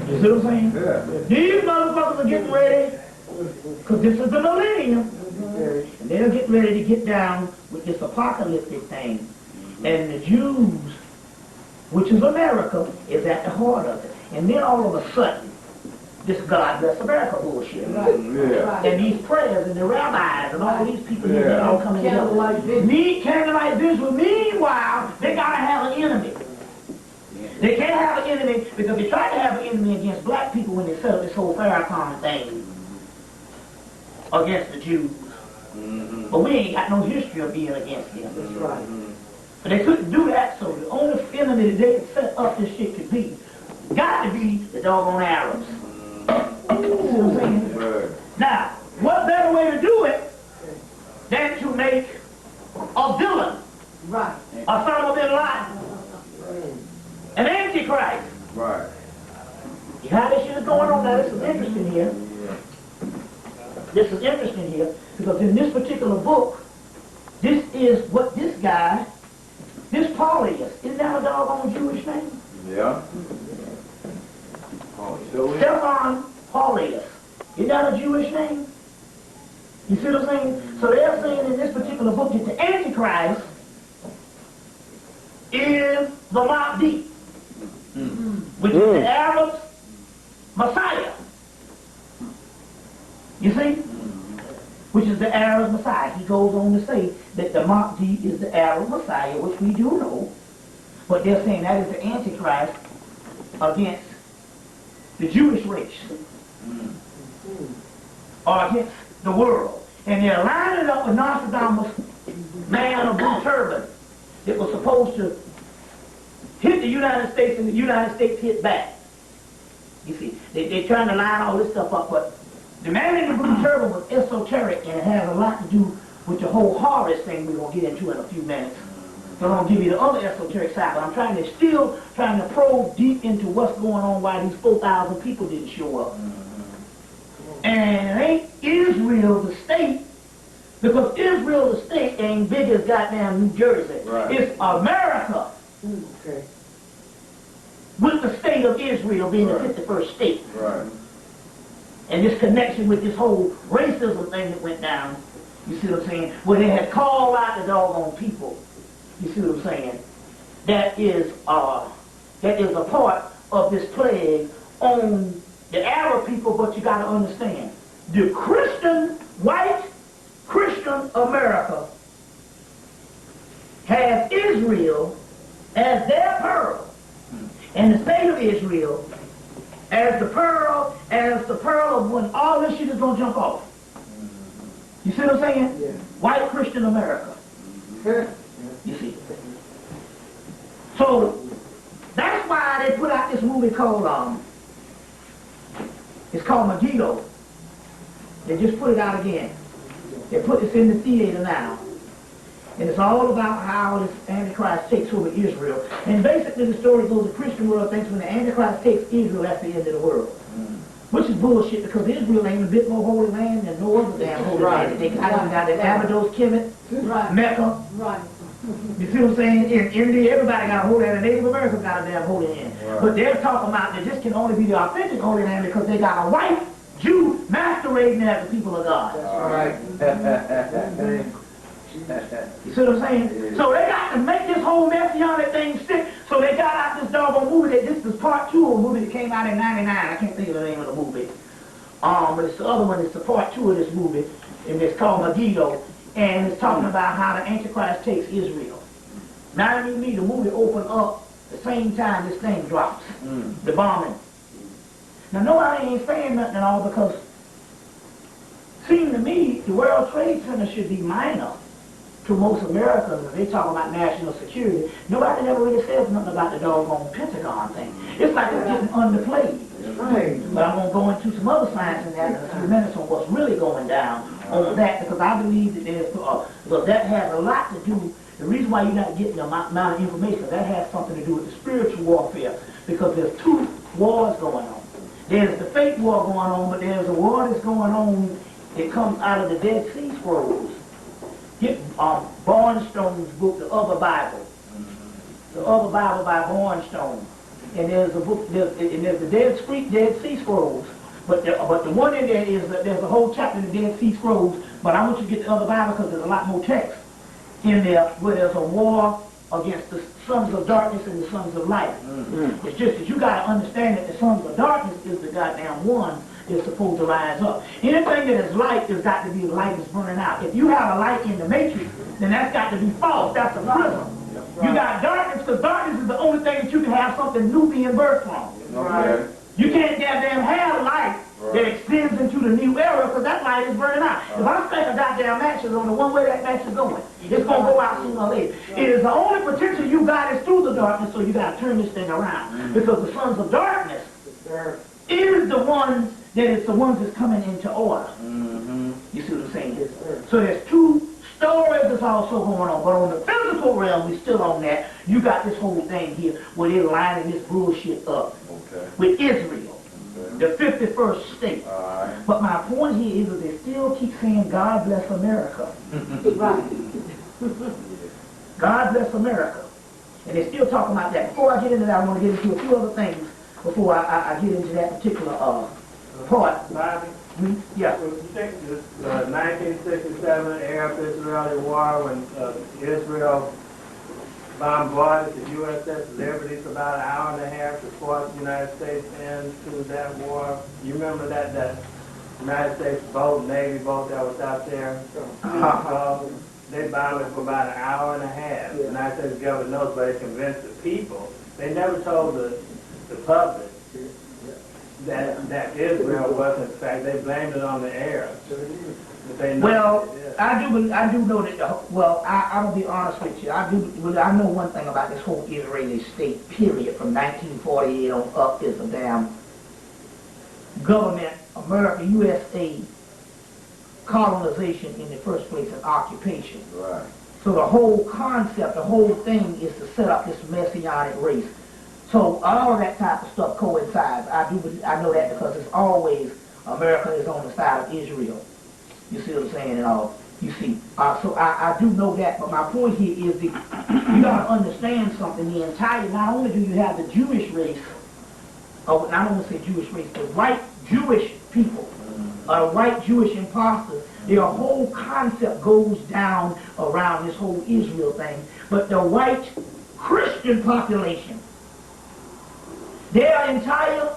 You see what I'm saying? Yeah. These motherfuckers are getting ready, because this is the millennium, and they're getting ready to get down with this apocalyptic thing. And the Jews, which is America, is at the heart of it. And then all of a sudden, this God bless America bullshit. Yeah. And these prayers and the rabbis and all these people here, they all coming together. Candlelight visual. Meanwhile, they gotta have an enemy. They can't have an enemy because they tried to have an enemy against black people when they set up this whole Farrakhan thing against the Jews. But we ain't got no history of being against them. That's right. But they couldn't do that, so the only enemy that they could set up this shit could be, got to be the doggone Arabs. You see what I'm saying? Right. Now, what better way to do it than to make a villain, Right. Osama bin Laden, an antichrist? Right. You see how this shit is going on now? This is interesting here. This is interesting here, because in this particular book, this is what this guy, this Paulius, isn't that a doggone Jewish name? Yeah. Oh, so Stefan Paulius. Is that a Jewish name? You see what I'm saying? So they're saying in this particular book that the Antichrist is the Mahdi, which is the Arab's Messiah. You see? Which is the Arab Messiah. He goes on to say that the Mahdi is the Arab Messiah, which we do know. But they're saying that is the Antichrist against the Jewish race. Or against the world. And they're lining up with Nostradamus' man of blue turban that was supposed to hit the United States and the United States hit back. You see, they're trying to line all this stuff up, but the man in the blue turban was esoteric, and it has a lot to do with the whole Horus thing we're going to get into in a few minutes. So I'm going to give you the other esoteric side, but I'm still trying to probe deep into what's going on, why these 4,000 people didn't show up. And it ain't Israel the state, because Israel the state ain't big as goddamn New Jersey. Right. It's America. Okay. With the state of Israel being Right. the 51st state. Right. And this connection with this whole racism thing that went down, you see what I'm saying? Where they had called out the doggone people. You see what I'm saying? That is a part of this plague on the Arab people, but you got to understand, the Christian, white Christian America has Israel as their pearl, and the state of Israel as the pearl of when all this shit is going to jump off. You see what I'm saying? Yeah. White Christian America. You see? So, that's why they put out this movie called, it's called Megiddo. They just put it out again. They put this in the theater now. And it's all about how this Antichrist takes over Israel. And basically the story goes, the Christian world thinks when the Antichrist takes Israel, that's the end of the world. Which is bullshit, because Israel ain't a bit more holy land than no other damn holy land. They got the Abydos, Hemmitt, Mecca. Right. You see what I'm saying? In India, everybody got a holy land, and Native Americans got a damn holy land. Right. But they're talking about that this can only be the authentic holy land because they got a white Jew masquerading as the people of God. You see what I'm saying? So they got to make this whole messianic thing stick. So they got out this doggone movie. This is part 2 of a movie that came out in '99. I can't think of the name of the movie. But it's the other one. It's the part 2 of this movie, and it's called Megiddo. And it's talking about how the Antichrist takes Israel. Now you need the movie open up the same time this thing drops. The bombing. Now nobody ain't saying nothing at all, because seems to me the World Trade Center should be minor to most Americans when they talk about national security. Nobody never really says nothing about the doggone Pentagon thing. It's like it's getting underplayed. Right. But I'm going to go into some other science in that in a few minutes on what's really going down on that, because I believe that there's, look, that has a lot to do, the reason why you're not getting the amount of information, that has something to do with the spiritual warfare, because there's 2 wars going on. There's the fake war going on, but there's a war that's going on that comes out of the Dead Sea Scrolls. Get Barnstone's book, The Other Bible. The Other Bible by Barnstone. And there's a book, there's the Dead Sea Scrolls. But the one in there is that there's a whole chapter in the Dead Sea Scrolls, but I want you to get the Other Bible because there's a lot more text in there where there's a war against the sons of darkness and the sons of light. It's just that you got to understand that the sons of darkness is the goddamn one that's supposed to rise up. Anything that is light has got to be the light that's burning out. If you have a light in the matrix, then that's got to be false. That's a prism. You got darkness, because darkness is the only thing that you can have something new being birthed from. Okay. You can't goddamn have light that extends into the new era, because that light is burning out. If I stick a goddamn matches on the one way that match is going, it's going to go out sooner or later. It is the only potential you got is through the darkness, so you got to turn this thing around. Because the sons of darkness is the ones that's coming into order. You see what I'm saying? So there's 2 stories that's also going on, but on the physical realm, we still on that. You got this whole thing here where they're lining this bullshit up with Israel, the 51st state. But my point here is that they still keep saying, God bless America. Right. God bless America. And they're still talking about that. Before I get into that, I want to get into a few other things before I get into that particular part. Yeah. The 1967 Arab-Israeli War, when Israel bombarded the USS Liberty for about an hour and a half to force the United States into that war. You remember that United States boat, Navy boat that was out there? They bombed it for about an hour and a half. The United States government knows, but it convinced the people. They never told the public that Israel was, in fact, they blamed it on the Arabs. Well, I do know that. Well, I'm gonna be honest with you. I know one thing about this whole Israeli state. Period. From 1948 on up is a damn government, America, USA colonization in the first place and occupation. Right. So the whole concept, the whole thing is to set up this messianic race. So all of that type of stuff coincides. I know that because it's always America is on the side of Israel. You see what I'm saying? And all. You see. So I do know that. But my point here is that you got to understand something. The entire, not only do you have the Jewish race, or I don't want to say Jewish race, but white Jewish people, white Jewish imposters, their whole concept goes down around this whole Israel thing. But the white Christian population, their entire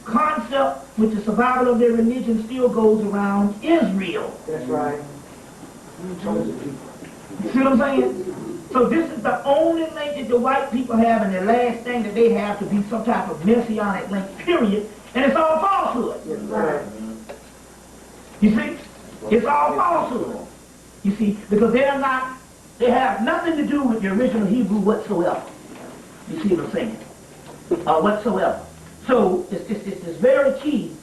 concept with the survival of their religion still goes around Israel. That's right. You see what I'm saying? So this is the only link that the white people have, and the last thing that they have to be some type of messianic link, period. And it's all falsehood. That's right. You see? It's all falsehood. You see? Because they have nothing to do with the original Hebrew whatsoever. You see what I'm saying? Whatsoever. So it's very key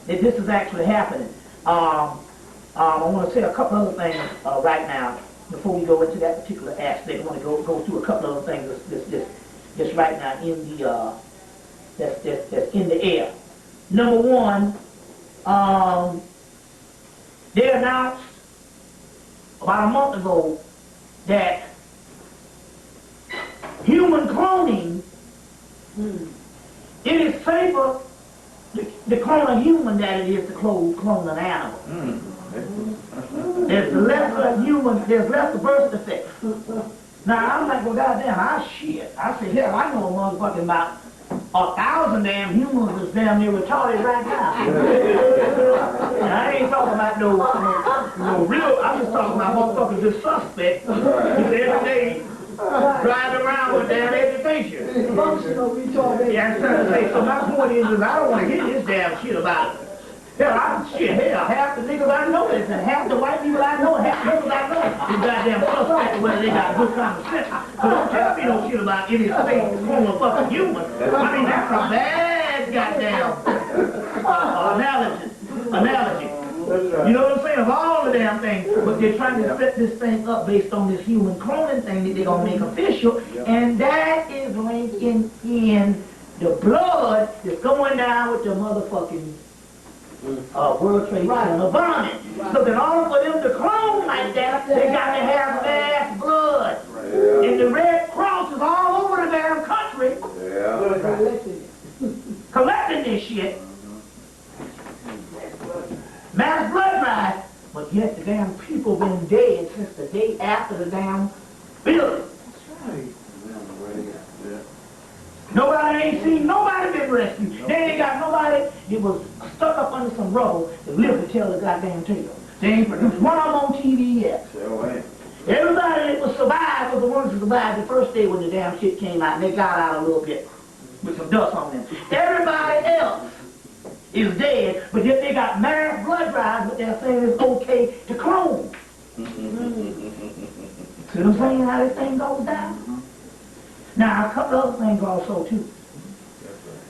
that this is actually happening. I want to say a couple other things right now before we go into that particular aspect. I want to go through a couple other things that's right now in the that's in the air. Number one, they announced about a month ago that human cloning, it is safer to clone a human than it is to clone an animal. There's less birth defects. Now I'm like, well, goddamn, I say, hell, I know a motherfucking about 1,000 damn humans that's damn near retarded right now. And I ain't talking about no real, I'm just talking about motherfuckers that's suspect who's every day driving around with damn education. Functional retardation. Yeah, I'm trying to say, so my point is I don't want to hear this damn shit about it. Hell, half the niggas I know is, and half the white people I know, half the niggas I know is goddamn suspect whether they got good common sense. So don't tell me no shit about any state clone fucking human. I mean, that's a bad goddamn analogy. You know what I'm saying? Of all the damn things, but they're trying to set this thing up based on this human cloning thing that they're going to make official, and that is linking in the blood that's going down with the motherfucking World Trade Center bombing. So in order for them to clone like that, they got to have mass blood. And the Red Cross is all over the damn country collecting this shit. Mass blood drive. But yet the damn people been dead since the day after the damn building. Nobody ain't seen nobody been rescued. They ain't got nobody that was stuck up under some rubble that lived to tell the goddamn tale. They ain't produced one of them on TV yet. Everybody that was survived was the ones who survived the first day when the damn shit came out and they got out a little bit with some dust on them. Everybody else is dead, but yet they got mass blood drives, but they're saying it's okay to clone. See what I'm saying, how this thing goes down? Now, a couple other things also, too.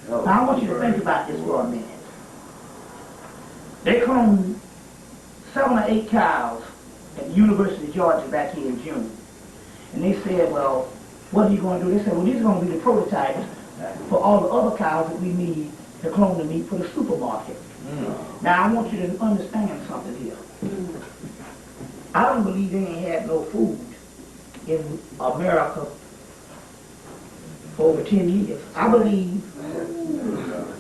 Now, I want you to think about this for a minute. They cloned 7 or 8 cows at the University of Georgia back here in June. And they said, well, what are you going to do? They said, well, these are going to be the prototypes for all the other cows that we need to clone the meat for the supermarket. Now, I want you to understand something here. I don't believe they ain't had no food in America for over 10 years. I believe.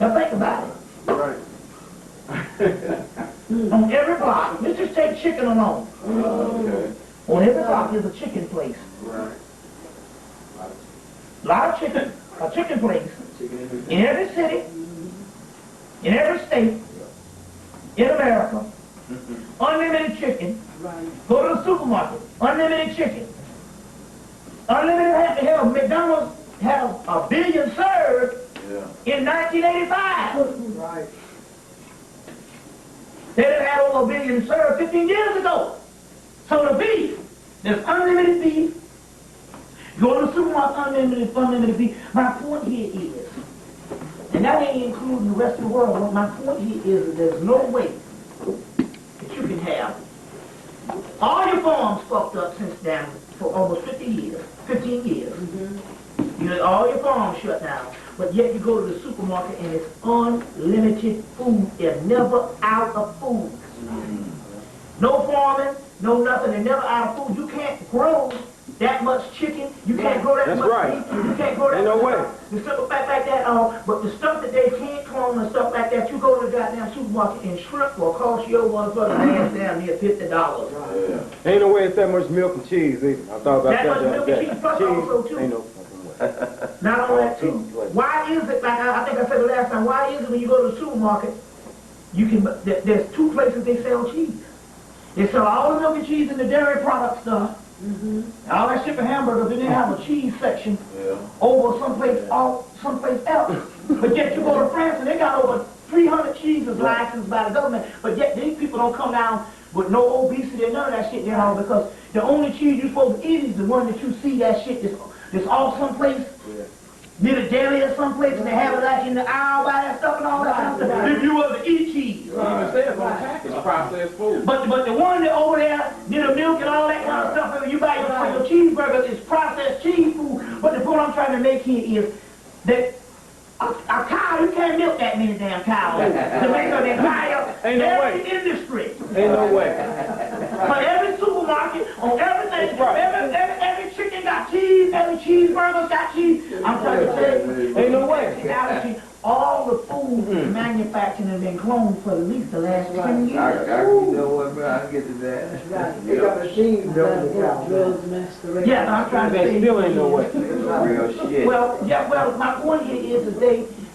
Now think about it. Right. On every block, let's just take chicken alone. Okay. On every block is a chicken place. Right. A lot of chicken, a chicken place. In every city, in every state, in America, unlimited chicken. Go to the supermarket, unlimited chicken. Unlimited, hell, McDonald's had a billion served in 1985. Right. They didn't have over a billion served 15 years ago. So the beef, there's unlimited beef. Go to the supermarket, unlimited beef. My point here is, and that ain't including the rest of the world, but my point here is that there's no way that you can have all your farms fucked up since then for almost 15 years. You know, all your farms shut down, but yet you go to the supermarket and it's unlimited food. They're never out of food. No farming, no nothing. They're never out of food. You can't grow that much chicken. You can't grow that much beef. You can't grow that Ain't no much way. the stuff like that. But the stuff that they can't clone and stuff like that, you go to the goddamn supermarket and shrimp will cost your motherfucking ass down near $50. Ain't no way it's that much milk and cheese either. I thought about That that much the milk other and day. cheese plus also too. Ain't no fucking way. Not only that too. Why is it, like I think I said the last time, why is it when you go to the supermarket, you can, there's two places they sell cheese. They sell all the milk and cheese and the dairy product stuff. All that shit for hamburgers, and they have a cheese section over someplace else. But yet you go to France and they got over 300 cheeses licensed by the government. But yet these people don't come down with no obesity and none of that shit there all, because the only cheese you're supposed to eat is the one that you see that shit that's off someplace. Near the deli or someplace, and they have it like in the aisle by that stuff and all that kind of stuff. If you was to eat cheese. It's processed food. But the one that over there, near the milk and all that kind of stuff, and you buy your cheeseburgers, is processed cheese food. But the point I'm trying to make here is that a cow, you can't milk that many damn cows to make an entire every industry. Ain't no way. But every supermarket, on everything, every chicken got cheese, every cheeseburger got cheese. I'm trying to tell you, Ain't no way. all the food manufactured and been cloned for at least the last 10 years. You know what, man? I get to that. They got machines built in the cow. Drugs masquerade. Yeah, I'm trying to say. Still ain't no way. Real shit. Well, my point here is that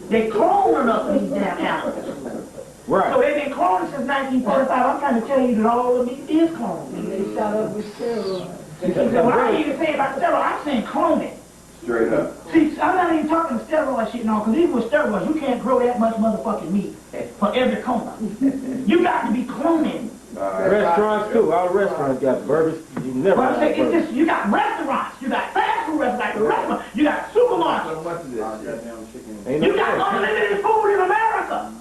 they clone enough of these damn animals. Right. So they've been cloning since 1945. I'm trying to tell you that all of meat is cloned. They shot up with steroids. When I ain't even saying about steroids, I'm saying cloning. Straight up. See, I'm not even talking steroid shit now, because even with steroids, you can't grow that much motherfucking meat for every corner. You got to be cloning. Restaurants too. All the restaurants got burgers. You never But I'm had saying, burgers. it's just, you got restaurants, you got fast food restaurants, you got supermarkets, So much of this shit. Ain't you no got way. unlimited food in America.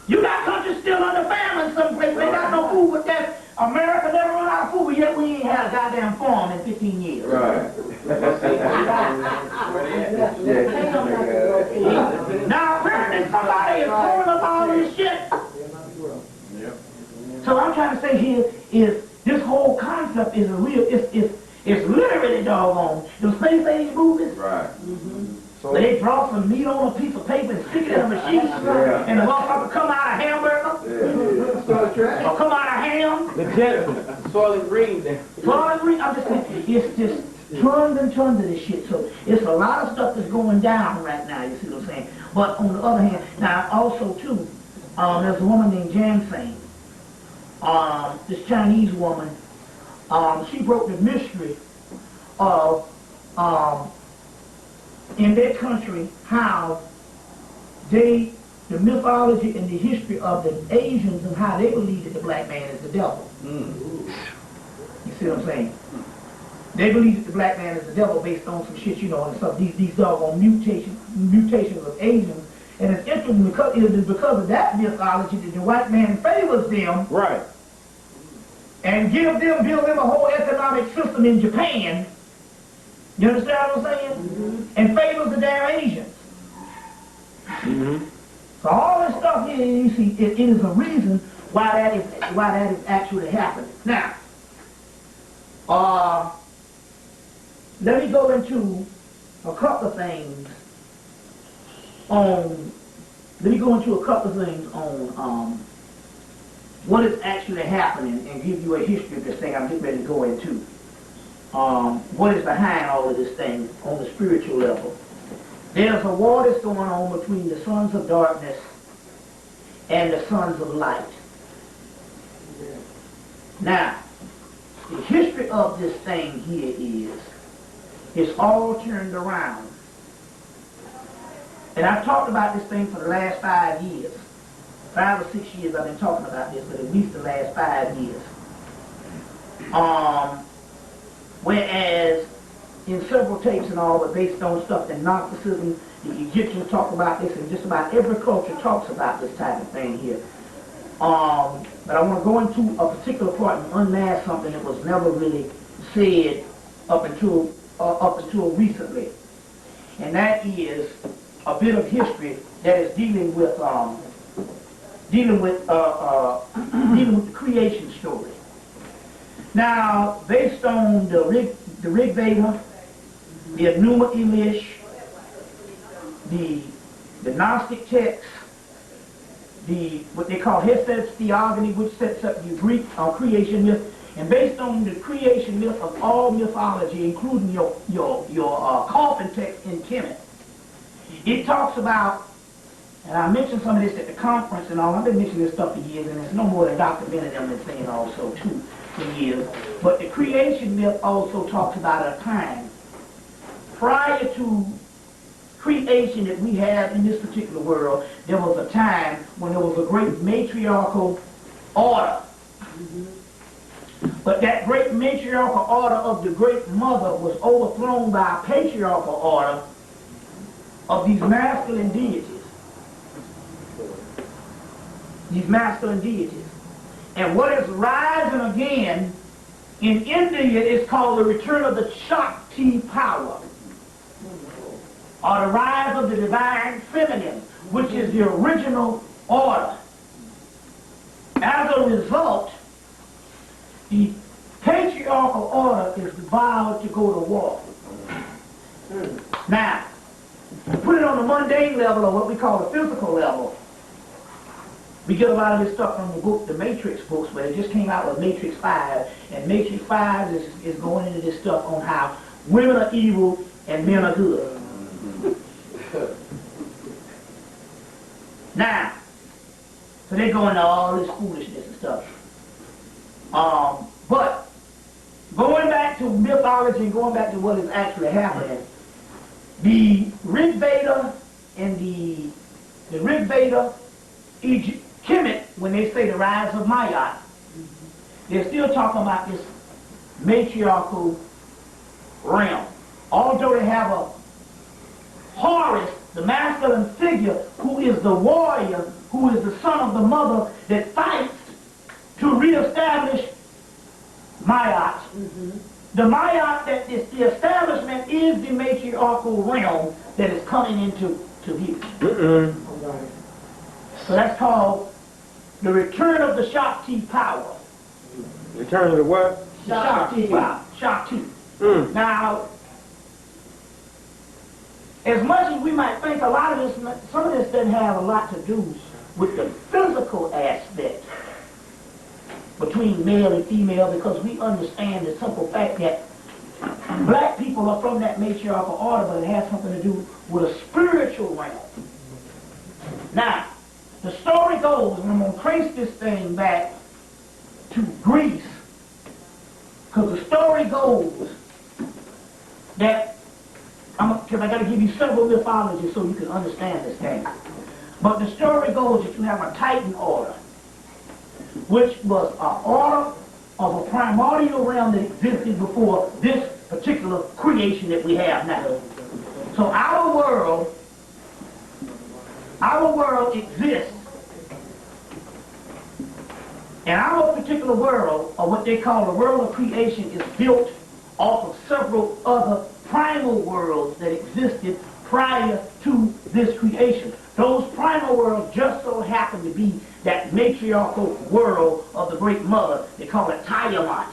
You got countries still under famine someplace, they got no food, but that America never run out of food, but yet we ain't had a goddamn farm in 15 years. Right. Now apparently somebody is pulling up all this shit. So I'm trying to say here is this whole concept is a real, it's literally doggone. Those space age movies, Right. where they draw some meat on a piece of paper and stick it in a machine, and the motherfucker come out of hamburger, or come out of ham. The Jetsons. Soylent Green there. Soylent Green, I'm just saying, it's just tons and tons of this shit. So it's a lot of stuff that's going down right now, you see what I'm saying? But on the other hand, now also too, there's a woman named Jansing, this Chinese woman, she broke the mystery of, in their country, how the mythology and the history of the Asians and how they believe that the black man is the devil. You see what I'm saying? They believe that the black man is the devil based on some shit, you know, and stuff. These doggone mutations of Asians. And it's interesting because it is because of that mythology that the white man favors them. Right. And build them a whole economic system in Japan. You understand what I'm saying? And favors the damn Asians. So all this stuff here, you see, it is a reason why that is actually happening. Now, let me go into a couple of things on let me go into a couple of things on what is actually happening and give you a history of this thing I'm getting ready to go into. What is behind all of this thing on the spiritual level. There's a war that's going on between the sons of darkness and the sons of light. Now, the history of this thing here is, it's all turned around. And I've talked about this thing for the last 5 years. 5 or 6 years I've been talking about this, but at least the last 5 years. Whereas in several tapes and all, but based on stuff that Gnosticism, the Egyptians talk about this, and just about every culture talks about this type of thing here. But I want to go into a particular part and unmask something that was never really said up until recently, and that is a bit of history that is dealing with the creation story. Now, based on the Rig Veda, the Enuma Elish, the Gnostic texts, what they call Hesed's theogony, which sets up the Greek creation myth, and based on the creation myth of all mythology, including your coffin text in Hemmitt, it talks about, and I mentioned some of this at the conference and all. I've been mentioning this stuff for years, and it's no more than Dr. Bennett and them been saying also too for years. But the creation myth also talks about a time prior to creation that we have in this particular world. There was a time when there was a great matriarchal order. But that great matriarchal order of the great mother was overthrown by a patriarchal order of these masculine deities. These masculine deities. And what is rising again in India is called the return of the Shakti power, or the rise of the divine feminine, which is the original order. As a result, the patriarchal order is vowed to go to war. Now, to put it on the mundane level, or what we call the physical level, we get a lot of this stuff from the book, the Matrix books, where it just came out with Matrix 5, and Matrix 5 is going into this stuff on how women are evil and men are good. Now, so they go into all this foolishness and stuff. But going back to mythology and going back to what is actually happening, the Rig Veda and the Rig Veda, Hemmitt, when they say the rise of Maya, they're still talking about this matriarchal realm. Although they have a Horus, the masculine figure, who is the warrior, who is the son of the mother that fights to reestablish Mayat. The Mayat, that is the establishment, is the matriarchal realm that is coming into view. So that's called the return of the Shakti power. Return of the what? Shakti power. Shakti. Now, as much as we might think a lot of this, some of this doesn't have a lot to do with the physical aspect between male and female, because we understand the simple fact that black people are from that matriarchal order, but it has something to do with a spiritual realm. Now, the story goes, and I'm going to trace this thing back to Greece, because the story goes that, because I got to give you several mythologies so you can understand this thing. But the story goes that you have a Titan order, which was an order of a primordial realm that existed before this particular creation that we have now. So our world exists. And our particular world, or what they call the world of creation, is built off of several other primal worlds that existed prior to this creation. Those primal worlds just so happen to be that matriarchal world of the great mother. They call it Tiamat.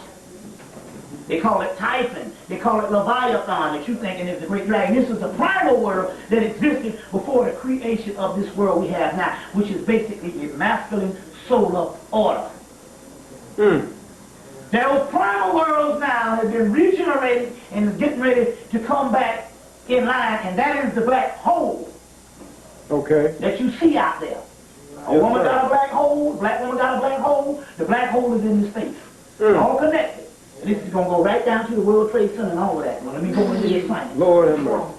They call it Typhon. They call it Leviathan, that you thinking is the great dragon. This is the primal world that existed before the creation of this world we have now, which is basically a masculine solar order. Those primal worlds now have been regenerated and is getting ready to come back in line, and that is the black hole. Okay. That you see out there. A woman got a black hole, black woman got a black hole, the black hole is in the space. All connected. And this is going to go right down to the World Trade Center and all of that. Now, let me go into this thing. Lord have mercy.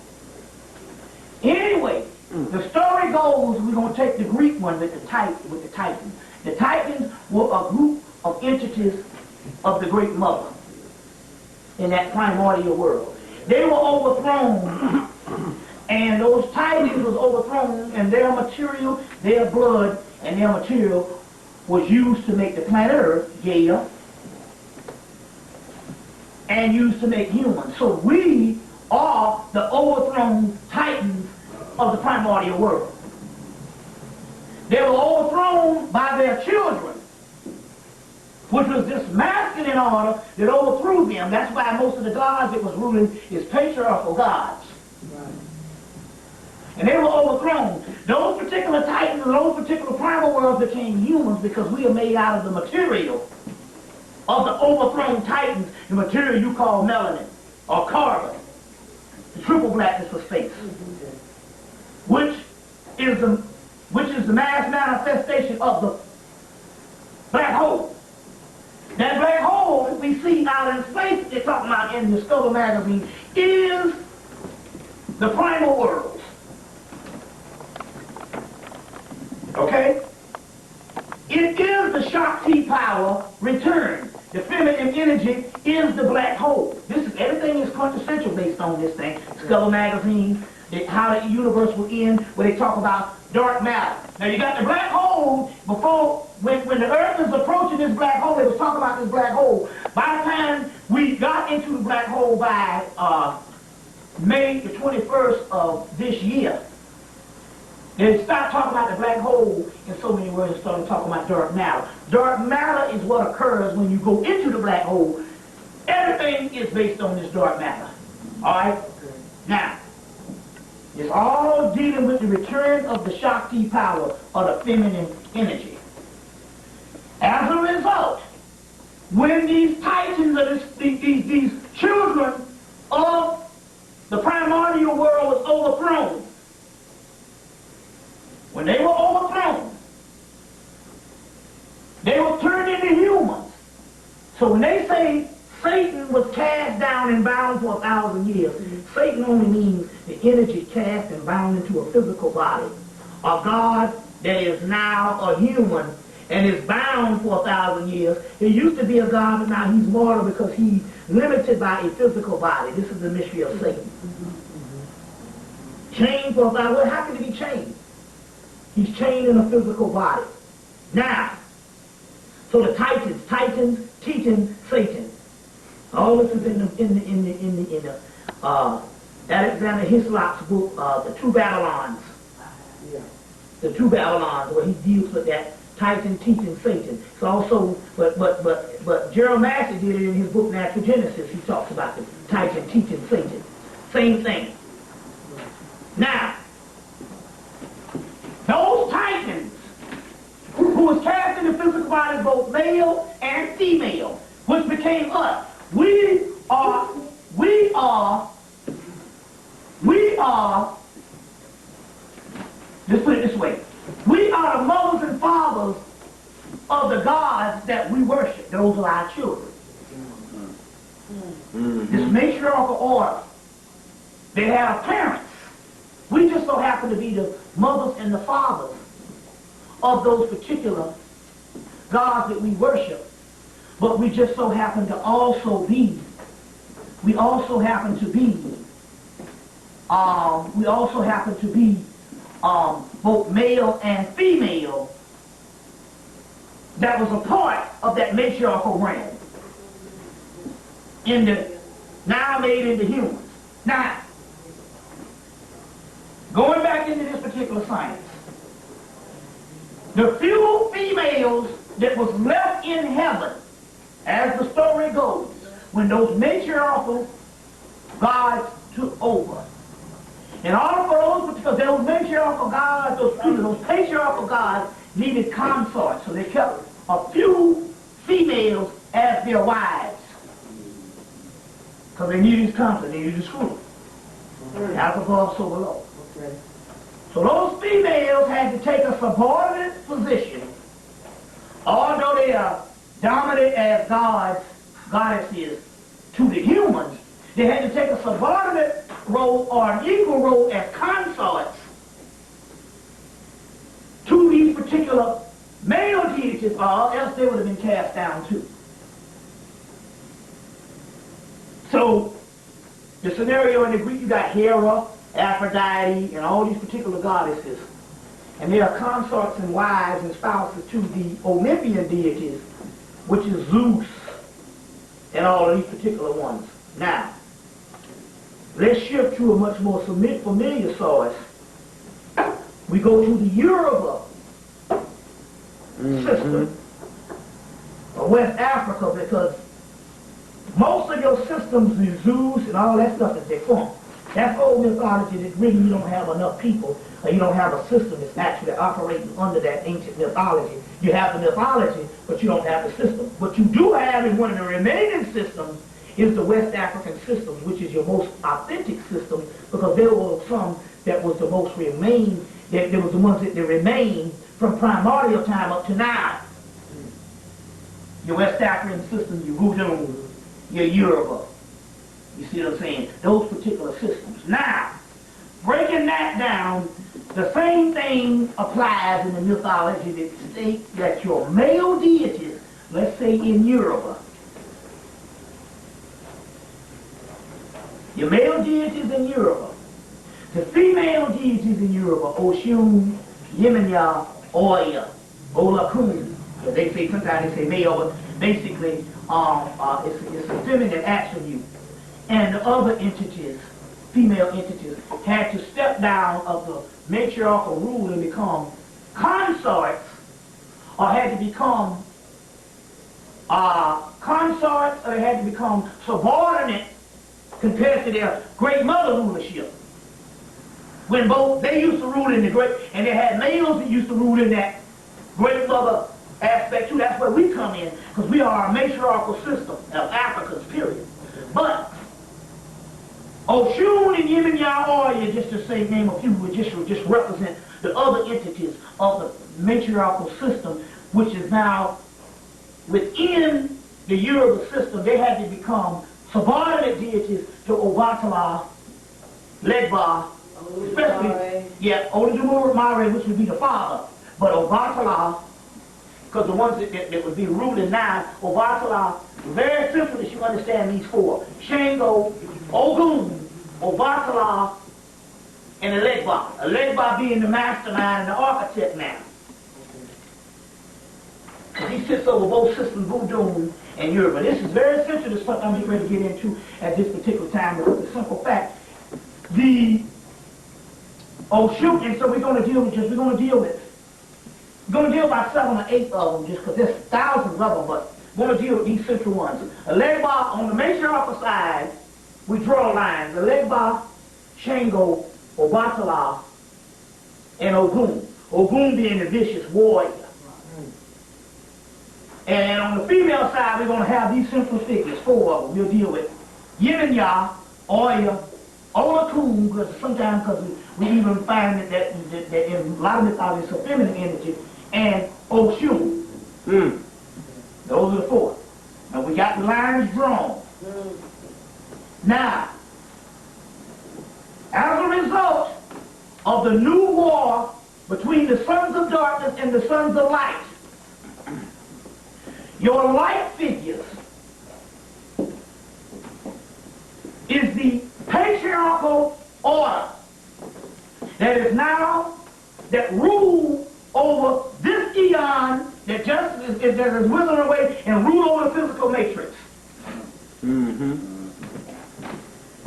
Anyway, the story goes, we're going to take the Greek one with the Titans. The Titans were a group of entities of the Great Mother in that primordial world. They were overthrown, and those Titans was overthrown, and their material, their blood, and their material was used to make the planet Earth, Gaia, and used to make humans. So we are the overthrown Titans of the primordial world. They were overthrown by their children, which was this masculine order that overthrew them. That's why most of the gods that was ruling is patriarchal gods. And they were overthrown. Those particular Titans, those particular primal worlds became humans because we are made out of the material of the overthrown Titans, the material you call melanin or carbon, the triple blackness of space, which is the mass manifestation of the black hole. That black hole that we see out in space, they're talking about in the Discover magazine, is the primal worlds. Okay? It is the Shakti power returned. The feminine energy is the black hole. Everything is quintessential based on this thing. Discover magazine, how the universe will end, where they talk about dark matter. Now you got the black hole before, when the earth is approaching this black hole, they was talking about this black hole. By the time we got into the black hole by May the 21st of this year, they stopped talking about the black hole in so many words and started talking about dark matter. Dark matter is what occurs when you go into the black hole. Everything is based on this dark matter. Alright? Now, it's all dealing with the return of the Shakti power or the feminine energy. As a result, when these Titans or these children of the primordial world was overthrown, when they were overthrown, they were turned into humans. So when they say Satan was cast down and bound for 1,000 years, Satan only means the energy cast and bound into a physical body. A God that is now a human and is bound for 1,000 years. He used to be a God, but now he's mortal because he's limited by a physical body. This is the mystery of Satan. Chained for 1,000 years. Well, how can he be chained? He's chained in a physical body. Now, so the Titans, teaching Satan. All this is in the Alexander Hislop's book, The Two Babylons. The Two Babylons, where he deals with that Titan teaching Satan. It's also, but Gerald Massey did it in his book Natural Genesis. He talks about the Titan teaching Satan. Same thing. Now, those Titans who was cast in the physical body, both male and female, which became us. We are, let's put it this way. We are the mothers and fathers of the gods that we worship. Those are our children. This matriarchal order. They have parents. We just so happen to be the mothers and the fathers of those particular gods that we worship. But we just so happen to also be, both male and female that was a part of that matriarchal realm. Now made into humans. Now, going back into this particular science, the few females that was left in heaven, as the story goes, when those matriarchal gods took over. In order for those, because those matriarchal gods, those patriarchal gods needed consorts, so they kept a few females as their wives. Because they needed consort, they needed screw. As above, so below. Okay. So those females had to take a subordinate position, although they are dominant as goddesses to the humans. They had to take a subordinate role or an equal role as consorts to these particular male deities, or else they would have been cast down too. So, the scenario in the Greek, you got Hera, Aphrodite, and all these particular goddesses. And they are consorts and wives and spouses to the Olympian deities, which is Zeus and all of these particular ones. Now, let's shift to a much more familiar source. We go to the Yoruba system of West Africa, because most of your systems is Zeus and all that stuff that they form. That's old mythology that really you don't have enough people, or you don't have a system that's actually operating under that ancient mythology. You have the mythology, but you don't have the system. What you do have in one of the remaining systems is the West African system, which is your most authentic system, because there were some that was the most remain, that there was the ones that remain from primordial time up to now. Your West African system, your Voodoo, your Yoruba. You see what I'm saying? Those particular systems. Now, breaking that down, the same thing applies in the mythology that states that your male deities, let's say in Yoruba, your male deities in Yoruba, the female deities in Yoruba, Oshun, Yemenya, Oya, Olakun, they say, sometimes they say male, but basically it's a feminine attribute. And the other entities, female entities, had to step down of the matriarchal rule and become consorts, or had to become consorts, or had to become subordinate compared to their great mother rulership. When both, they used to rule in the great, and they had males that used to rule in that great mother aspect too. That's where we come in, because we are a matriarchal system of Africa's period. But Oshun and Yemenya Oya, just to say name a few, would just represent the other entities of the matriarchal system, which is now within the Yoruba system. They had to become subordinate deities to Obatala, Legba, especially, Oludumare, which would be the father, but Obatala, because the ones that would be ruling now, Obatala, very simple that you understand these four: Shango, Ogun, Obatala, and Legba. Legba being the mastermind and the architect now. He sits over both systems, Voodoo and Yoruba. This is very sensitive stuff I'm getting ready to get into at this particular time, because the simple fact, the Oshun, and so we're going to deal about 7 or 8 of them, just because there's thousands of them, but we're going to deal with these central ones. A Legba, on the matriarchal side, we draw lines. The Legba, Shango, Obatala, and Ogun. Ogun being the vicious warrior. And on the female side, we're going to have these central figures, 4 of them. We'll deal with Yemenya, Oya, Olakun, because sometimes, because we even find that in a lot of mythology, it's a feminine energy, and Oshun. Those are the 4. Now we got the lines drawn. Now, as a result of the new war between the sons of darkness and the sons of light, your light figures is the patriarchal order that is now, that rule over this eon that just is withering away and rule over the physical matrix.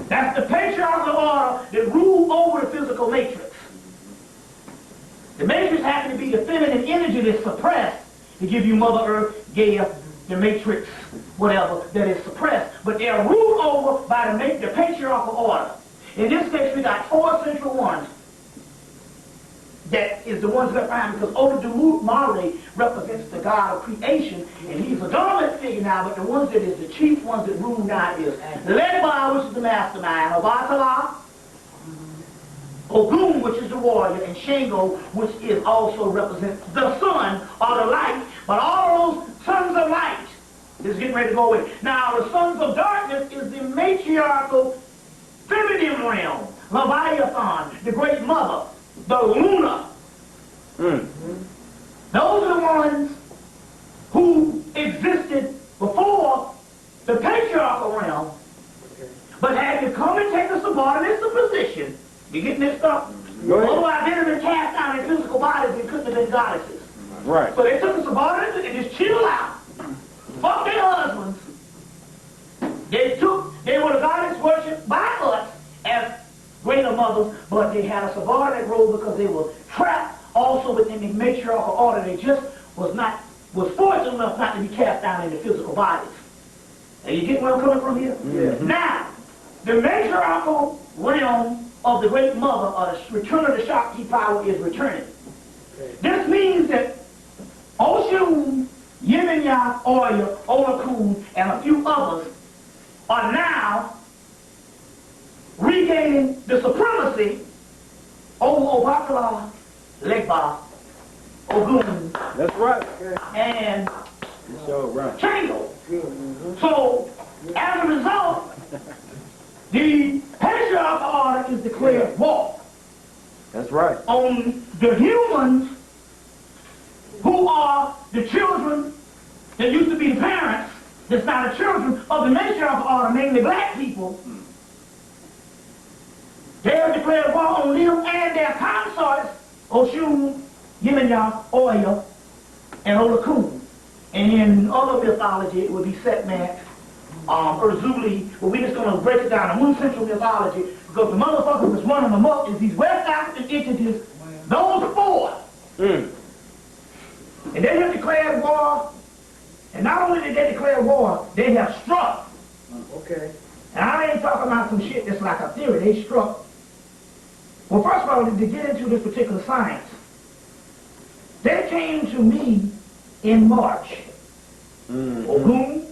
That's the patriarchal order that rule over the physical matrix. The matrix happens to be the feminine energy that's suppressed to give you Mother Earth, Gaia, the matrix, whatever, that is suppressed, but they are ruled over by the patriarchal order. In this case, we got 4 central ones. That is the ones that find, because Odu Mare represents the God of creation, and he's a dominant figure now, but the ones that is the chief ones that rule now is Legba, which is the mastermind, Obatala, Ogun, which is the warrior, and Shango, which is also represents the sun or the light. But all those sons of light is getting ready to go away. Now, the sons of darkness is the matriarchal feminine realm, Leviathan, the great mother, the Luna. Those are the ones who existed before the patriarchal realm, but had to come and take a subordinate position. You getting this stuff? Otherwise, they'd have been cast down in physical bodies and couldn't have been goddesses. Right. So they took a subordinate and just chill out. Fuck their husbands. They were the goddess worshipped by us as greater mothers, but they had a subordinate role because they were trapped also within the matriarchal order. They just was fortunate enough not to be cast down into physical bodies. Are you getting where I'm coming from here? Yeah. Now, the matriarchal realm of the great mother, or the return of the Shakti power, is returning. This means that Oshun, Yeminya, Oya, Olakun, and a few others are now regaining the supremacy over Obatala, Legba, Ogun, That's right. and So right. Chango. So, as a result, the patriarchal order is declared war That's right. on the humans who are the children that used to be the parents, that's now the children of the matriarchal order, namely black people. They have declared war on them and their consorts, Oshun, Yeminya, Oya, and Olakun. And in other mythology, it would be Setmak, Urzuli, but we're just going to break it down in one central mythology, because the motherfuckers that's running them up is these West African entities, those 4. And they have declared war, and not only did they declare war, they have struck. Okay. And I ain't talking about some shit that's like a theory, they struck. Well, first of all, to get into this particular science, they came to me in March. Ogun,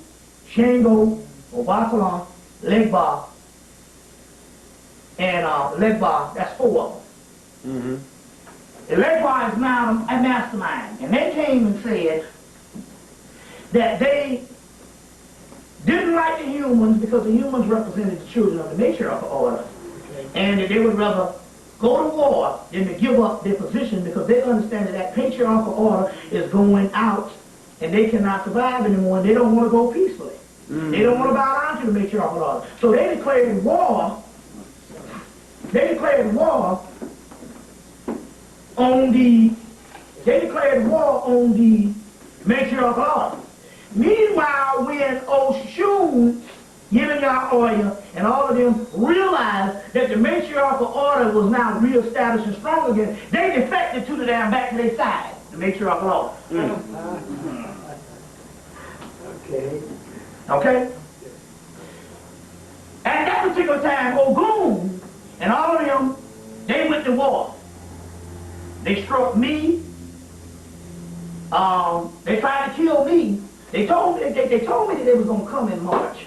Shango, Obatala, Legba, and Legba, that's 4 of them. The Legba is now a mastermind. And they came and said that they didn't like the humans because the humans represented the children of the matriarchal order. And that they would rather go to war than to give up their position, because they understand that that patriarchal order is going out and they cannot survive anymore, and they don't want to go peacefully. They don't want to bow down to the matriarchal order. So they declared war. They declared war on the matriarchal order. Meanwhile, when Oshun, Yeminya, Oya, and all of them realized that the matriarchal order was now reestablished and strong again, they defected to the damn back to their side, the matriarchal order. Okay. Okay? At that particular time, Ogun and all of them, they went to war. They struck me. They tried to kill me. They told me that they was going to come in March.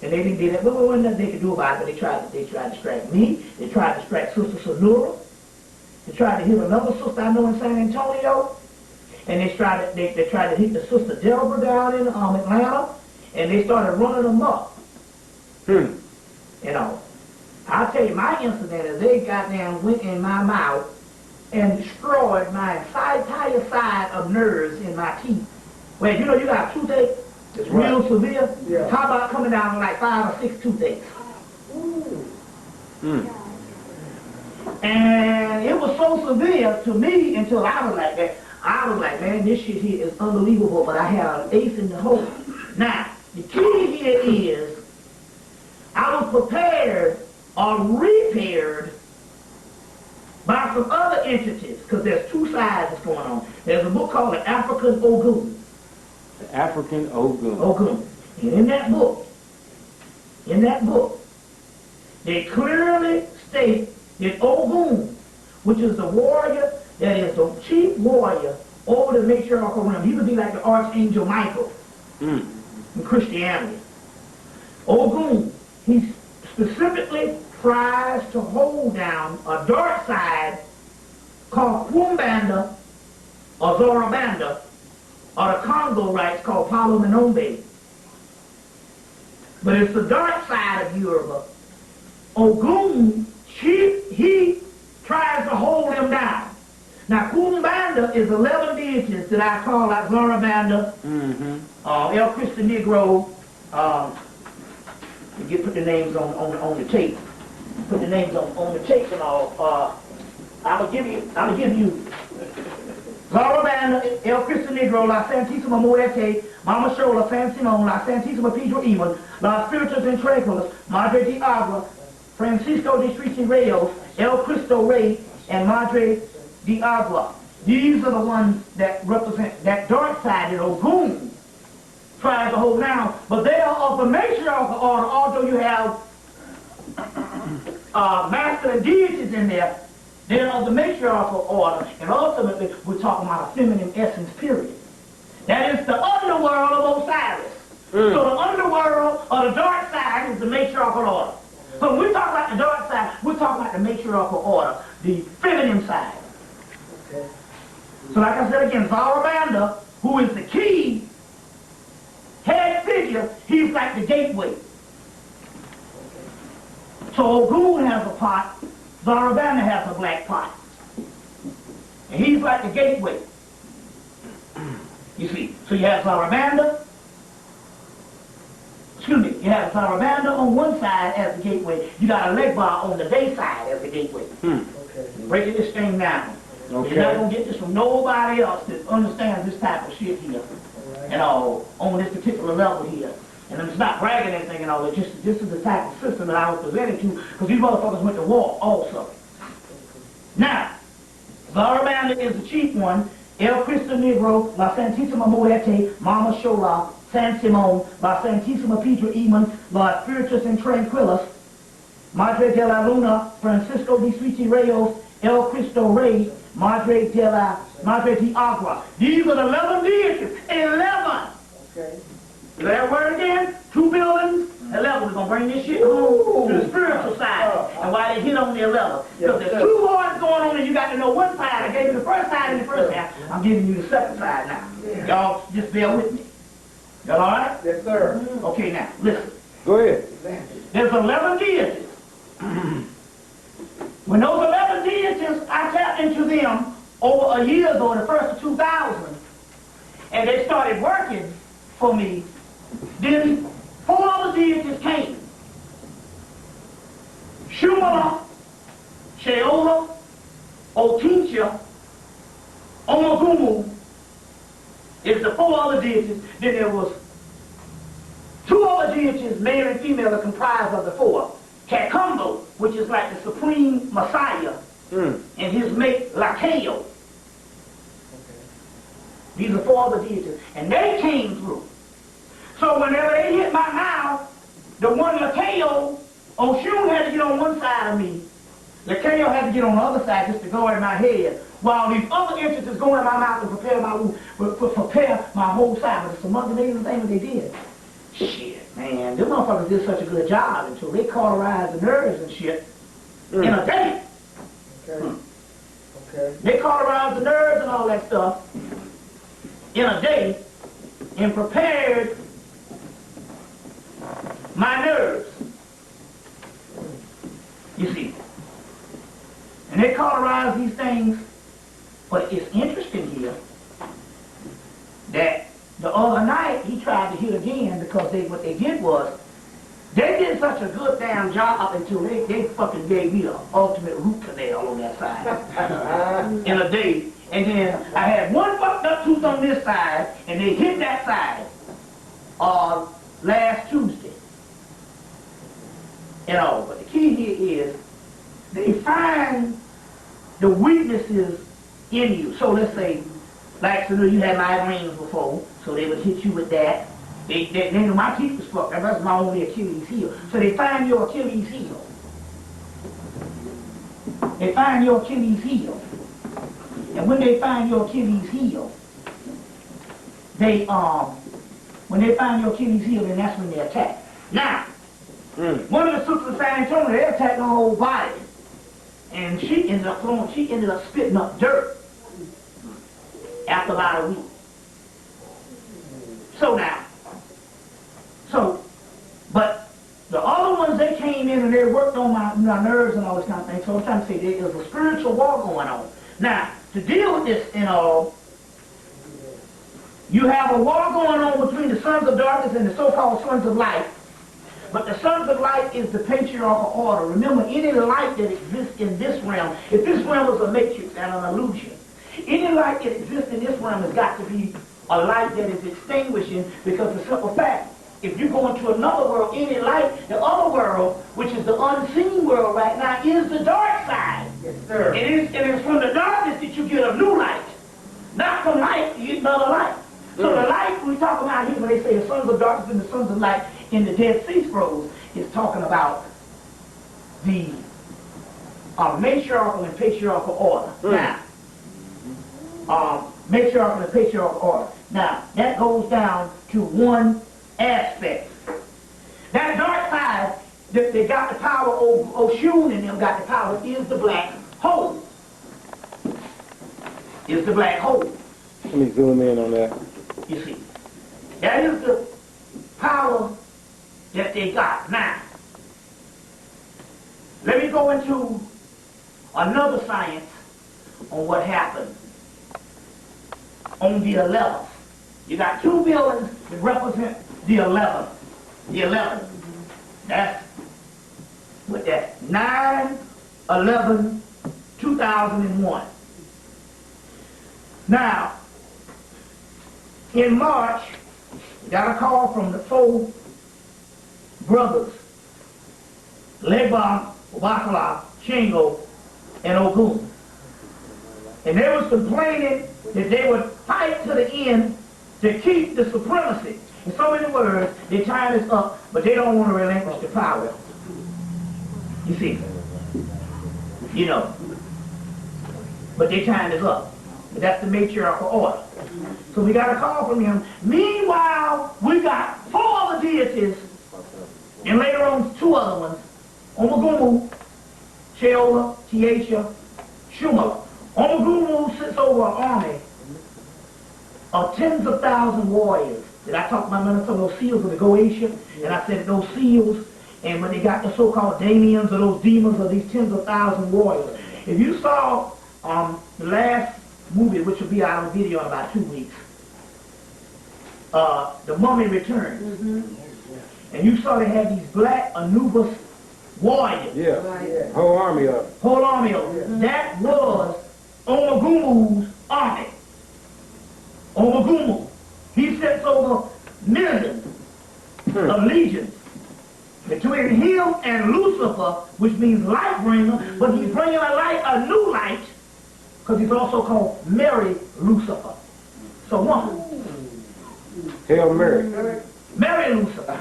And they didn't do that. But there wasn't nothing they could do about it. But they tried to distract me. They tried to distract Sister Sonora. They tried to hit another sister I know in San Antonio. And they tried to hit the Sister Deborah down in Atlanta. And they started running them up. You know, I'll tell you, my incident is they goddamn went in my mouth and destroyed my entire side of nerves in my teeth. Well, you know, you got toothache. It's real severe. Yeah. How about coming down to like 5 or 6 toothaches? And it was so severe to me until I was like that. I was like, man, this shit here is unbelievable, but I had an ace in the hole. Now, the key here is I was prepared or repaired by some other entities, because there's 2 sides that's going on. There's a book called The African Ogun. The African Ogun. Ogun. And in that book, they clearly state that Ogun, which is the warrior, that is the chief warrior over the matriarchal realm. He would be like the Archangel Michael in Christianity. Ogun, he specifically tries to hold down a dark side called Kumbanda or Zorobanda, or the Congo rights called Palominombe. But it's the dark side of Yoruba. Ogun, he tries to hold him down. Now, Kumbanda is 11 deities that I call like Zorobanda, El Cristo Negro. Put the names on the tape. Put the names on the tape and all. I'm gonna give you Zorobanda, El Cristo Negro, La Santísima Muerte, Mama Shola, San Simon, La Santísima Pedro Iman, La Spiritus and Tranquilos, Madre de Agua, Francisco de Streets and Rayos, El Cristo Rey, and Madre de Agua. These are the ones that represent that dark side that Ogun tries to hold down, but they are of the matriarchal order, although you have master and deities in there. They're of the matriarchal order, and ultimately we're talking about a feminine essence, period. That is the underworld of Osiris. So the underworld or the dark side is the matriarchal order. So when we talk about the dark side, we're talking about the matriarchal order, the feminine side. Okay. So like I said again, Zorobanda, who is the key head figure, he's like the gateway. So Ogun has a pot, Zorobanda has a black pot. And he's like the gateway. You see, so you have Zorobanda, you have Zorobanda on one side as the gateway, you got a leg bar on the day side as the gateway. Okay. Breaking this thing down. Okay. You're not going to get this from nobody else that understands this type of shit here. Right. You know, on this particular level here. And it's not bragging anything and all that, just this is the type of system that I was presenting to, because these motherfuckers went to war also. Now, Zorobanda is the chief one, El Cristo Negro, La Santísima Muerte, Mama Shola, San Simon, La Santísima Pedro Iman, La Spiritus and Tranquilos, Madre de la Luna, Francisco de Suiti Reyes, El Cristo Rey, Madre de Agua. These are the 11 deities. 11! Okay. You hear that word again? 2 buildings, 11. We're going to bring this shit home to the spiritual side. And why they hit on the 11. Because there's 2 wars going on and you got to know one side. I gave you the first side in the first half. I'm giving you the second side now. Y'all just bear with me. Y'all all right? Yes, sir. Okay, now, listen. Go ahead. There's 11 deities. When those 11 deities, I tapped into them over a year ago, the first of 2000, and they started working for me, then 4 other deities came. Shumala, Sheola, Otincha, Omogumu is the 4 other deities. Then there was 2 other deities, male and female, are comprised of the 4. Kakumbo, which is like the supreme Messiah, and his mate Lakayo. Okay. These are 4 other deities, and they came through. So whenever they hit my mouth, the one Lakayo, Oshun had to get on one side of me. Lakayo had to get on the other side just to go in my head, while these other entities go in my mouth and prepare my whole side. But it's some amazing thing that they did. Shit, man, them motherfuckers did such a good job until they cauterized the nerves and shit in a day. Okay. Okay. They cauterized the nerves and all that stuff in a day and prepared my nerves. You see. And they cauterized these things, but it's interesting here that the other night, he tried to hit again because what they did was, they did such a good damn job until they fucking gave me the ultimate root canal on that side in a day. And then I had one fucked up tooth on this side, and they hit that side last Tuesday. You know, but the key here is they find the weaknesses in you. So let's say Like, so you had migraines before, so they would hit you with that. They knew my teeth was fucked. That was my only Achilles heel. So they find your Achilles heel. They find your Achilles heel. And when they find your Achilles heel, they when they find your Achilles heel, then that's when they attack. Now, one of the sisters of San Antonio, they attacked her whole body. And she ended up spitting up dirt after about a week. But the other ones, they came in and they worked on my nerves and all this kind of thing. So I'm trying to say there's a spiritual war going on. Now, to deal with this and all, you have a war going on between the sons of darkness and the so-called sons of light. But the sons of light is the patriarchal order. Remember, any light that exists in this realm, if this realm is a matrix and an illusion, any light that exists in this realm has got to be a light that is extinguishing, because the simple fact, if you go into another world, any light, the other world, which is the unseen world right now, is the dark side. Yes, sir. It is from the darkness that you get a new light. Not from light, you get another light. So the light we talk about here, when they say the sons of darkness and the sons of light in the Dead Sea Scrolls, is talking about the matriarchal and patriarchal order. Now, matriarchal and patriarchal order. Now, that goes down to one aspect. That dark side, that they got the power, Oshun and them got the power, is the black hole. Is the black hole. Let me zoom in on that. You see, that is the power that they got. Now, let me go into another science on what happened on the 11th. You got two buildings that represent the 11th. The 11th. That's what that 9/11/2001. Now, in March, we got a call from the four brothers, Legba, Obakala, Shingo, and Ogun. And they was complaining that they would fight to the end to keep the supremacy. In so many words, they're tying us up, but they don't want to relinquish the power. You see? You know. But they're tying us up. But that's the matriarchal order. So we got a call from him. Meanwhile, we got four other deities, and later on two other ones, Omagumu, Sheola, Tiesha, Shuma. Omagumu sits over an army of tens of thousands of warriors. Did I talk about none of those seals of the Goetia? And I said those seals, and when they got the so-called Damians or those demons of these tens of thousands warriors. If you saw the last movie, which will be out on video in about 2 weeks, The Mummy Returns. And you saw they had these black Anubis warriors. Yeah, whole army of them. Whole army of them. That was Omagumu's army. Omagumu. He sets over millions of legions between him and Lucifer, which means light bringer, but he's bringing a new light, because he's also called Mary Lucifer. So one. Hail Mary. Mary Lucifer.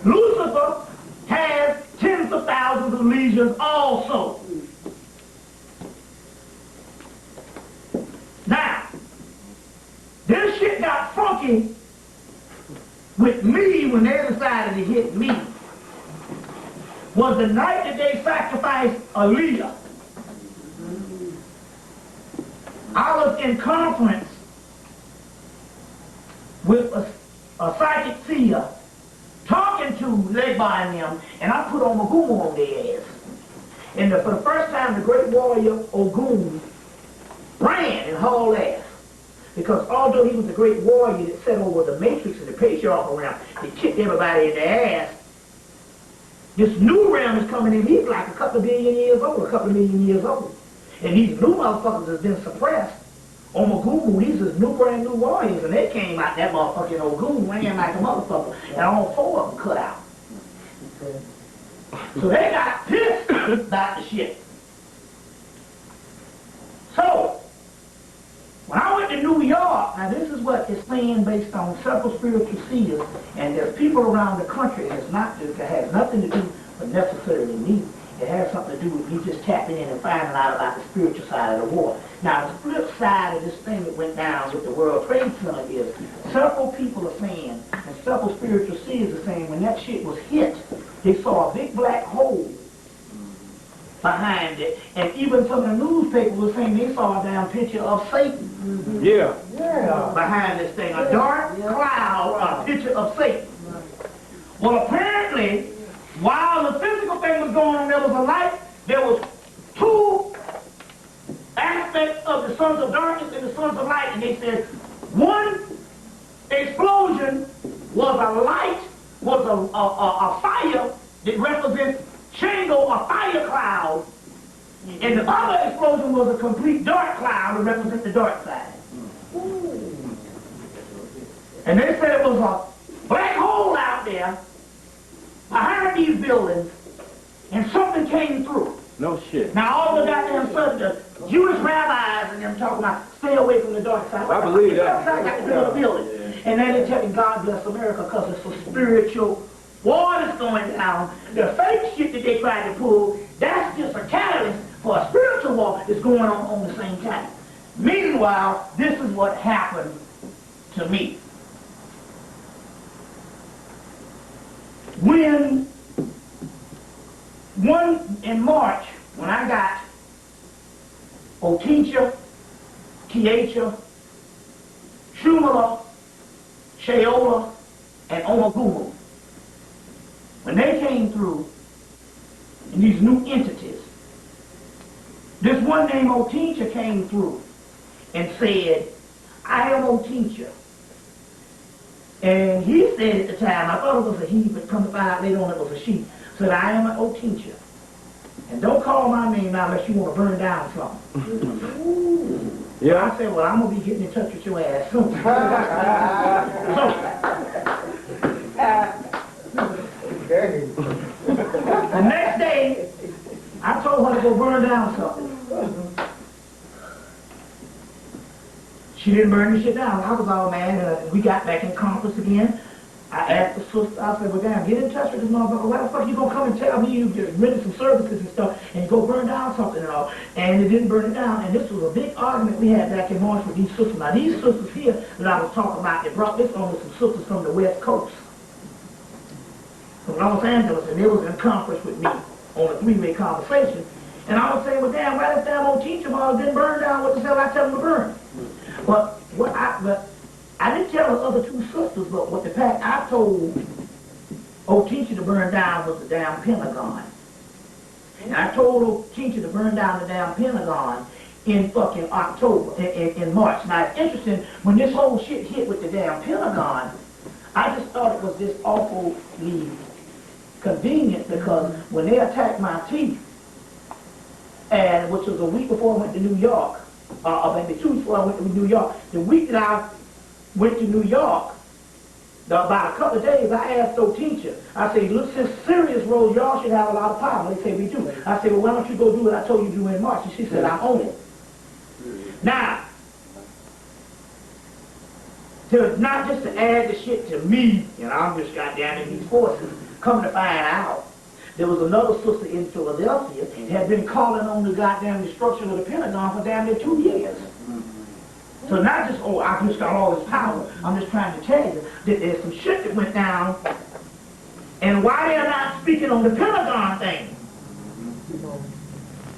Lucifer has tens of thousands of legions also. Now, this shit got funky with me when they decided to hit me. Was the night that they sacrificed Aaliyah. I was in conference with a psychic seer talking to Legba and them, and I put Omagumu on their ass. And for the first time, the great warrior Ogun ran and hauled ass. Because although he was a great warrior that set over the matrix and the patriarchal realm, he kicked everybody in the ass, this new realm is coming in. He's like a couple of billion years old, a couple of million years old. And these new motherfuckers have been suppressed. Omagumu, these is brand new warriors, and they came out, that motherfucking Ogun ran like a motherfucker, and all four of them cut out. So they got pissed about the shit. So, saying based on several spiritual seers, and there's people around the country, and it has nothing to do with necessarily me. It has something to do with me just tapping in and finding out about the spiritual side of the war. Now, the flip side of this thing that went down with the World Trade Center is several people are saying, and several spiritual seers are saying, when that shit was hit, they saw a big black hole behind it, and even some of the newspapers were saying they saw a damn picture of Satan. Yeah. Behind this thing, a dark cloud, a picture of Satan. Well, apparently, while the physical thing was going on, there was a light. There was two aspects of the sons of darkness and the sons of light, and they said one explosion was a light, was a fire that represents Shingo, a fire cloud, and the other explosion was a complete dark cloud that represents the dark side. And they said it was a black hole out there behind these buildings, and something came through. No shit. Now all the goddamn sudden, the Jewish rabbis and them talking about stay away from the dark side. I believe that. Got to build a building. And then they tell me God bless America because it's a spiritual war that's going down. The fake shit that they tried to pull, that's just a catalyst for a spiritual war that's going on the same time. Meanwhile, this is what happened to me. In March, when I got Otincha, Kiecha, Shumala, Sheola, and Omagumu, when they came through in these new entities, this one named Otincha came through and said, I am Otincha. And he said at the time, I thought it was a he, but come to find out later on it was a she, said, I am an Otincha. And don't call my name now unless you want to burn down something. Yeah. I said, well, I'm going to be getting in touch with your ass soon. The next day, I told her to go burn down something. She didn't burn the shit down. I was all mad, and we got back in conference again. I asked the sister, I said, well, damn, get in touch with this motherfucker. Why the fuck you gonna come and tell me you just rented some services and stuff and you go burn down something and all? And it didn't burn it down. And this was a big argument we had back in March with these sisters. Now, these sisters here that I was talking about, they brought this on with some sisters from the West Coast, from Los Angeles, and they was in conference with me on a three-way conversation. And I was saying, well, damn, why this damn old teacher mother didn't burn down what the hell I tell them to burn? But I didn't tell the other two sisters, but what the fact I told old teacher to burn down was the damn Pentagon. And I told old teacher to burn down the damn Pentagon in fucking October, in March. Now it's interesting, when this whole shit hit with the damn Pentagon, I just thought it was just awfully convenient because when they attacked my teeth, and which was a week before I went to New York, or maybe 2 weeks before I went to New York, the week that I went to New York, about a couple of days, I asked the teacher, I said, look, since Sirius rose, y'all should have a lot of power. They said, we do. I said, well, why don't you go do what I told you to do in March? And she said, I own it. Now, not just to add the shit to me, and I'm just goddamn in these forces, come to find out, there was another sister in Philadelphia that had been calling on the goddamn destruction of the Pentagon for damn near 2 years. So not just, oh, I just got all this power. I'm just trying to tell you that there's some shit that went down, and why they're not speaking on the Pentagon thing.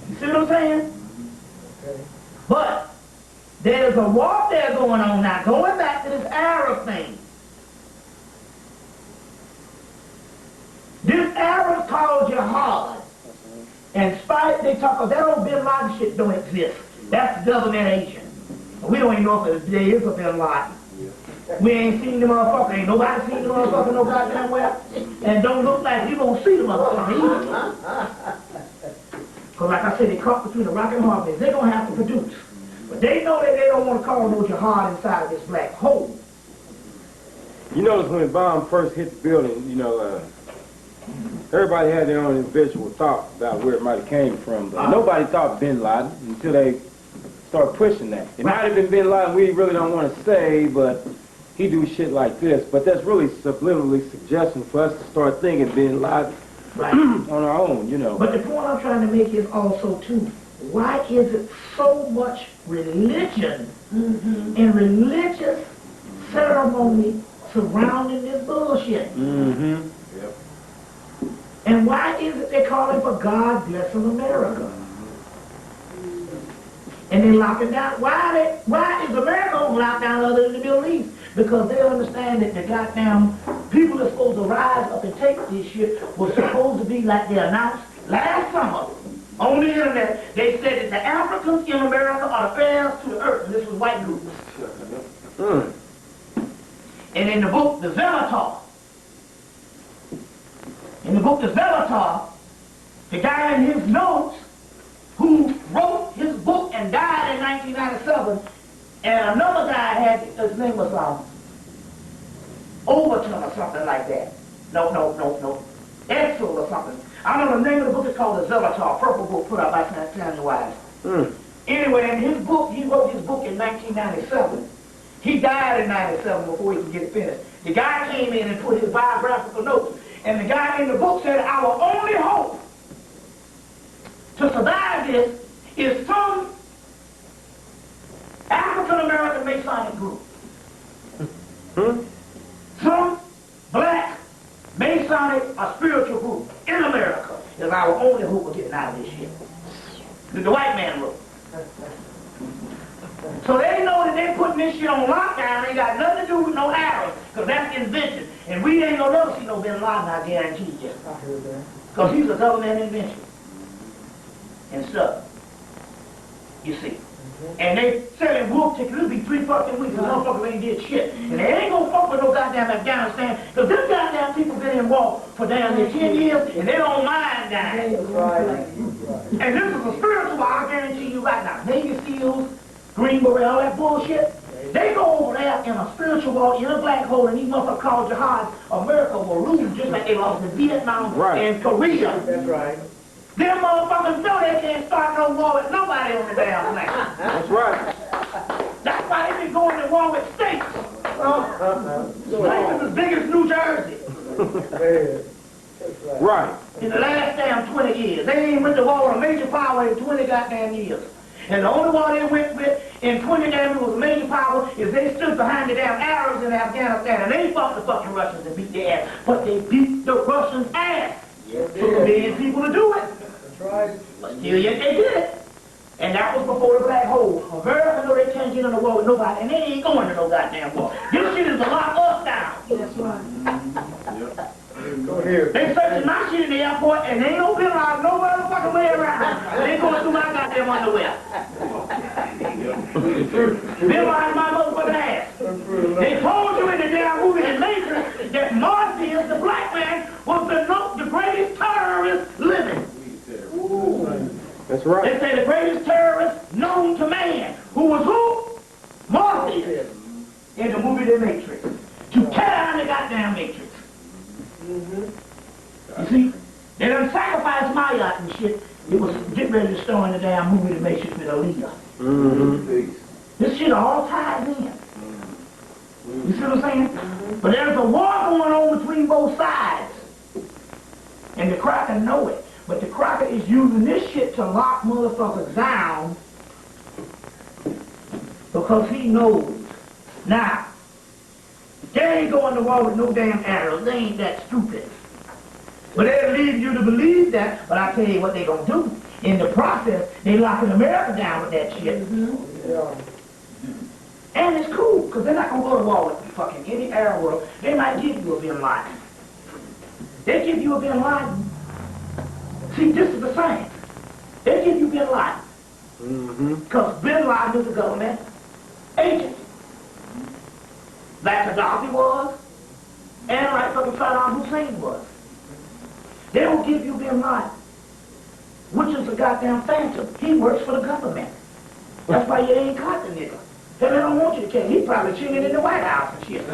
You see what I'm saying? But there's a warfare going on now, going back to this Arab thing. This Arab called jihad. And spite they talk about that old Bin Laden shit don't exist. That's government agent. We don't even know if there is a Bin Laden. We ain't seen the motherfucker. Ain't nobody seen the motherfucker no goddamn well. And don't look like you gonna see the motherfucker either. Because like I said, they caught between the rock and hard place. They're gonna have to produce. But they know that they don't want to call no jihad inside of this black hole. You notice when the bomb first hit the building, you know, everybody had their own individual thought about where it might have came from, but nobody thought Bin Laden until they started pushing that. It might have been Bin Laden, we really don't want to say, but he do shit like this, but that's really subliminally suggesting for us to start thinking Bin Laden on our own, you know. But the point I'm trying to make is also, too, why is it so much religion and religious ceremony surrounding this bullshit? Yep. And why is it they're calling for God blessing America? And they're locking down. Why is America on lockdown other than the Middle East? Because they understand that the goddamn people that's supposed to rise up and take this shit was supposed to be like they announced last summer on the internet. They said that the Africans in America are the fairest to the earth, and this was white groups. And in the book, The Zelator, the guy in his notes who wrote his book and died in 1997, and another guy had, his name was Overton or something like that. No. Edsel or something. I don't know, the name of the book is called The Zelator, purple book put out by Stanley Wise. Anyway, in his book, he wrote his book in 1997. He died in 97 before he could get it finished. The guy came in and put his biographical notes, and the guy in the book said, our only hope to survive this is some African-American Masonic group. Some black Masonic or spiritual group in America is our only hope of getting out of this shit. The white man wrote. So they know that they're putting this shit on lockdown. Ain't got nothing to do with no arrows, because that's invention. And we ain't gonna never see no Bin Laden, I guarantee you. Because he's a government invention and stuff. You see. And they selling wolf tickets. It'll be 3 fucking weeks. The motherfuckers ain't did shit. And they ain't gonna fuck with no goddamn Afghanistan, because them goddamn people been in war for damn near 10 years, and they don't mind dying. And this is a spiritual war, I guarantee you right now. Navy SEALs, Green Beret, all that bullshit. They go over there in a spiritual war, in a black hole, and these motherfuckers called jihad. America will lose just like they lost in Vietnam and Korea. That's right. Them motherfuckers know they can't start no war with nobody on the damn planet. That's right. That's why they been going to war with states. States is as big as New Jersey. Right. In the last damn 20 years. They ain't went to war with a major power in 20 goddamn years. And the only war they went with in 20 damn years was a major power is they stood behind the damn Arabs in Afghanistan, and they fought the fucking Russians and beat their ass. But they beat the Russians' ass. Took a million people to do it. That's right. But still yet they did it. And that was before the black hole. America know they can't get in a war with nobody, and they ain't going to no goddamn war. This shit is to lock us down. That's right. Go here. They searching my shit in the airport, and they ain't no Bin Laden no motherfucking way around. They ain't going through my goddamn underwear. Bin Laden my motherfucking ass. They told you in the damn movie The Matrix that Morpheus, the black man, was the greatest terrorist living. That's right. They say the greatest terrorist known to man. Who was who? Morpheus. In the movie The Matrix. To tear down the goddamn Matrix. You see? They done sacrificed my yacht and shit. It was getting ready to star in the damn movie The Matrix with Aaliyah. This shit all ties in. You see what I'm saying? But there's a war going on between both sides. And the cracker know it. But the cracker is using this shit to lock motherfuckers down because he knows. Now, they ain't going to war with no damn arrows. They ain't that stupid. But they'll leave you to believe that. But I tell you what they gonna do. In the process, they locking America down with that shit. And it's cool, because they're not gonna go to war with fucking any Arab world. They might give you a Bin Laden. They give you a Bin Laden. See, this is the science. They give you Bin Laden. Because Bin Laden is a government agent. Like Gaddafi was, and like fucking Saddam Hussein was. They will give you Bin Laden, which is a goddamn phantom. He works for the government. That's why you ain't caught the nigga. They don't want you to kill him. He's probably chilling in the White House and shit.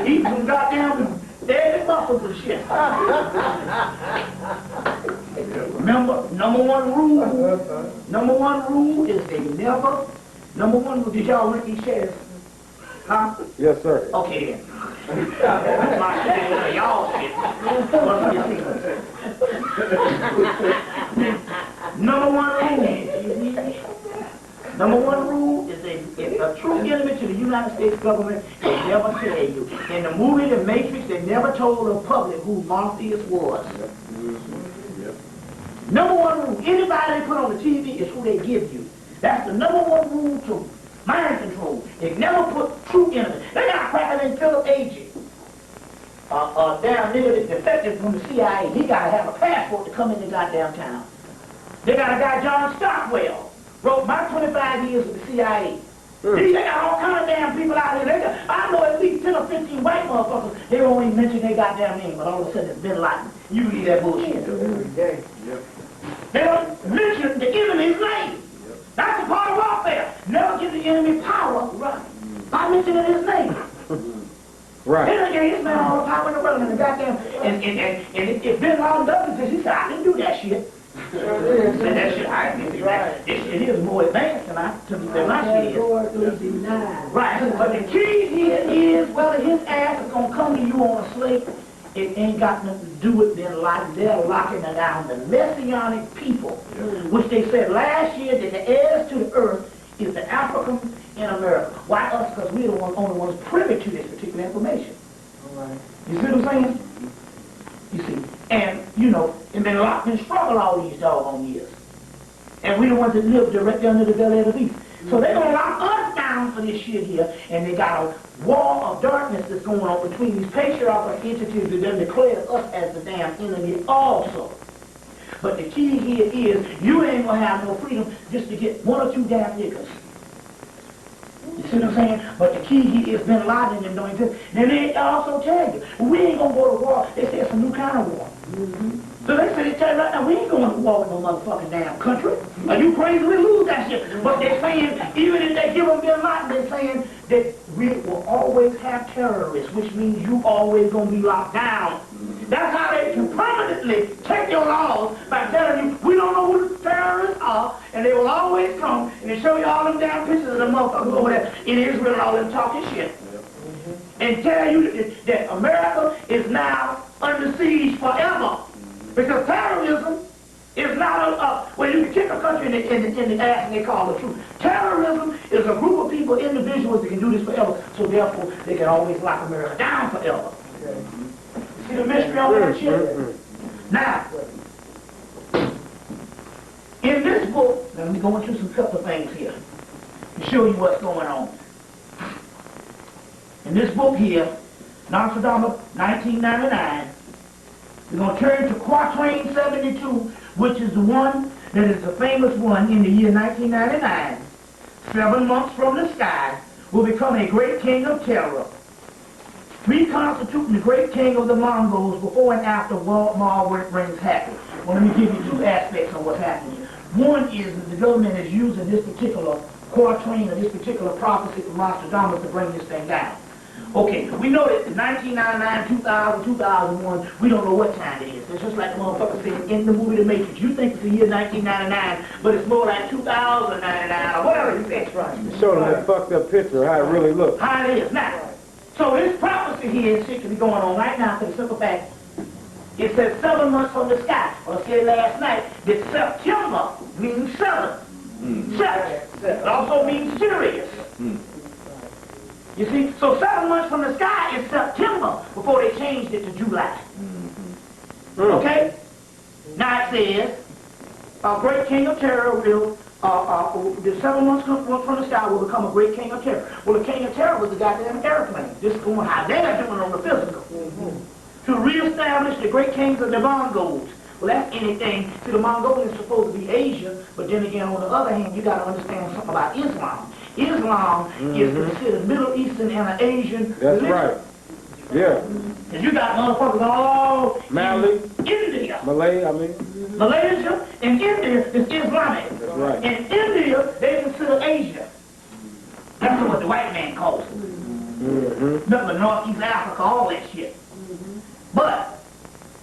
He's some goddamn dead muscles and shit. Remember, number one rule is they never, number one rule, did y'all rent these shares? Huh? Yes, sir. Okay then. That's my shit ain't none of y'all shit. What's your secret? Number one rule is a true enemy to the United States government they never tell you. In the movie The Matrix, they never told the public who Morpheus was. Number one rule, anybody they put on the TV is who they give you. That's the number one rule to mind control. They never put true enemies. They got a cracker named Philip Agee. Damn nigga that defected from the CIA. He gotta have a passport to come in the goddamn town. They got a guy, John Stockwell, wrote my 25 years with the CIA. They got all kind of damn people out here. I know at least 10 or 15 white motherfuckers. They don't even mention their goddamn name, but all of a sudden it's Bin Laden. You read that bullshit. Every day. They don't mention the enemy's name. That's a part of warfare. Never give the enemy power by mentioning his name. Right. They don't give this man all the power in the world and the goddamn and if Bin Laden doesn't exist, he said, I didn't do that shit. And that shit, I didn't do that. It is more advanced than my shit is. Right. But the key here is whether his ass is gonna come to you on a slate. It ain't got nothing to do with them like they're locking it down. The Messianic people, which they said last year that the heirs to the earth is the Africans in America. Why us? Because we're the only ones privy to this particular information. You see what I'm saying? You see. And, you know, and been locked and struggled all these doggone years. And we the ones that live directly under the belly of the beast. So they're going to lock us down for this shit here, and they got a wall of darkness that's going on between these patriarchal entities that then declare us as the damn enemy also. But the key here is you ain't going to have no freedom just to get one or two damn niggas. You see what I'm saying? But the key here is Bin Laden and them don't exist. Then they also tell you, we ain't going to go to war. They say it's a new kind of war. So they say, they tell you right now, we ain't going to war with no motherfucking damn country. Are you crazy? We lose that shit. But they're saying, even if they give them Bin Laden, they're saying that we will always have terrorists, which means you always going to be locked down. That's how they can permanently take your laws by telling you, we don't know who the terrorists are, and they will always come, and they show you all them damn pictures of the motherfuckers over there in Israel and all them talking shit. And tell you that America is now under siege forever. Because terrorism is not when you can kick a country in the ass and they call it truth. Terrorism is a group of people, individuals that can do this forever, so therefore they can always lock America down forever. See the mystery on that shit? Now, in this book, let me go into some couple of things here to show you what's going on. In this book here, Nostradamus, 1999, we're going to turn to Quatrain 72, which is the one that is the famous one in the year 1999. 7 months from the sky will become a great king of terror, reconstituting the great king of the Mongols before and after Margaret brings happen. Well, let me give you two aspects of what's happening here. One is that the government is using this particular quatrain or this particular prophecy from Nostradamus to bring this thing down. Okay, we know that in 1999, 2000, 2001, we don't know what time it is. It's just like the motherfucker said in the movie The Matrix. You think it's the year 1999, but it's more like 2099 or whatever you think. Right. Show them that fucked up picture of how it really looks. How it is. Now, so this prophecy here is going on right now for the simple fact, it says 7 months from the sky. Well, I said last night that September means 7. 7. It also means Sirius. You see, so 7 months from the sky is September before they changed it to July. Okay? Now it says, a great king of terror will, the 7 months from the sky will become a great king of terror. Well, the king of terror was the goddamn airplane. This is going how they're doing on the physical. To reestablish the great kings of the Mongols. Well, that's anything. See, the Mongolians are supposed to be Asian, but then again, on the other hand, you got to understand something about Islam. Islam is considered Middle Eastern and an Asian religion. Right. Yeah. And you got motherfuckers all Mali, India. Malay, I mean. Malaysia and India is Islamic. That's right. In India, they consider Asia. That's what the white man calls it. Nothing but Northeast Africa, all that shit. But,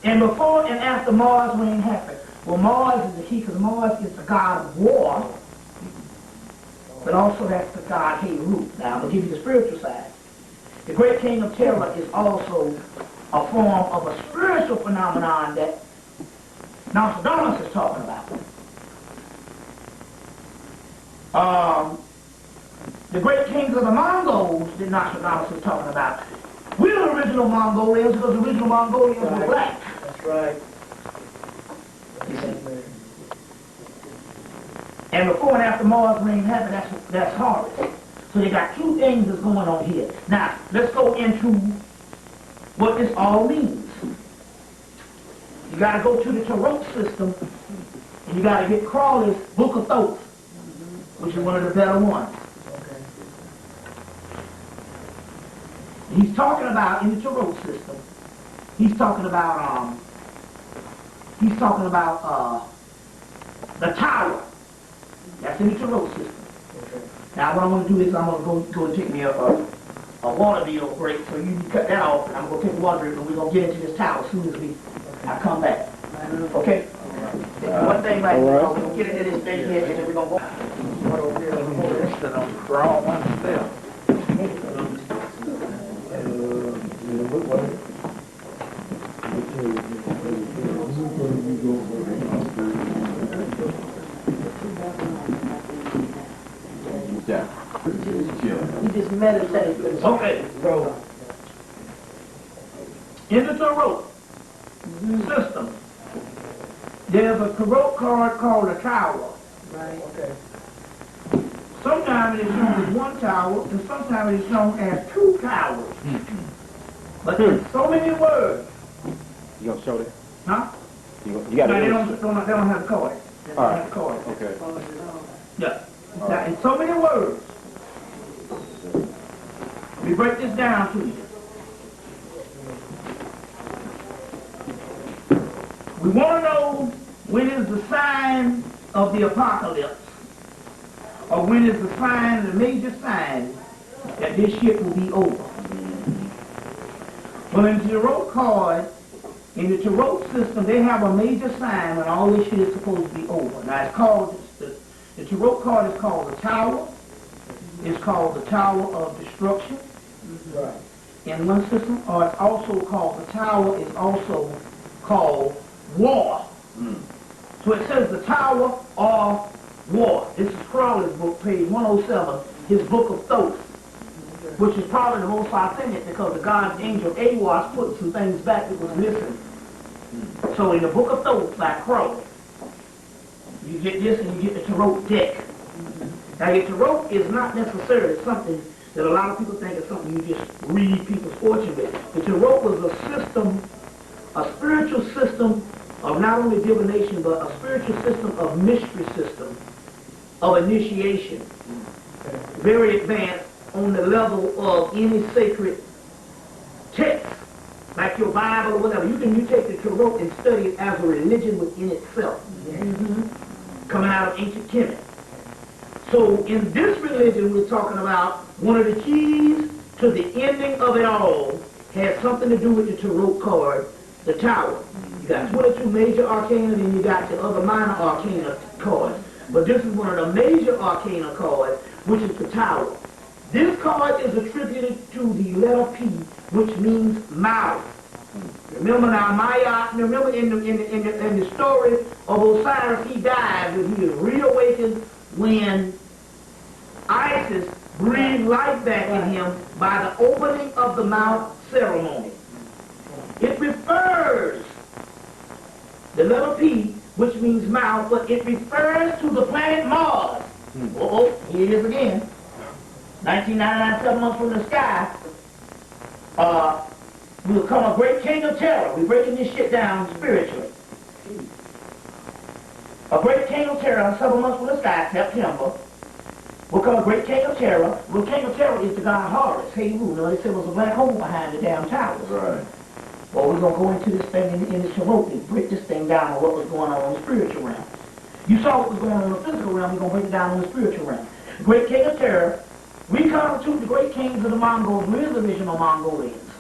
and before and after Mars reign happened, well, Mars is the key because Mars is the god of war, but also that's the god Heru. Now, I'm going to give you the spiritual side. The Great King of Terror is also a form of a spiritual phenomenon that Nostradamus is talking about. The great kings of the Mongols that Nostradamus is talking about. We're the original Mongolians because the original Mongolians were black. That's right. And before and after Mars reign heaven, that's Horus. So they got two things that's going on here. Now, let's go into what this all means. You got to go to the Tarot system, and you got to get Crowley's Book of Thoth, which is one of the better ones. He's talking about, in the Tarot system, he's talking about the tower. That's in the Tarot system. Now what I'm going to do is I'm going to go and take me a water bill break, so you can cut that off, and I'm going to take a water break, and we're going to get into this tower as soon as I come back. Okay? One thing right now, we're going to get into this thing here, and then we're going to go. Instead of drawing myself. You just meditate. Okay, bro. In the Tarot system, there's a Tarot card called a tower. Right. Okay. Sometimes it is known as one tower, and sometimes it is known as two towers. But in so many words. You gonna show that? Huh? You got No, to. they don't have the card. They don't have the card. Okay. Yeah. Now, in so many words, we break this down to you. We want to know when is the sign of the apocalypse, or when is the sign, the major sign, that this shit will be over. Well, in the Tarot card, in the Tarot system, they have a major sign when all this shit is supposed to be over. Now, it's called, the Tarot card is called the Tower. It's called the Tower of Destruction. Right. In one system, or it's also called, the Tower is also called War. So it says the Tower of War. This is Crowley's book, page 107, his Book of Thoth, which is probably the most authentic because the God angel Awas put some things back that was missing. So in the Book of Thoth by Crowley, you get this and you get the Tarot deck. Now the Tarot is not necessarily something that a lot of people think is something you just read people's fortune with. The Tarot was a system, a spiritual system of not only divination, but a spiritual system of mystery system, of initiation. Very advanced on the level of any sacred text, like your Bible or whatever. You take the Tarot and study it as a religion within itself, coming out of ancient Kemet. So in this religion, we're talking about one of the keys to the ending of it all has something to do with the Tarot card, the Tower. You got 22 major arcana, and you got the other minor arcana cards. But this is one of the major arcana cards, which is the Tower. This card is attributed to the letter P, which means mouth. Remember now, remember in the story of Osiris, he died, but he was reawakened when Isis breathed life back in him by the opening of the mouth ceremony. It refers, the letter P, which means mouth, but it refers to the planet Mars. Here it is again. 1999, 7 months from the sky, will come a great king of terror. We're breaking this shit down spiritually. A great king of terror, 7 months from the sky, September, will come a great king of terror. Well, king of terror is the god Horus. Hey, you know, they said there was a black hole behind the damn towers. Right. Well, we're going to go into this thing in the Tarot and break this thing down on what was going on in the spiritual realm. You saw what was going on in the physical realm, we're going to break it down on the spiritual realm. The great king of terror, we constitute the great kings of the Mongols. We're the original Mongolians.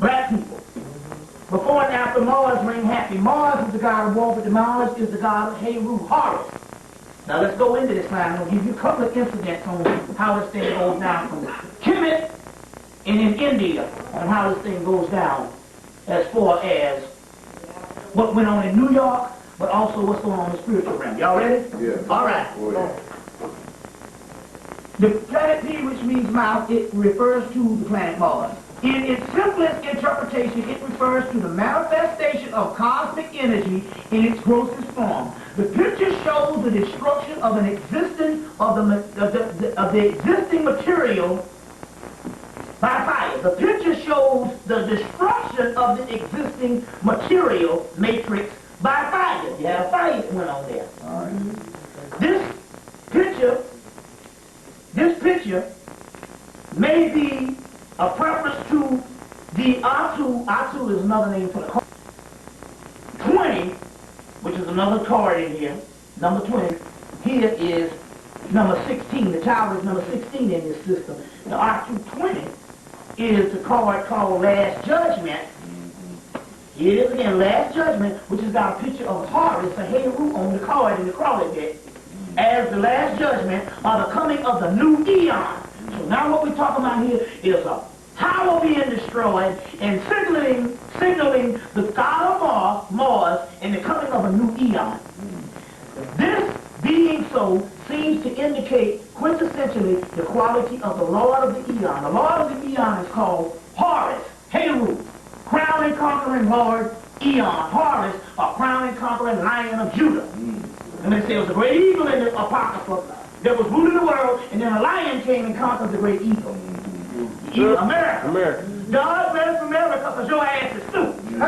Black people. Before and after Mars reign happy. Mars is the god of war, but Mars is the god of Heru, Horus. Now let's go into this now. I'm going to give you a couple of incidents on how this thing goes down from Hemmitt and in India on how this thing goes down as far as what went on in New York, but also what's going on in the spiritual realm. Y'all ready? Yeah. All right. Go ahead. The planet P, which means mouth, it refers to the planet Mars. In its simplest interpretation, it refers to the manifestation of cosmic energy in its grossest form. The picture shows the destruction of the existing material by fire. The picture shows the destruction of the existing material matrix by fire. You have fire that went on there. All right. This picture may be a preference to the R2. R2 is another name for the card. 20, which is another card in here, number 20. Here is number 16. The tower is number 16 in this system. The R220 is the card called Last Judgment. Here it is again, Last Judgment, which has got a picture of Horus, a Heru, on the card in the crawler deck, as the Last Judgment or the coming of the new eon. So now what we're talking about here is a tower being destroyed and signaling the god of Mars and the coming of a new eon. This being so seems to indicate quintessentially the quality of the Lord of the Eon. The Lord of the Eon is called Horus, Heru, crown and conquering Lord Eon. Horus, a crown and conquering Lion of Judah. And they say it was a great eagle in the Apocrypha that was ruling the world, and then a lion came and conquered the great eagle. America. God bless America, because your ass is stupid.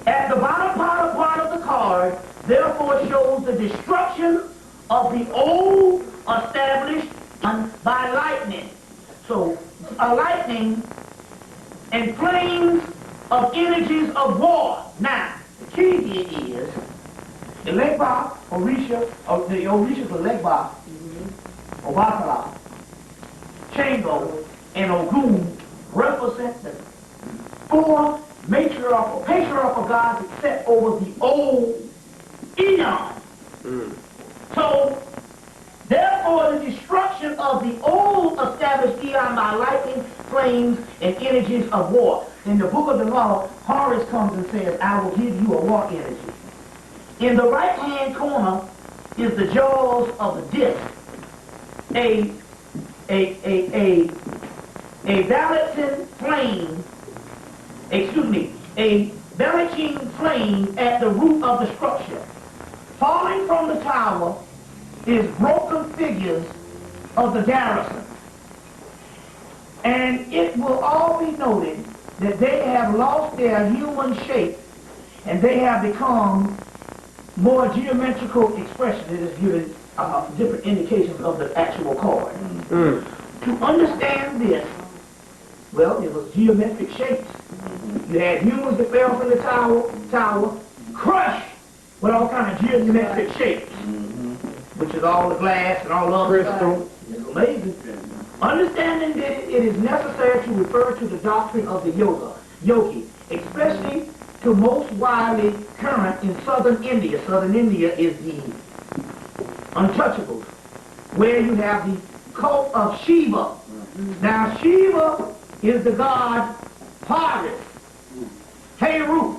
At the bottom part of the card, therefore, shows the destruction of the old established by lightning. So, a lightning and flames of energies of war. Now, the key here is the Legba, Orisha, or the Orisha for Legba, Obatala, Chango, and Ogun represent the four patriarchal gods that set over the old eon. So, therefore, the destruction of the old established eon by lightning, flames, and energies of war. In the book of the law, Horus comes and says, I will give you a war energy. In the right-hand corner is the jaws of the disc. A balancing flame, a belching flame at the root of the structure. Falling from the tower is broken figures of the garrison. And it will all be noted that they have lost their human shape and they have become more geometrical expression. It is given different indications of the actual card. To understand this, well, it was geometric shapes. You had humans that fell from the tower, crushed with all kinds of geometric shapes, which is all the glass and all the other crystal. It's amazing. Understanding that it is necessary to refer to the doctrine of the yogi, especially to most widely current in southern India. Southern India is the untouchables, where you have the cult of Shiva. Now Shiva is the god Horus. Heru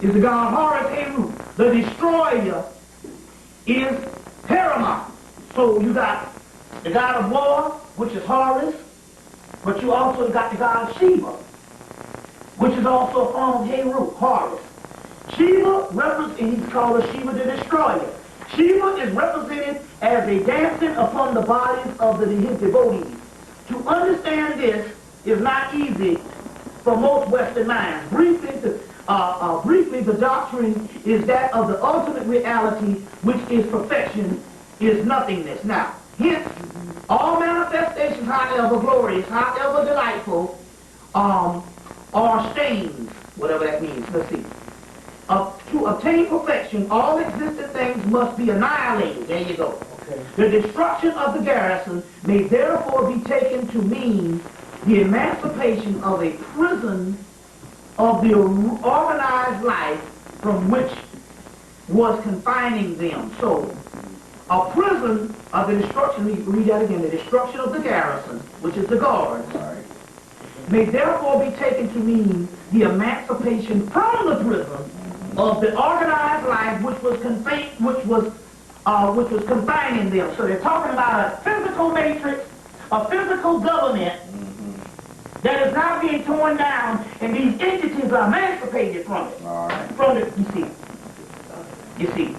is the god Horus Heru. The destroyer is Paramount. So you got the god of war, which is Horus, but you also got the god Shiva, which is also a form of Heru, Horus. Shiva represents, and he's called Shiva the Destroyer. Shiva is represented as a dancing upon the bodies of his devotees. To understand this is not easy for most Western minds. Briefly, the doctrine is that of the ultimate reality, which is perfection, is nothingness. Now, hence, all manifestations, however glorious, however delightful, are stains, whatever that means. Let's see. To obtain perfection, all existent things must be annihilated. There you go. Okay. The destruction of the garrison may therefore be taken to mean the emancipation of a prison of the organized life from which was confining them. So, a prison of the destruction, let me read that again, the destruction of the garrison, which is the guards, may therefore be taken to mean the emancipation from the prison of the organized life which was confining them. So they're talking about a physical matrix, a physical government that is now being torn down, and these entities are emancipated from it. From it, you see.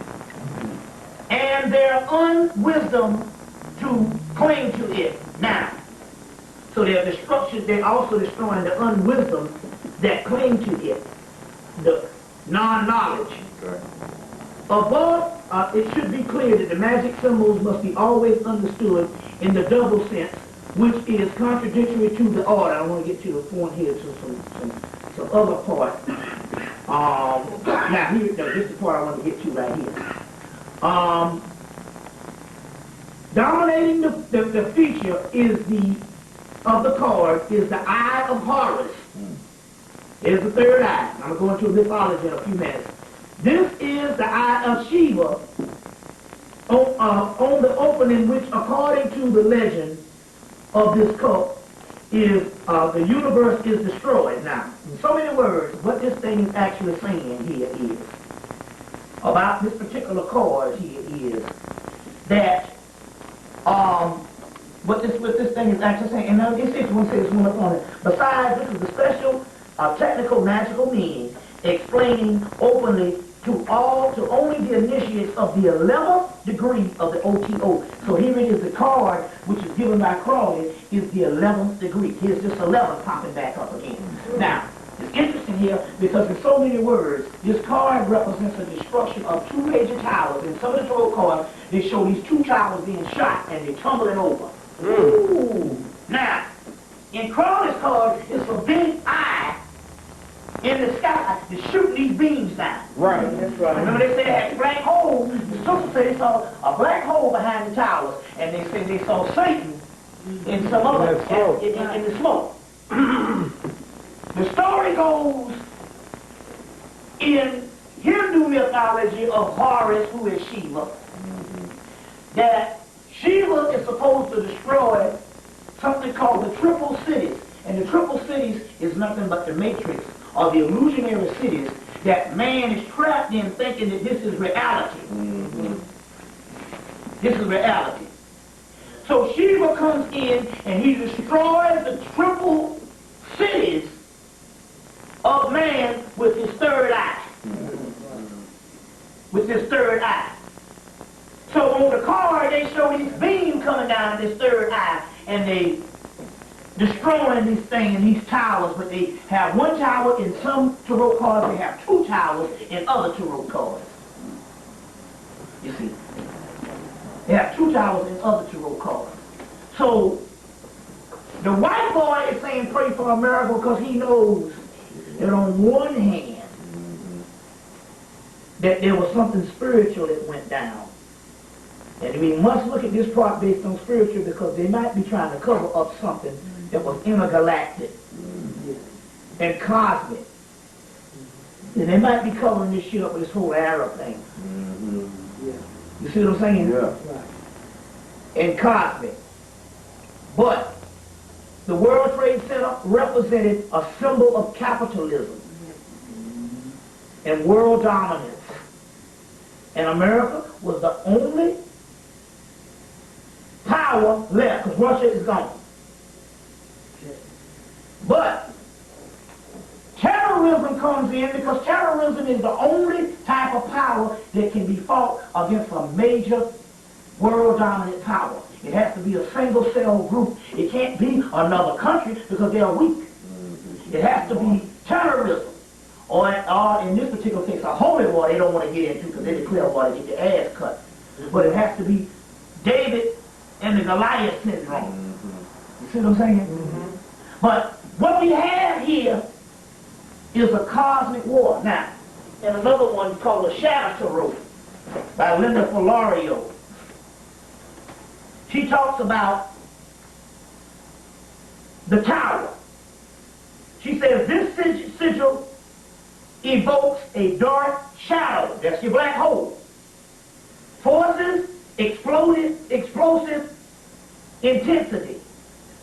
And their unwisdom to cling to it now. So they're also destroying the unwisdom that cling to it, the non-knowledge. Above, it should be clear that the magic symbols must be always understood in the double sense, which is contradictory to the order. I want to get to the point here to some other part. Now here, no, this is the part I want to get to right here. Dominating the feature of the card is the eye of Horus. There's the third eye. I'm going to go into mythology in a few minutes. This is the eye of Shiva on the opening, which according to the legend of this cult is the universe is destroyed. Now, in so many words, what this thing is actually saying here is about this particular card here is that what this thing is actually saying, and now this is one says one upon it. Besides, this is the special technical magical meaning explaining openly to only the initiates of the 11th degree of the OTO. So here it is, the card which is given by Crawley is the 11th degree. Here's just 11 popping back up again. Now, it's interesting here because in so many words, this card represents the destruction of two major towers. In some of the tarot cards, they show these two towers being shot and they're tumbling over. Ooh. Now, in Crawley's card, it's a big eye in the sky that's shooting these beams down. Right. That's right. Remember they said they had black holes. The sisters said they saw a black hole behind the towers, and they said they saw Satan in some other in the smoke. The story goes in Hindu mythology of Horus, who is Shiva, that Shiva is supposed to destroy something called the triple cities. And the triple cities is nothing but the matrix or the illusionary cities that man is trapped in thinking that this is reality. This is reality. So Shiva comes in and he destroys the triple cities of man with his third eye. With his third eye. So on the card they show these beams coming down this third eye and they destroying these things in these towers, but they have one tower in some tarot cards, they have two towers in other tarot cards. You see? They have two towers in other tarot cards. So the white boy is saying pray for America because he knows that on one hand that there was something spiritual that went down. And we must look at this part based on spiritual because they might be trying to cover up something that was intergalactic and cosmic. And they might be covering this shit up with this whole Arab thing. You see what I'm saying? Yeah. And cosmic. But the World Trade Center represented a symbol of capitalism and world dominance. And America was the only power left because Russia is gone. But terrorism comes in because terrorism is the only type of power that can be fought against a major world dominant power. It has to be a single cell group. It can't be another country because they are weak. It has to be terrorism. Or in this particular case, a holy war they don't want to get into because they declare war to get your ass cut. But it has to be David and the Goliath syndrome. You see what I'm saying? But what we have here is a cosmic war. Now, and another one called the Shadow Tarot by Linda Folario. She talks about the tower. She says this sigil evokes a dark shadow, that's your black hole, forces explosive intensity.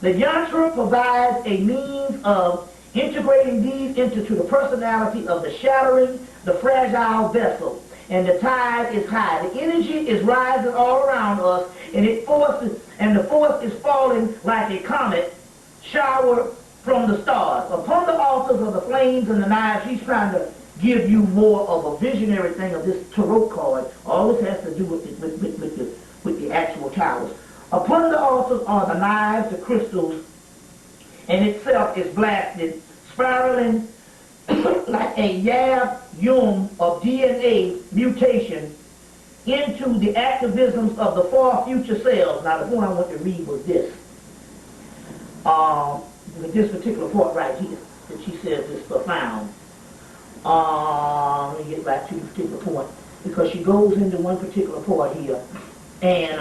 The yantra provides a means of integrating these into the personality of the shattering, the fragile vessel, and the tide is high. The energy is rising all around us, and the force is falling like a comet shower from the stars. Upon the altars of the flames and the knives, he's trying to give you more of a visionary thing of this tarot card. All this has to do with the actual towers. Upon the altars are the knives, the crystals, and itself is blasted, spiraling like a yum of DNA mutation into the activisms of the far future selves. Now, the one I want to read was this. This particular part right here, that she says is profound. Let me get back to the particular point, because she goes into one particular part here, and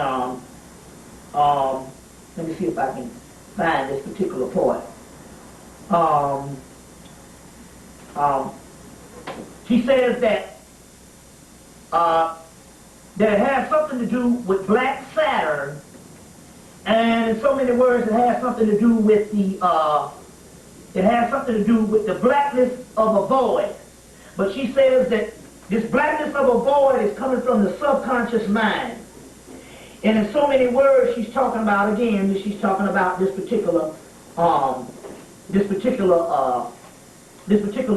let me see if I can find this particular part. She says that it has something to do with Black Saturn, and in so many words, it has something to do with the blackness of a void. But she says that this blackness of a void is coming from the subconscious mind. And in so many words, she's talking about, again, she's talking about this particular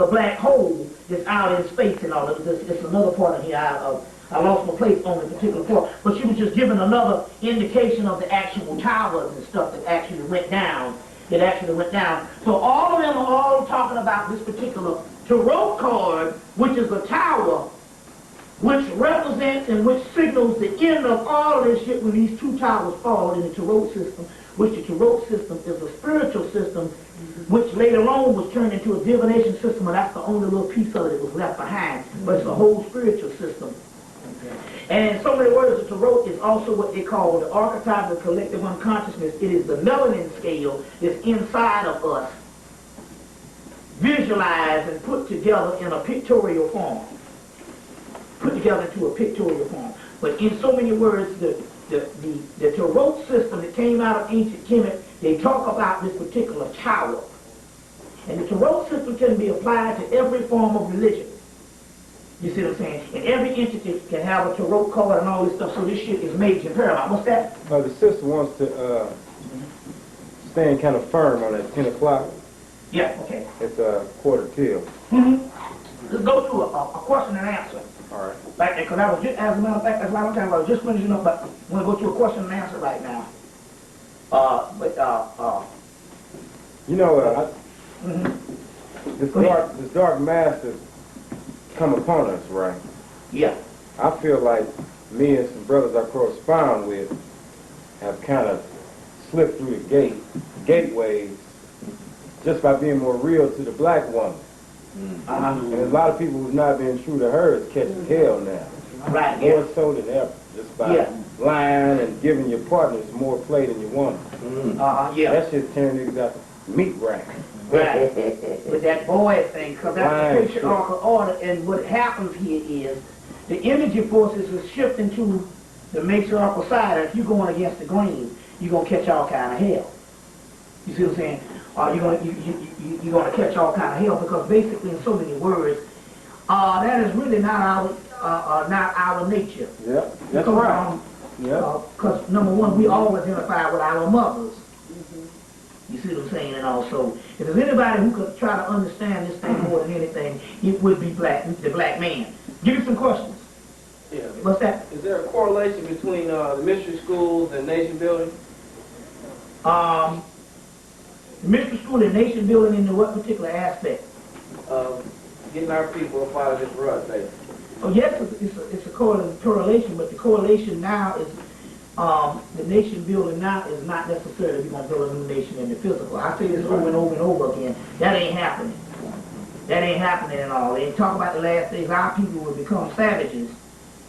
black hole that's out in space and all of this. It's another part of here. I lost my place on the particular part. But she was just giving another indication of the actual towers and stuff that actually went down. So all of them are all talking about this particular tarot card, which is a tower, which represents and which signals the end of all of this shit when these two towers fall in the tarot system, which the tarot system is a spiritual system, which later on was turned into a divination system, and that's the only little piece of it that was left behind. But it's a whole spiritual system. And in so many words, the tarot is also what they call the archetype of collective unconsciousness. It is the melanin scale that's inside of us, visualized and put together in a pictorial form. But in so many words, the tarot system that came out of ancient Kemet, they talk about this particular tower. And the tarot system can be applied to every form of religion. You see what I'm saying? And every entity can have a tarot card and all this stuff, so this shit is major paramount. What's that? The sister wants to stand kind of firm on that 10 o'clock. Yeah, okay. It's a quarter till. Let's go to a question and answer. All right. Like, because I was just, as a matter of fact, I was just finishing up, but I'm going to go to a question and answer right now. You know, this dark master come upon us, right? Yeah. I feel like me and some brothers I correspond with have kind of slipped through the gateways just by being more real to the black woman. And a lot of people who's not being true to her is catching hell now. Right. More so than ever. Just by lying and giving your partners more play than you want. That shit turned niggas out to meat rack. Right. With that boy thing, because that's the patriarchal order, and what happens here is the energy forces is shifting to the matriarchal side, and if you're going against the grain, you're going to catch all kind of hell. You see what I'm saying? You're going to catch all kind of hell, because basically, in so many words, that is really not our nature. Yeah, that's right. Because number one, we all identify with our mothers. You see what I'm saying? And also, if there's anybody who could try to understand this thing more than anything, it would be the black man. Give me some questions. Yeah. What's that? Is there a correlation between the mystery schools and nation building? The mystery school and nation building into what particular aspect? Getting our people up out of this rut, basically. Oh yes, it's a correlation, but the correlation now is the nation building now is not necessarily we're going to build a new nation in the physical. I say this over and over and over again. That ain't happening. That ain't happening at all. They talk about the last days, our people will become savages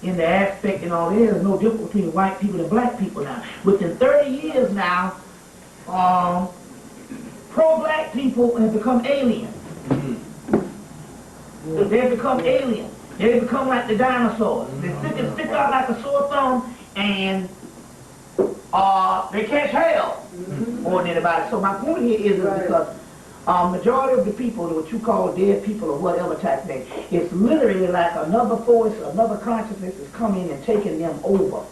in the aspect and all. There's no difference between white people and black people now. Within 30 years now, pro-black people have become alien. They become alien. They become like the dinosaurs. They stick out like a sore thumb and they catch hell more than anybody. So my point here is because majority of the people, what you call dead people or whatever type thing, it's literally like another force, another consciousness is coming and taking them over.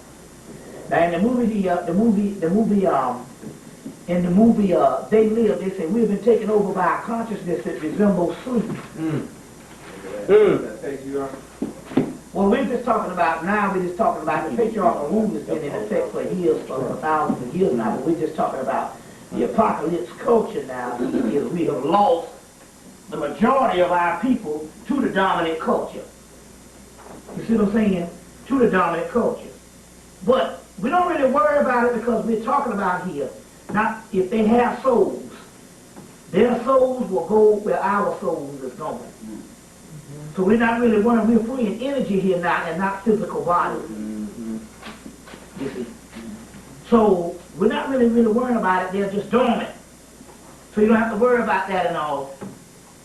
Now in the movie, They Live, they say we've been taken over by a consciousness that resembles sleep. Well, we're just talking about now. We're just talking about the patriarchal rule that's been in effect for years, for thousands of years now. But we're just talking about the apocalypse culture now. Is we have lost the majority of our people to the dominant culture. You see what I'm saying? To the dominant culture. But we don't really worry about it because we're talking about here. Not if they have souls. Their souls will go where our souls is going. So we're not really worrying. We're free in energy here now and not physical bodies. You see? So we're not really worrying about it. They're just dormant. So you don't have to worry about that and all.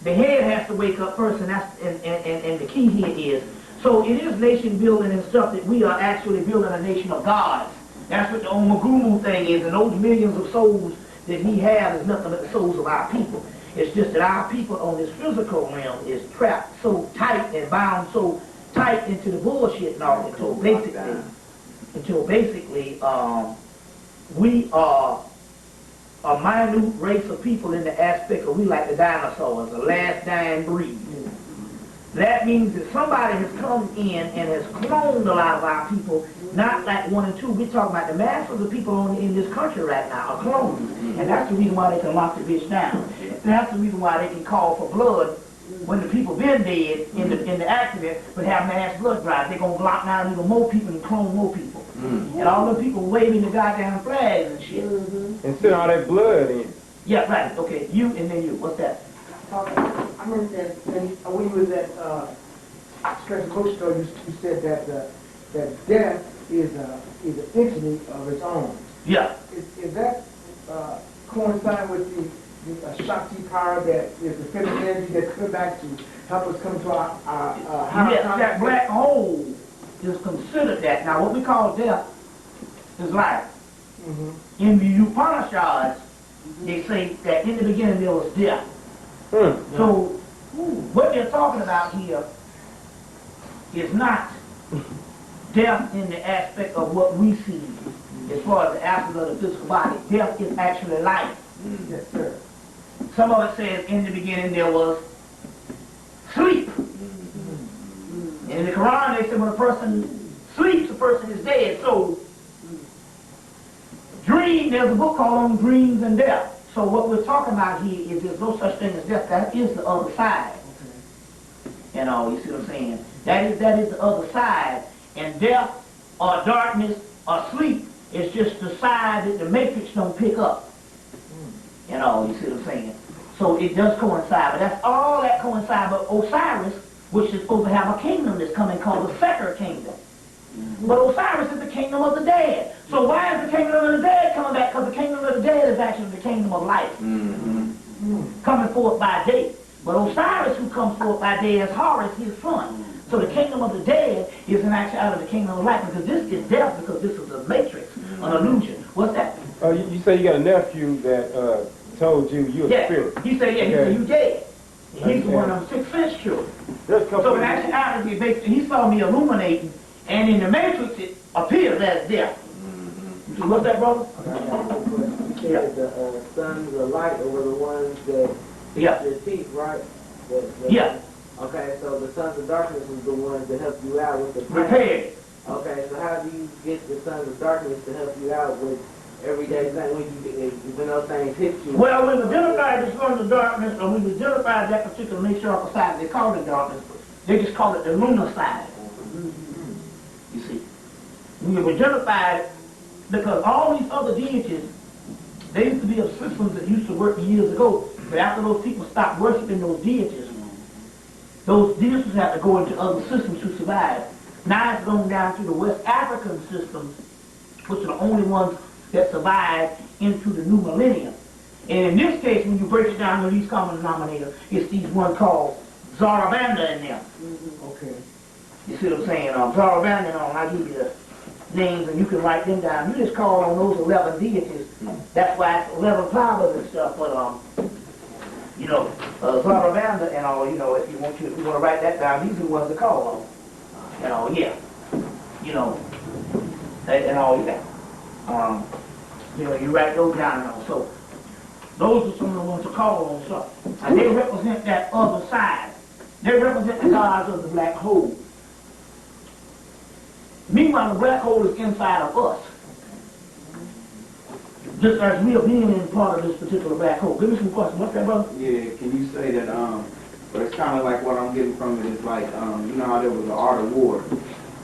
The head has to wake up first, and that's and the key here is. So it is nation building and stuff that we are actually building a nation of gods. That's what the Omagumu thing is, and those millions of souls that he has is nothing but the souls of our people. It's just that our people on this physical realm is trapped so tight and bound so tight into the bullshit and all until basically we are a minute race of people in the aspect of we like the dinosaurs, the last dying breed. That means that somebody has come in and has cloned a lot of our people, not like one and two. We're talking about the mass of the people in this country right now are clones. And that's the reason why they can lock the bitch down. And that's the reason why they can call for blood when the people been dead in the accident but have mass blood drive. They're going to lock down even more people and clone more people. And all the people waving the goddamn flags and shit. And send all that blood in. Yeah, right. Okay, you and then you. What's that? I remember that when you was at Special Coach Store, you said that death is an entity of its own. Yeah. Is that coincide with the Shakti power that is the feminine energy that's coming back to help us come to our higher yes, that black hole is considered that. Now, what we call death is life. In the Upanishads, they say that in the beginning there was death. So, what they're talking about here is not death in the aspect of what we see as far as the absence of the physical body. Death is actually life. Yes, sir. Some of it says in the beginning there was sleep. And in the Quran they say when a person sleeps, a person is dead. So, dream, there's a book called On Dreams and Death. So what we're talking about here is there's no such thing as death. That is the other side. You know, you see what I'm saying? That is the other side. And death or darkness or sleep is just the side that the matrix don't pick up. You know, you see what I'm saying? So it does coincide. But that's all that coincides. But Osiris, which is supposed to have a kingdom that's coming called the Seker Kingdom. But Osiris is the kingdom of the dead. So why is the kingdom of the dead coming back? Because the kingdom of the dead is actually the kingdom of life. Coming forth by day. But Osiris, who comes forth by day, is Horus, his son. So the kingdom of the dead is in actuality the kingdom of life. Because this is death, because this is a matrix, an illusion. What's that? Oh, you say you got a nephew that told you you're a spirit. He said, he said, you dead. He's one of them 6th sense children. So in actuality, basically, he saw me illuminating. And in the matrix, it appears as death. What's that, brother? You said the sons of light were the ones that their teeth, right? Yeah. Okay, so the sons of darkness was the ones that help you out with the repair. Okay, so how do you get the sons of darkness to help you out with everyday things when those things hit you? Well, we've identified the sons of darkness, or we've identified that particular matriarchal side. They call it darkness. They just call it the lunar side. You see, we've identified it because all these other deities, they used to be of systems that used to work years ago, but after those people stopped worshiping those deities have to go into other systems to survive. Now it's going down to the West African systems, which are the only ones that survive into the new millennium. And in this case, when you break it down to the least common denominator, it's these one called Zarabanda in there. Okay. You see what I'm saying? Zarabanda, I'll give you the names, and you can write them down. You just call on those 11 deities. That's why it's 11 powers and stuff. But you know, Zaravander and all. You know, if you want to write that down, these are the ones to call on. And all, yeah. You know, and all that. You know, you write those down and all. So those are some of the ones to call on. So, and they represent that other side. They represent the gods of the black hole. Meanwhile, the black hole is inside of us. Just as we are being in part of this particular black hole. Give me some questions. What's that, brother? Yeah, can you say that, but it's kind of like what I'm getting from it is like, you know how there was an Art of War,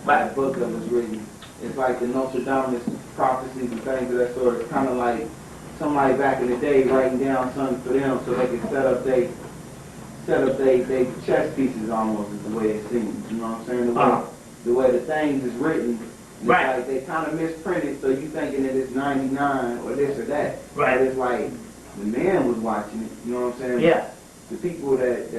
that book that was written. It's like the Nowtime Prophecies and things of that sort. It's kind of like somebody back in the day writing down something for them so they could set up they chess pieces almost is the way it seems. You know what I'm saying? The way the things is written, it's right. Like they kind of misprinted, so you thinking that it's 99 or this or that. Right. But it's like the man was watching it. You know what I'm saying? Yeah. The people that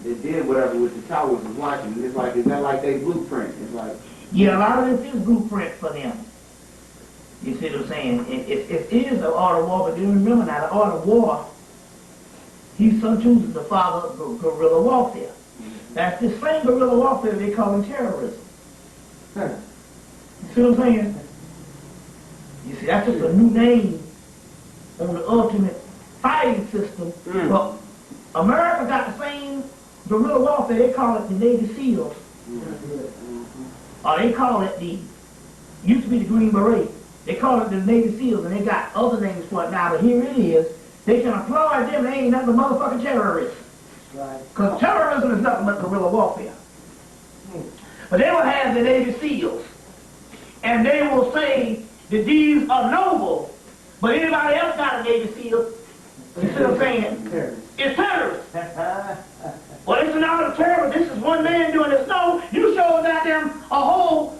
did whatever with the towers was watching it. It's like, is that like they blueprint? It's like, yeah, a lot of this is blueprint for them. You see what I'm saying? It is the art of war, but do remember now, the art of war, he chooses the father of guerrilla warfare. That's the same guerrilla warfare they call terrorism. You see what I'm saying? You see, that's just a new name on the ultimate fighting system. But America got the same guerrilla warfare. They call it the Navy SEALs. Or they call it used to be the Green Beret. They call it the Navy SEALs, and they got other names for it now, but here it is. They can applaud them, they ain't nothing but motherfucking terrorists. Because terrorism is nothing but guerrilla warfare. But they will have the Navy SEALs, and they will say that these are noble, but anybody else got a Navy SEAL, you see what I'm saying? It's terrorists. Well, it's not a terrorist, this is one man doing this. No, you showed them a whole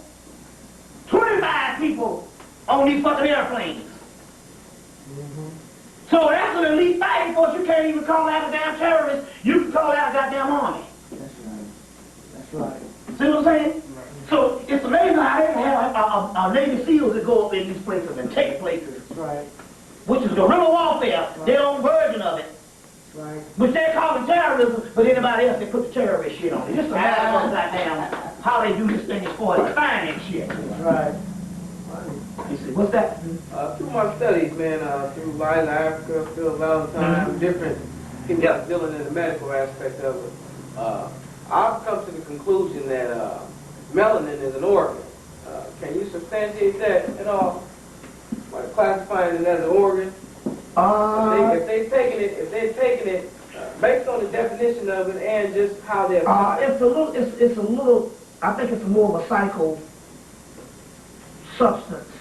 25 people on these fucking airplanes. So that's an elite fighting force. You can't even call that a damn terrorist. You can call that a goddamn army. That's right. See what I'm saying? So it's amazing how they can have a Navy SEALs that go up in these places and take places. Right. Which is guerrilla warfare, their own version of it. Right. Which they call it terrorism, but anybody else, they put the terrorist shit on it. Just a matter of goddamn how they do this thing as far as defining shit. Right. You see, what's that? Through my studies, man, through Liza, Africa, Phil Valentine, different people dealing in the medical aspect of it, I've come to the conclusion that melanin is an organ. Can you substantiate that at all? By classifying it as an organ? If they're taking it based on the definition of it and just how they're it's a little, I think it's more of a psycho substance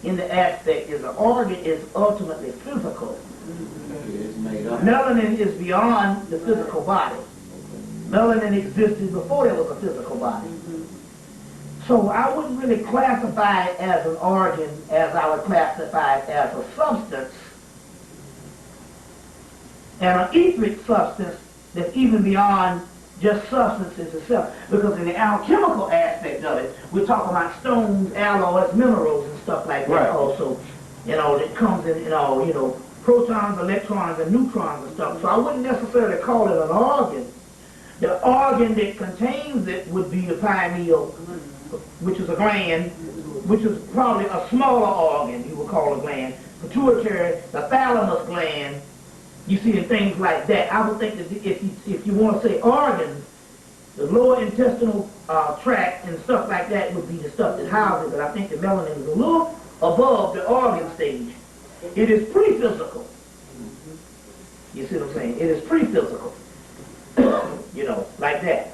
in the aspect is an organ is ultimately physical. it's made up. Melanin is beyond the physical body. Melanin existed before there was a physical body. So I wouldn't really classify it as an organ as I would classify it as a substance. And an etheric substance that's even beyond just substances itself. Because in the alchemical aspect of it, we're talking about stones, alloys, minerals, and stuff like that also. You know, that comes in, protons, electrons, and neutrons and stuff. So I wouldn't necessarily call it an organ. The organ that contains it would be the pineal, which is a gland, which is probably a smaller organ, you would call a gland. Pituitary, the thalamus gland, you see, and things like that. I would think that if you want to say organs, the lower intestinal tract and stuff like that would be the stuff that houses it. I think the melanin is a little above the organ stage. It is pre-physical. You see what I'm saying? It is pre-physical. Like that.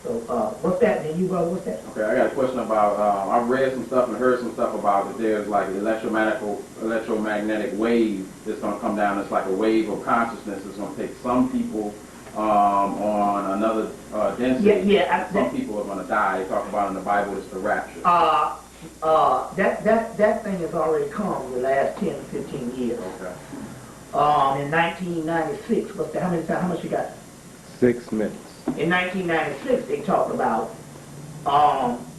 So, what's that? Then you go, what's that? Okay, I got a question about, I've read some stuff and heard some stuff about that there's like an electromagnetic wave that's going to come down. It's like a wave of consciousness. It's going to take some people on another density. Some people are going to die. They talk about in the Bible, it's the rapture. That thing has already come in the last 10 to 15 years. Okay. In 1996, how much you got? 6 minutes. In 1996, they talked about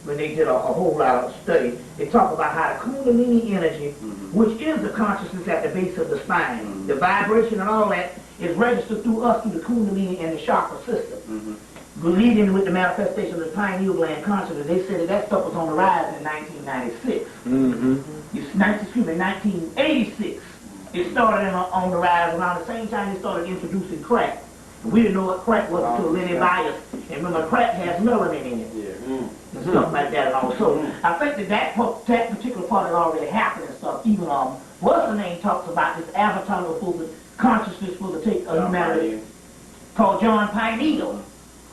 when they did a whole lot of study, they talk about how the Kundalini energy, which is the consciousness at the base of the spine, the vibration and all that is registered through us through the Kundalini and the chakra system. Leading with the manifestation of the pineal gland consciousness, they said that stuff was on the rise in 1996. Excuse me, 1986. It started on the rise around the same time they started introducing crack. We didn't know what crack was until Lenny Bias. And remember, crack has melanin in it. And stuff like that and all. So I think that particular part had already happened and stuff. Even what's the name talks about this avatar for the consciousness for the take of humanity called John Pineal.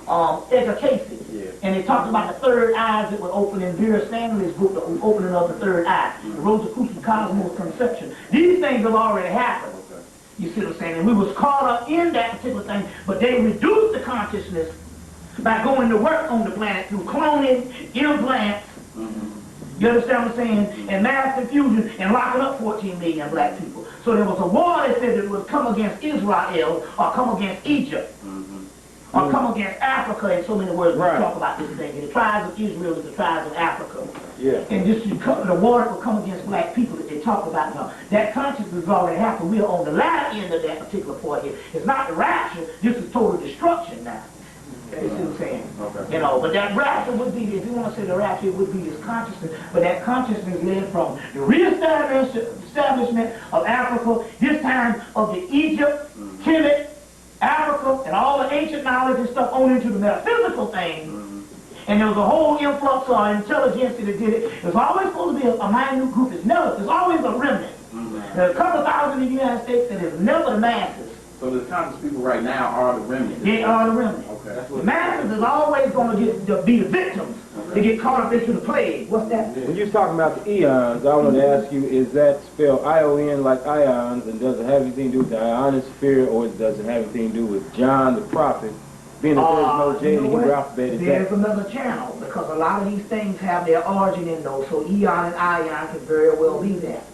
Edgar Casey. And they talked about the third eyes that were open in Vera Stanley's book, the opening of the third eye, the Rosicrucian Cosmos Conception. These things have already happened. You see what I'm saying? And we was caught up in that particular thing, but they reduced the consciousness by going to work on the planet through cloning, implants, you understand what I'm saying? And mass confusion and locking up 14 million black people. So there was a war that said that it would come against Israel or come against Egypt. Or come against Africa in so many words. We talk about this thing. And the tribes of Israel is the tribes of Africa. And this the war that will come against black people that they talk about now. That consciousness has already happened. We are on the latter end of that particular part here. It's not the rapture. This is total destruction now. You see what I'm saying? You know, but that rapture would be, if you want to say the rapture, it would be this consciousness. But that consciousness led from the reestablishment of Africa, this time of the Egypt, Hemmitt, Africa, and all the ancient knowledge and stuff on into the metaphysical thing. And there was a whole influx of intelligence that did it. It was always supposed to be a minute group. It's never. There's always a remnant. There's a couple thousand in the United States, and it's never the masses. So the conscious people right now are the remnant. They are the remnant. The masses is always going to be the victims. They get caught up into the plague. What's that? When you're talking about the eons, I want to ask you, is that spelled I-O-N like ions, and does it have anything to do with the ionosphere, or does it have anything to do with John the prophet? Being that there's no J in the Hebrew alphabet, there's another channel, because a lot of these things have their origin in those, so eon and ion could very well be that.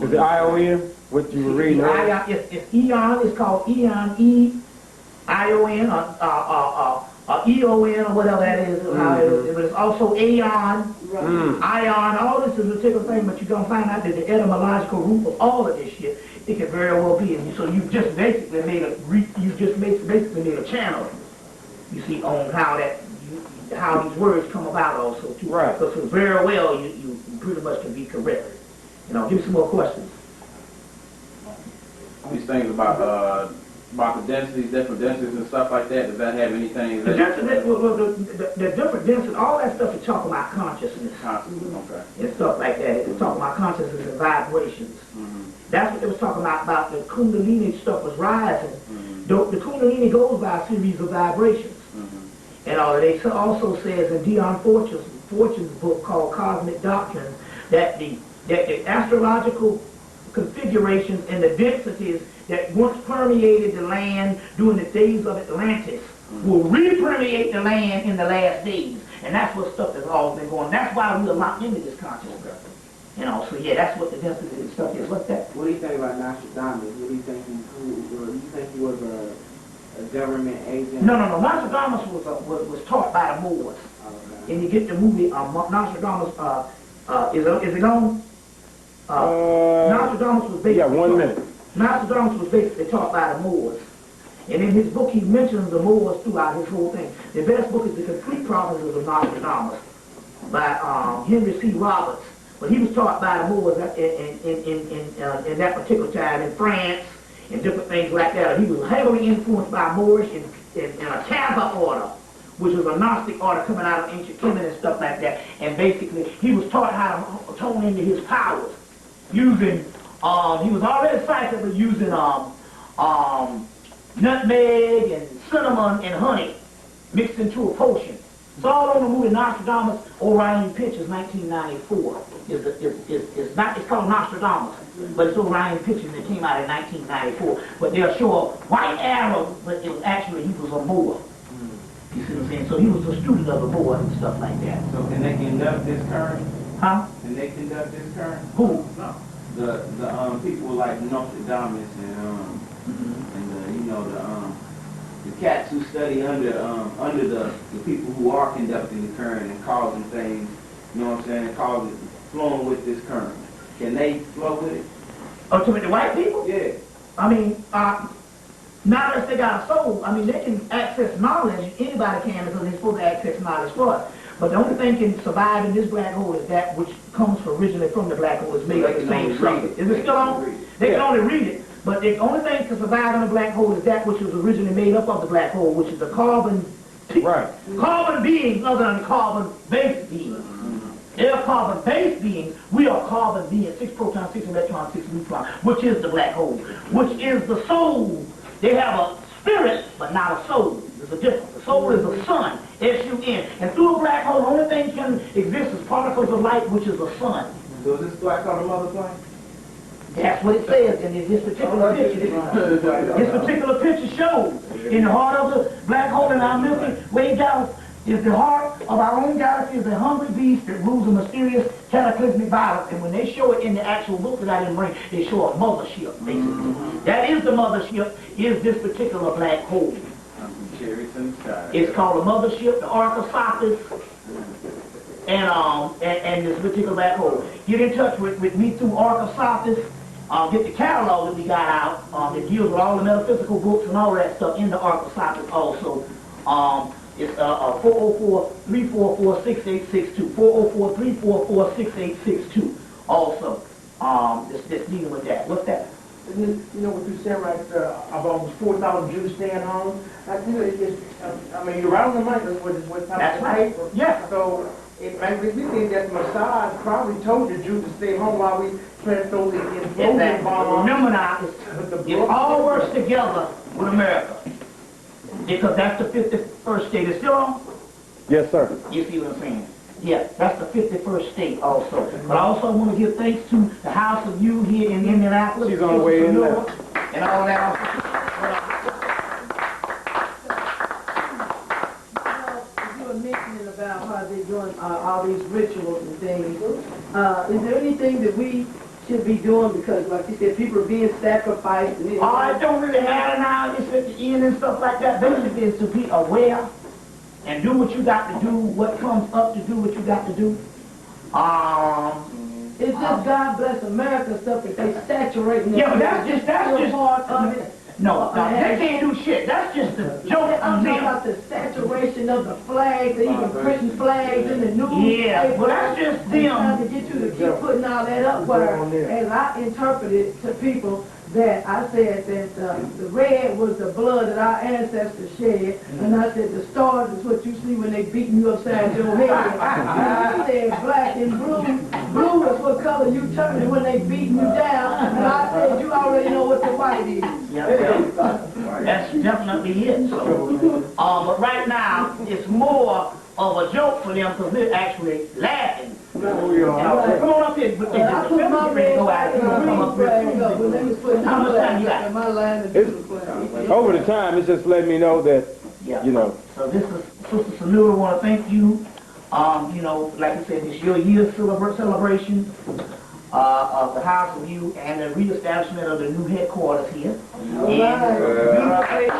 Is it I-O-N, what you were reading earlier? It's eon, it's called eon, E-I-O-N, or E-O-N, or whatever that is, but it's also aeon, ion, all this is a particular thing, but you're going to find out that the etymological root of all of this shit, it could very well be. And so you've just basically made a channel, you see, on how these words come about also, too. So very well, you pretty much can be correct. You know, give me some more questions. These things about the densities, different densities and stuff like that, does that have anything? The different densities, all that stuff is talking about consciousness. And stuff like that. It's talking about consciousness and vibrations. That's what they was talking about the Kundalini stuff was rising. The Kundalini goes by a series of vibrations. And they also says in Dion Fortune's book called Cosmic Doctrines that the astrological configurations and the densities that once permeated the land during the days of Atlantis will re-permeate the land in the last days. And that's what stuff that's always been going. That's why we're locked into this consciousness. You know, so yeah, that's what the density and stuff is. What's that? What do you think about Nostradamus? What do you think he was a government agent? No. Nostradamus was taught by the Moors. And you get the movie Nostradamus. Is it on? Nostradamus was basically 1 minute. Nostradamus was basically taught by the Moors. And in his book, he mentions the Moors throughout his whole thing. The best book is The Complete Prophecies of Nostradamus by Henry C. Roberts. But he was taught by the Moors in that particular time in France and different things like that. He was heavily influenced by Moorish and a Kaza order, which was a Gnostic order coming out of ancient Kemet and stuff like that. And basically, he was taught how to tone into his powers using, he was already psychic, but using nutmeg and cinnamon and honey mixed into a potion. It's all on the movie Nostradamus, Orion Pictures, 1994. It's called Nostradamus, but it's Orion Pictures that came out in 1994. But they'll show a white arrow, but it was actually, he was a Moor. You see what I'm saying? So he was a student of the Moor and stuff like that. So can they conduct this current? Huh? Can they conduct this current? Who? No. The people like Nostradamus and the cats who study under the people who are conducting the current and causing things, you know what I'm saying, flowing with this current. Can they flow with it? Oh, to the white people? Yeah. I mean, not unless they got a soul. I mean, they can access knowledge. Anybody can because they're supposed to access knowledge for it. But the only thing can survive in this black hole is that which comes originally from the black hole. Is made of the same substance. Is it still on? They can only read it. But the only thing that can survive in the black hole is that which was originally made up of the black hole, which is the carbon beings other than carbon-based beings. They're carbon-based beings. We are carbon beings, 6 protons, 6 electrons, 6 neutrons, which is the black hole, which is the soul. They have a spirit, but not a soul. There's a difference. The soul is the sun, S-U-N. And through a black hole, the only thing can exist is particles of light, which is the sun. So is this black on the mother plane? That's what it says in this particular picture. This particular picture shows in the heart of the black hole in our Milky Way galaxy is the heart of our own galaxy, is a hungry beast that rules a mysterious cataclysmic violence. And when they show it in the actual book that I didn't bring, they show a mothership, basically. That is the mothership, is this particular black hole. It's called a mothership, the Archosaurus, and this particular black hole. Get in touch with me through Archosaurus. Get the catalog that we got out that deals with all the metaphysical books and all that stuff in the Archosaurus also. It's 404-344-6862. 404-344-6862. Also, that's dealing with that. What's that? You know what you're saying, right? About almost 4,000 Jews staying home. I mean, you're right on the money. That's right. Yeah. So we think that the Messiah probably told the Jews to stay home while we planted those explosion bombs. Remember now, it all works together with America. Because that's the 51st state. Is still on? Yes, sir. You see what I'm saying? Yeah, that's the 51st state also. But I also want to give thanks to the House of You here in Indianapolis. She's on the way in now. And all that. You were mentioning about how they're doing all these rituals and things. Is there anything that we should be doing, because like you said, people are being sacrificed? And it don't really matter now. It's at the end and stuff like that. Basically, is to be aware and do what you got to do, what comes up to do what you got to do. It's just God bless America stuff that they saturating it. Yeah, but that's just part of it. No, they can't do shit. That's just the joke. I'm talking about the saturation of the flags, they even printing flags in the news. Yeah, well that's just them. Trying to get you to keep putting all that up where, as I interpreted to people, that I said that the red was the blood that our ancestors shed, and I said the stars is what you see when they beating you upside your head. And I said black and blue is what color you turning when they beating you down, and I said you already know what the white is. That's definitely it. So, but right now it's more of a joke for them because they're actually laughing. Come on up here. I put my red flag and my green flag up, but let me put how much time you got? my line of blue flag. Over the time, it's just letting me know that, you know. So this is Sister Sanura. I want to thank you. You know, like I said, it's your year celebration of the House of You and the reestablishment of the new headquarters here. All right.